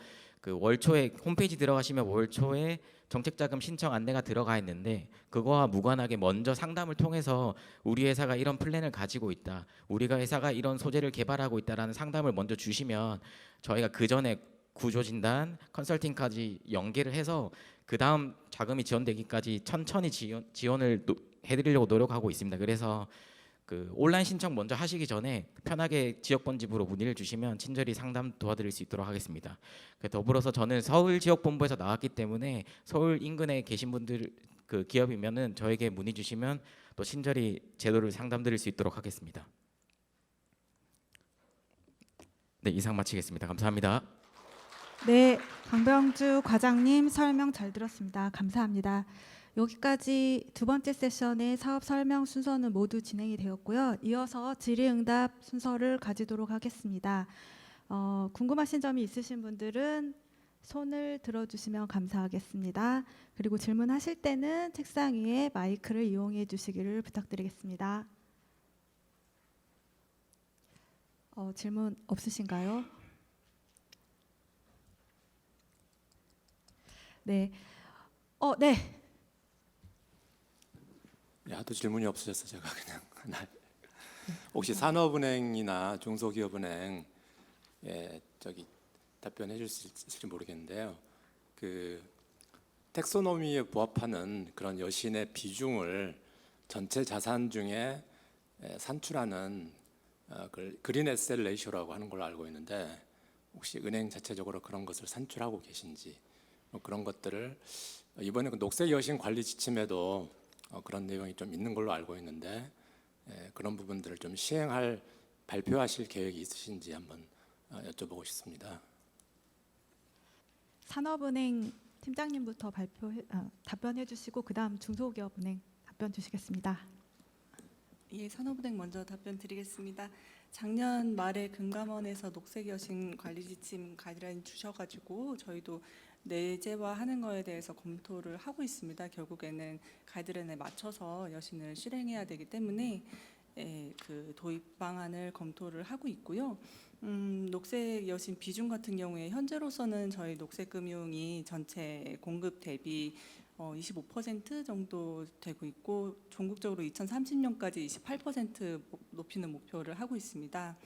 월 초에 홈페이지 들어가시면 월 초에 정책 자금 신청 안내가 들어가 있는데 그거와 무관하게 먼저 상담을 통해서 우리 회사가 이런 플랜을 가지고 있다, 우리가 회사가 이런 소재를 개발하고 있다라는 상담을 먼저 주시면 저희가 그 전에 구조진단, 컨설팅까지 연계를 해서 그 다음 자금이 지원되기까지 천천히 지원을 해드리려고 노력하고 있습니다. 그래서 온라인 신청 먼저 하시기 전에 편하게 지역본집으로 문의를 주시면 친절히 상담 도와드릴 수 있도록 하겠습니다. 더불어서 저는 서울 지역본부에서 나왔기 때문에 서울 인근에 계신 분들 기업이면은 저에게 문의 주시면 또 친절히 제도를 상담드릴 수 있도록 하겠습니다. 네, 이상 마치겠습니다. 감사합니다. 네, 강병주 과장님 설명 잘 들었습니다. 감사합니다. 여기까지 두 번째 세션의 사업 설명 순서는 모두 진행이 되었고요. 이어서 질의응답 순서를 가지도록 하겠습니다. 궁금하신 점이 있으신 분들은 손을 들어주시면 감사하겠습니다. 그리고 질문하실 때는 책상 위에 마이크를 이용해 주시기를 부탁드리겠습니다. 질문 없으신가요? 네. 네. 하도 질문이 없으셔서 제가 그냥 하나. 혹시 산업은행이나 중소기업은행 답변해 줄 수 있을지 모르겠는데요. 텍소노미에 부합하는 그런 여신의 비중을 전체 자산 중에 산출하는 그린 에셋 레이쇼라고 하는 걸로 알고 있는데 혹시 은행 자체적으로 그런 것을 산출하고 계신지 그런 것들을 이번에 녹색 여신 관리 지침에도 그런 내용이 좀 있는 걸로 알고 있는데 그런 부분들을 좀 발표하실 계획이 있으신지 한번 여쭤보고 싶습니다. 산업은행 팀장님부터 답변해 주시고 그다음 중소기업은행 답변 주시겠습니다. 예, 산업은행 먼저 답변 드리겠습니다. 작년 말에 금감원에서 녹색 여신 관리 지침 가이드라인 주셔가지고 저희도 내재화하는 거에 대해서 검토를 하고 있습니다. 결국에는 가이드라인에 맞춰서 여신을 실행해야 되기 때문에 그 도입 방안을 검토를 하고 있고요. 녹색 여신 비중 같은 경우에 현재로서는 저희 녹색 금융이 전체 공급 대비 25% 정도 되고 있고 전국적으로 2030년까지 28% 높이는 목표를 하고 있습니다.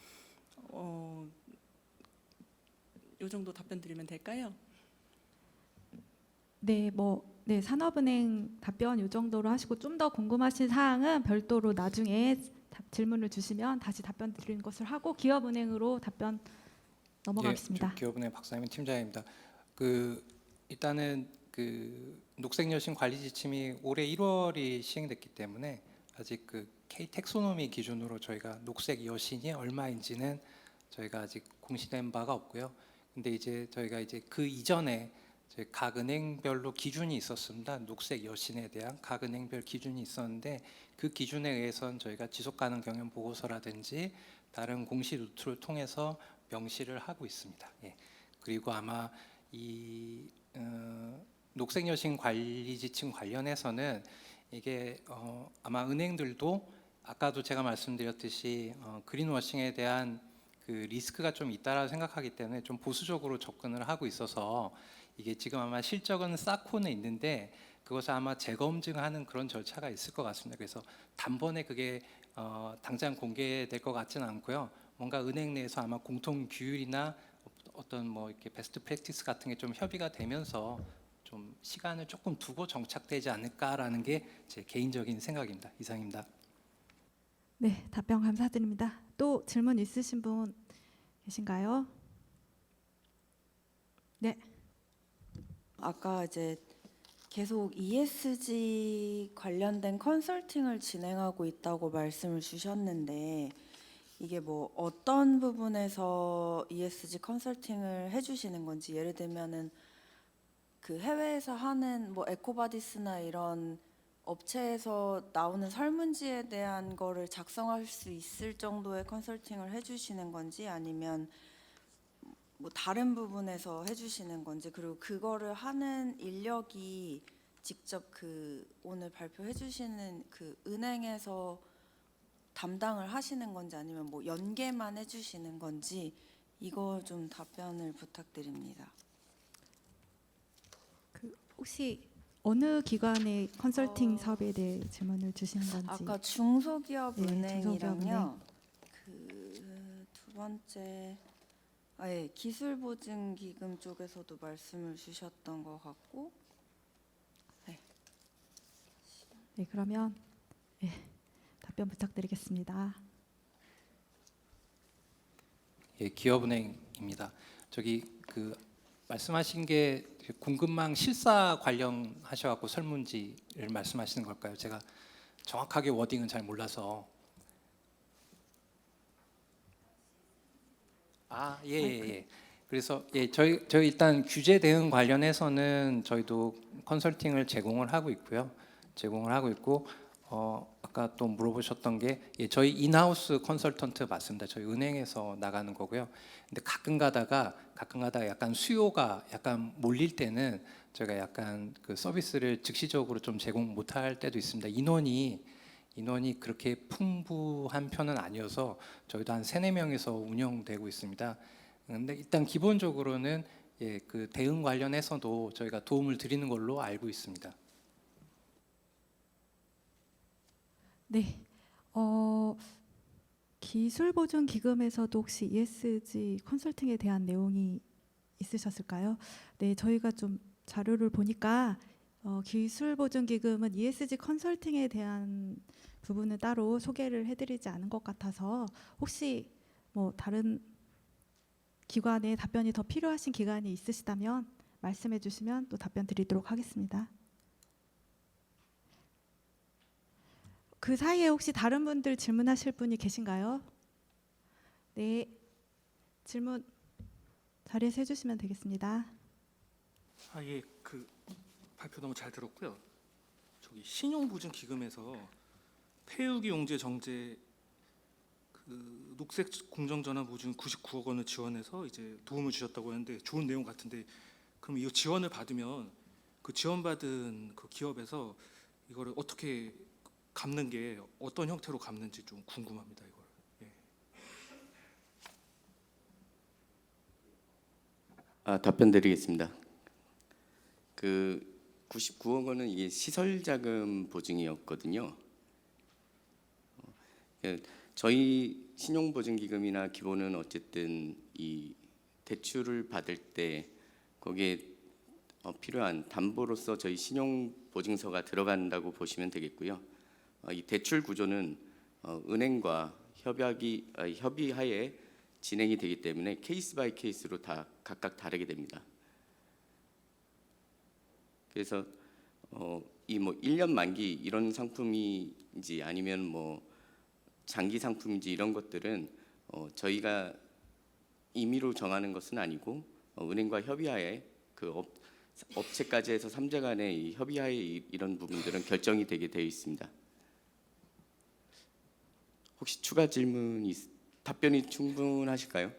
이 정도 답변 드리면 될까요? 네, 산업은행 답변 이 정도로 하시고 좀 더 궁금하신 사항은 별도로 나중에 질문을 주시면 다시 답변 드리는 것을 하고 기업은행으로 답변 넘어가겠습니다. 예, 기업은행 박상민 팀장입니다. 일단은 녹색 여신 관리 지침이 올해 1월이 시행됐기 때문에 아직 K 텍소노미 기준으로 저희가 녹색 여신이 얼마인지는 저희가 아직 공시된 바가 없고요. 근데 이제 저희가 그 이전에 저희 각 은행별로 기준이 있었습니다. 녹색 여신에 대한 각 은행별 기준이 있었는데 그 기준에 의해서는 저희가 지속가능 경영 보고서라든지 다른 공시 루트를 통해서 명시를 하고 있습니다. 예. 그리고 아마 이 녹색 여신 관리 지침 관련해서는 이게 아마 은행들도 아까도 제가 말씀드렸듯이 그린워싱에 대한 그 리스크가 좀 있다라고 생각하기 때문에 좀 보수적으로 접근을 하고 있어서 이게 지금 아마 실적은 쌓고는 있는데 그것을 아마 재검증하는 그런 절차가 있을 것 같습니다. 그래서 단번에 그게 당장 공개될 것 같지는 않고요. 뭔가 은행 내에서 아마 공통 규율이나 어떤 이렇게 베스트 프랙티스 같은 게 좀 협의가 되면서 좀 시간을 조금 두고 정착되지 않을까라는 게 제 개인적인 생각입니다. 이상입니다. 네, 답변 감사드립니다. 또 질문 있으신 분 계신가요? 네. 아까 이제 계속 ESG 관련된 컨설팅을 진행하고 있다고 말씀을 주셨는데 이게 어떤 부분에서 ESG 컨설팅을 해주시는 건지 예를 들면은 그 해외에서 하는 에코바디스나 이런 업체에서 나오는 설문지에 대한 거를 작성할 수 있을 정도의 컨설팅을 해주시는 건지 아니면 다른 부분에서 해주시는 건지 그리고 그거를 하는 인력이 직접 오늘 발표해주시는 은행에서 담당을 하시는 건지 아니면 연계만 해주시는 건지 이거 좀 답변을 부탁드립니다. 혹시 어느 기관의 컨설팅 사업에 대해 질문을 주시는 건지. 아까 중소기업 네, 은행이랑요. 두 번째 기술보증기금 쪽에서도 말씀을 주셨던 것 같고. 네, 그러면 답변 부탁드리겠습니다. 예, 기업은행입니다. 말씀하신 게 공급망 실사 관련하셔갖고 설문지를 말씀하시는 걸까요? 제가 정확하게 워딩은 잘 몰라서. 예. 그래서 저희 일단 규제 대응 관련해서는 저희도 컨설팅을 제공을 하고 있고 아까 또 물어보셨던 게 저희 인하우스 컨설턴트 맞습니다. 저희 은행에서 나가는 거고요. 근데 가끔 가다가 약간 수요가 약간 몰릴 때는 저희가 약간 그 서비스를 즉시적으로 좀 제공 못할 때도 있습니다. 인원이 그렇게 풍부한 편은 아니어서 저희도 한 3-4명에서 운영되고 있습니다. 근데 일단 기본적으로는 그 대응 관련해서도 저희가 도움을 드리는 걸로 알고 있습니다. 네. 기술보증기금에서도 혹시 ESG 컨설팅에 대한 내용이 있으셨을까요? 네, 저희가 좀 자료를 보니까 기술보증기금은 ESG 컨설팅에 대한 부분은 따로 소개를 해드리지 않은 것 같아서 혹시 다른 기관에 답변이 더 필요하신 기관이 있으시다면 말씀해 주시면 또 답변 드리도록 하겠습니다. 그 사이에 혹시 다른 분들 질문하실 분이 계신가요? 네, 질문 자리에서 해주시면 되겠습니다. 예, 그 발표 너무 잘 들었고요. 저기 신용보증기금에서 폐유기 용재 정제 그 녹색 공정전환 보증 99억 원을 지원해서 이제 도움을 주셨다고 하는데 좋은 내용 같은데, 그럼 이 지원을 받으면 그 지원받은 그 기업에서 이거를 어떻게 갚는 게 어떤 형태로 갚는지 좀 궁금합니다. 이걸. 예. 답변 드리겠습니다. 그 99억 원은 이게 시설 자금 보증이었거든요. 저희 신용보증기금이나 기본은 어쨌든 이 대출을 받을 때 거기에 필요한 담보로서 저희 신용보증서가 들어간다고 보시면 되겠고요. 이 대출 구조는 은행과 협의하에 진행이 되기 때문에 케이스 바이 케이스로 다 각각 다르게 됩니다. 그래서 이 뭐 1년 만기 이런 상품인지 아니면 뭐 장기 상품인지 이런 것들은 저희가 임의로 정하는 것은 아니고 은행과 협의하에 그 업체까지 해서 3자 간의 이 협의하에 이런 부분들은 결정이 되게 되어 있습니다. 혹시 추가 질문 답변이 충분하실까요?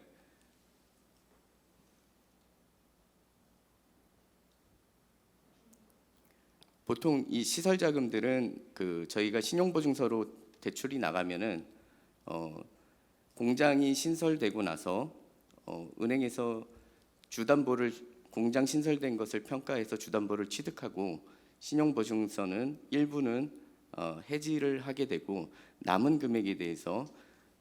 보통 이 시설 자금들은 그 저희가 신용보증서로 대출이 나가면은 공장이 신설되고 나서 은행에서 주담보를 공장 신설된 것을 평가해서 주담보를 취득하고 신용보증서는 일부는 해지를 하게 되고 남은 금액에 대해서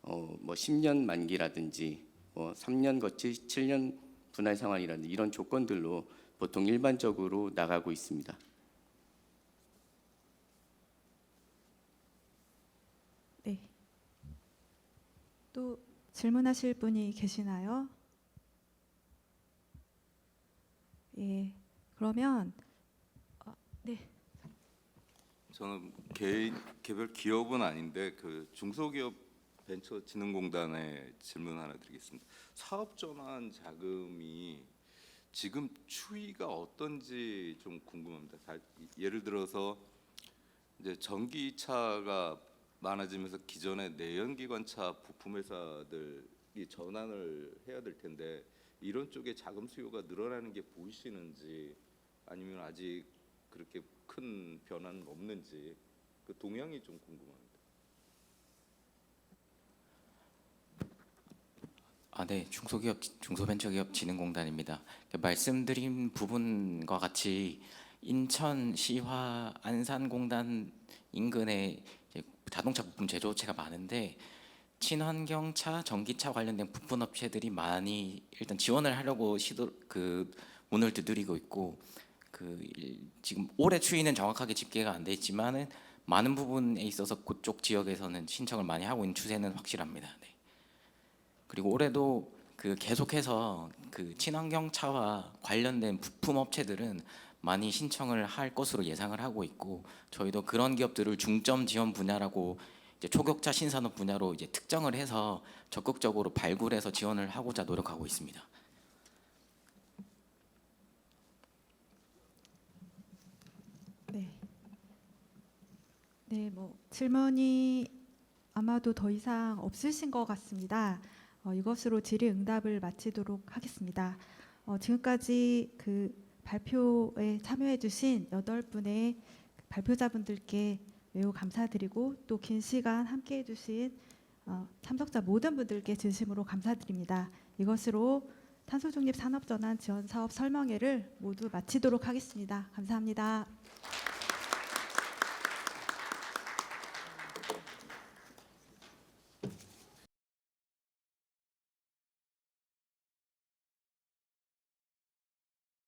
뭐 10년 만기라든지 뭐 3년 거치 7년 분할 상환이라든지 이런 조건들로 보통 일반적으로 나가고 있습니다. 네. 또 질문하실 분이 계시나요? 예. 그러면 네. 저는 개별 기업은 아닌데 그 중소기업 벤처진흥공단에 질문 하나 드리겠습니다. 사업 전환 자금이 지금 추이가 어떤지 좀 궁금합니다. 예를 들어서 이제 전기차가 많아지면서 기존의 내연기관차 부품 회사들이 전환을 해야 될 텐데 이런 쪽에 자금 수요가 늘어나는 게 보이시는지 아니면 아직 그렇게 큰 변화는 없는지 그 동향이 좀 궁금합니다. 네, 중소벤처기업진흥공단입니다. 말씀드린 부분과 같이 인천시화 안산공단 인근에 자동차 부품 제조업체가 많은데 친환경차, 전기차 관련된 부품 업체들이 많이 일단 지원을 하려고 문을 두드리고 있고 지금 올해 추이는 정확하게 집계가 안 돼 있지만은 많은 부분에 있어서 그쪽 지역에서는 신청을 많이 하고 있는 추세는 확실합니다. 네. 그리고 올해도 계속해서 친환경차와 관련된 부품 업체들은 많이 신청을 할 것으로 예상을 하고 있고 저희도 그런 기업들을 중점 지원 분야라고 이제 초격차 신산업 분야로 이제 특정을 해서 적극적으로 발굴해서 지원을 하고자 노력하고 있습니다. 네. 네, 뭐 질문이 아마도 더 이상 없으신 것 같습니다. 이것으로 질의응답을 마치도록 하겠습니다. 지금까지 발표에 참여해주신 8분의 발표자분들께 매우 감사드리고 또 긴 시간 함께해주신 참석자 모든 분들께 진심으로 감사드립니다. 이것으로 탄소중립 산업전환 지원사업 설명회를 모두 마치도록 하겠습니다. 감사합니다.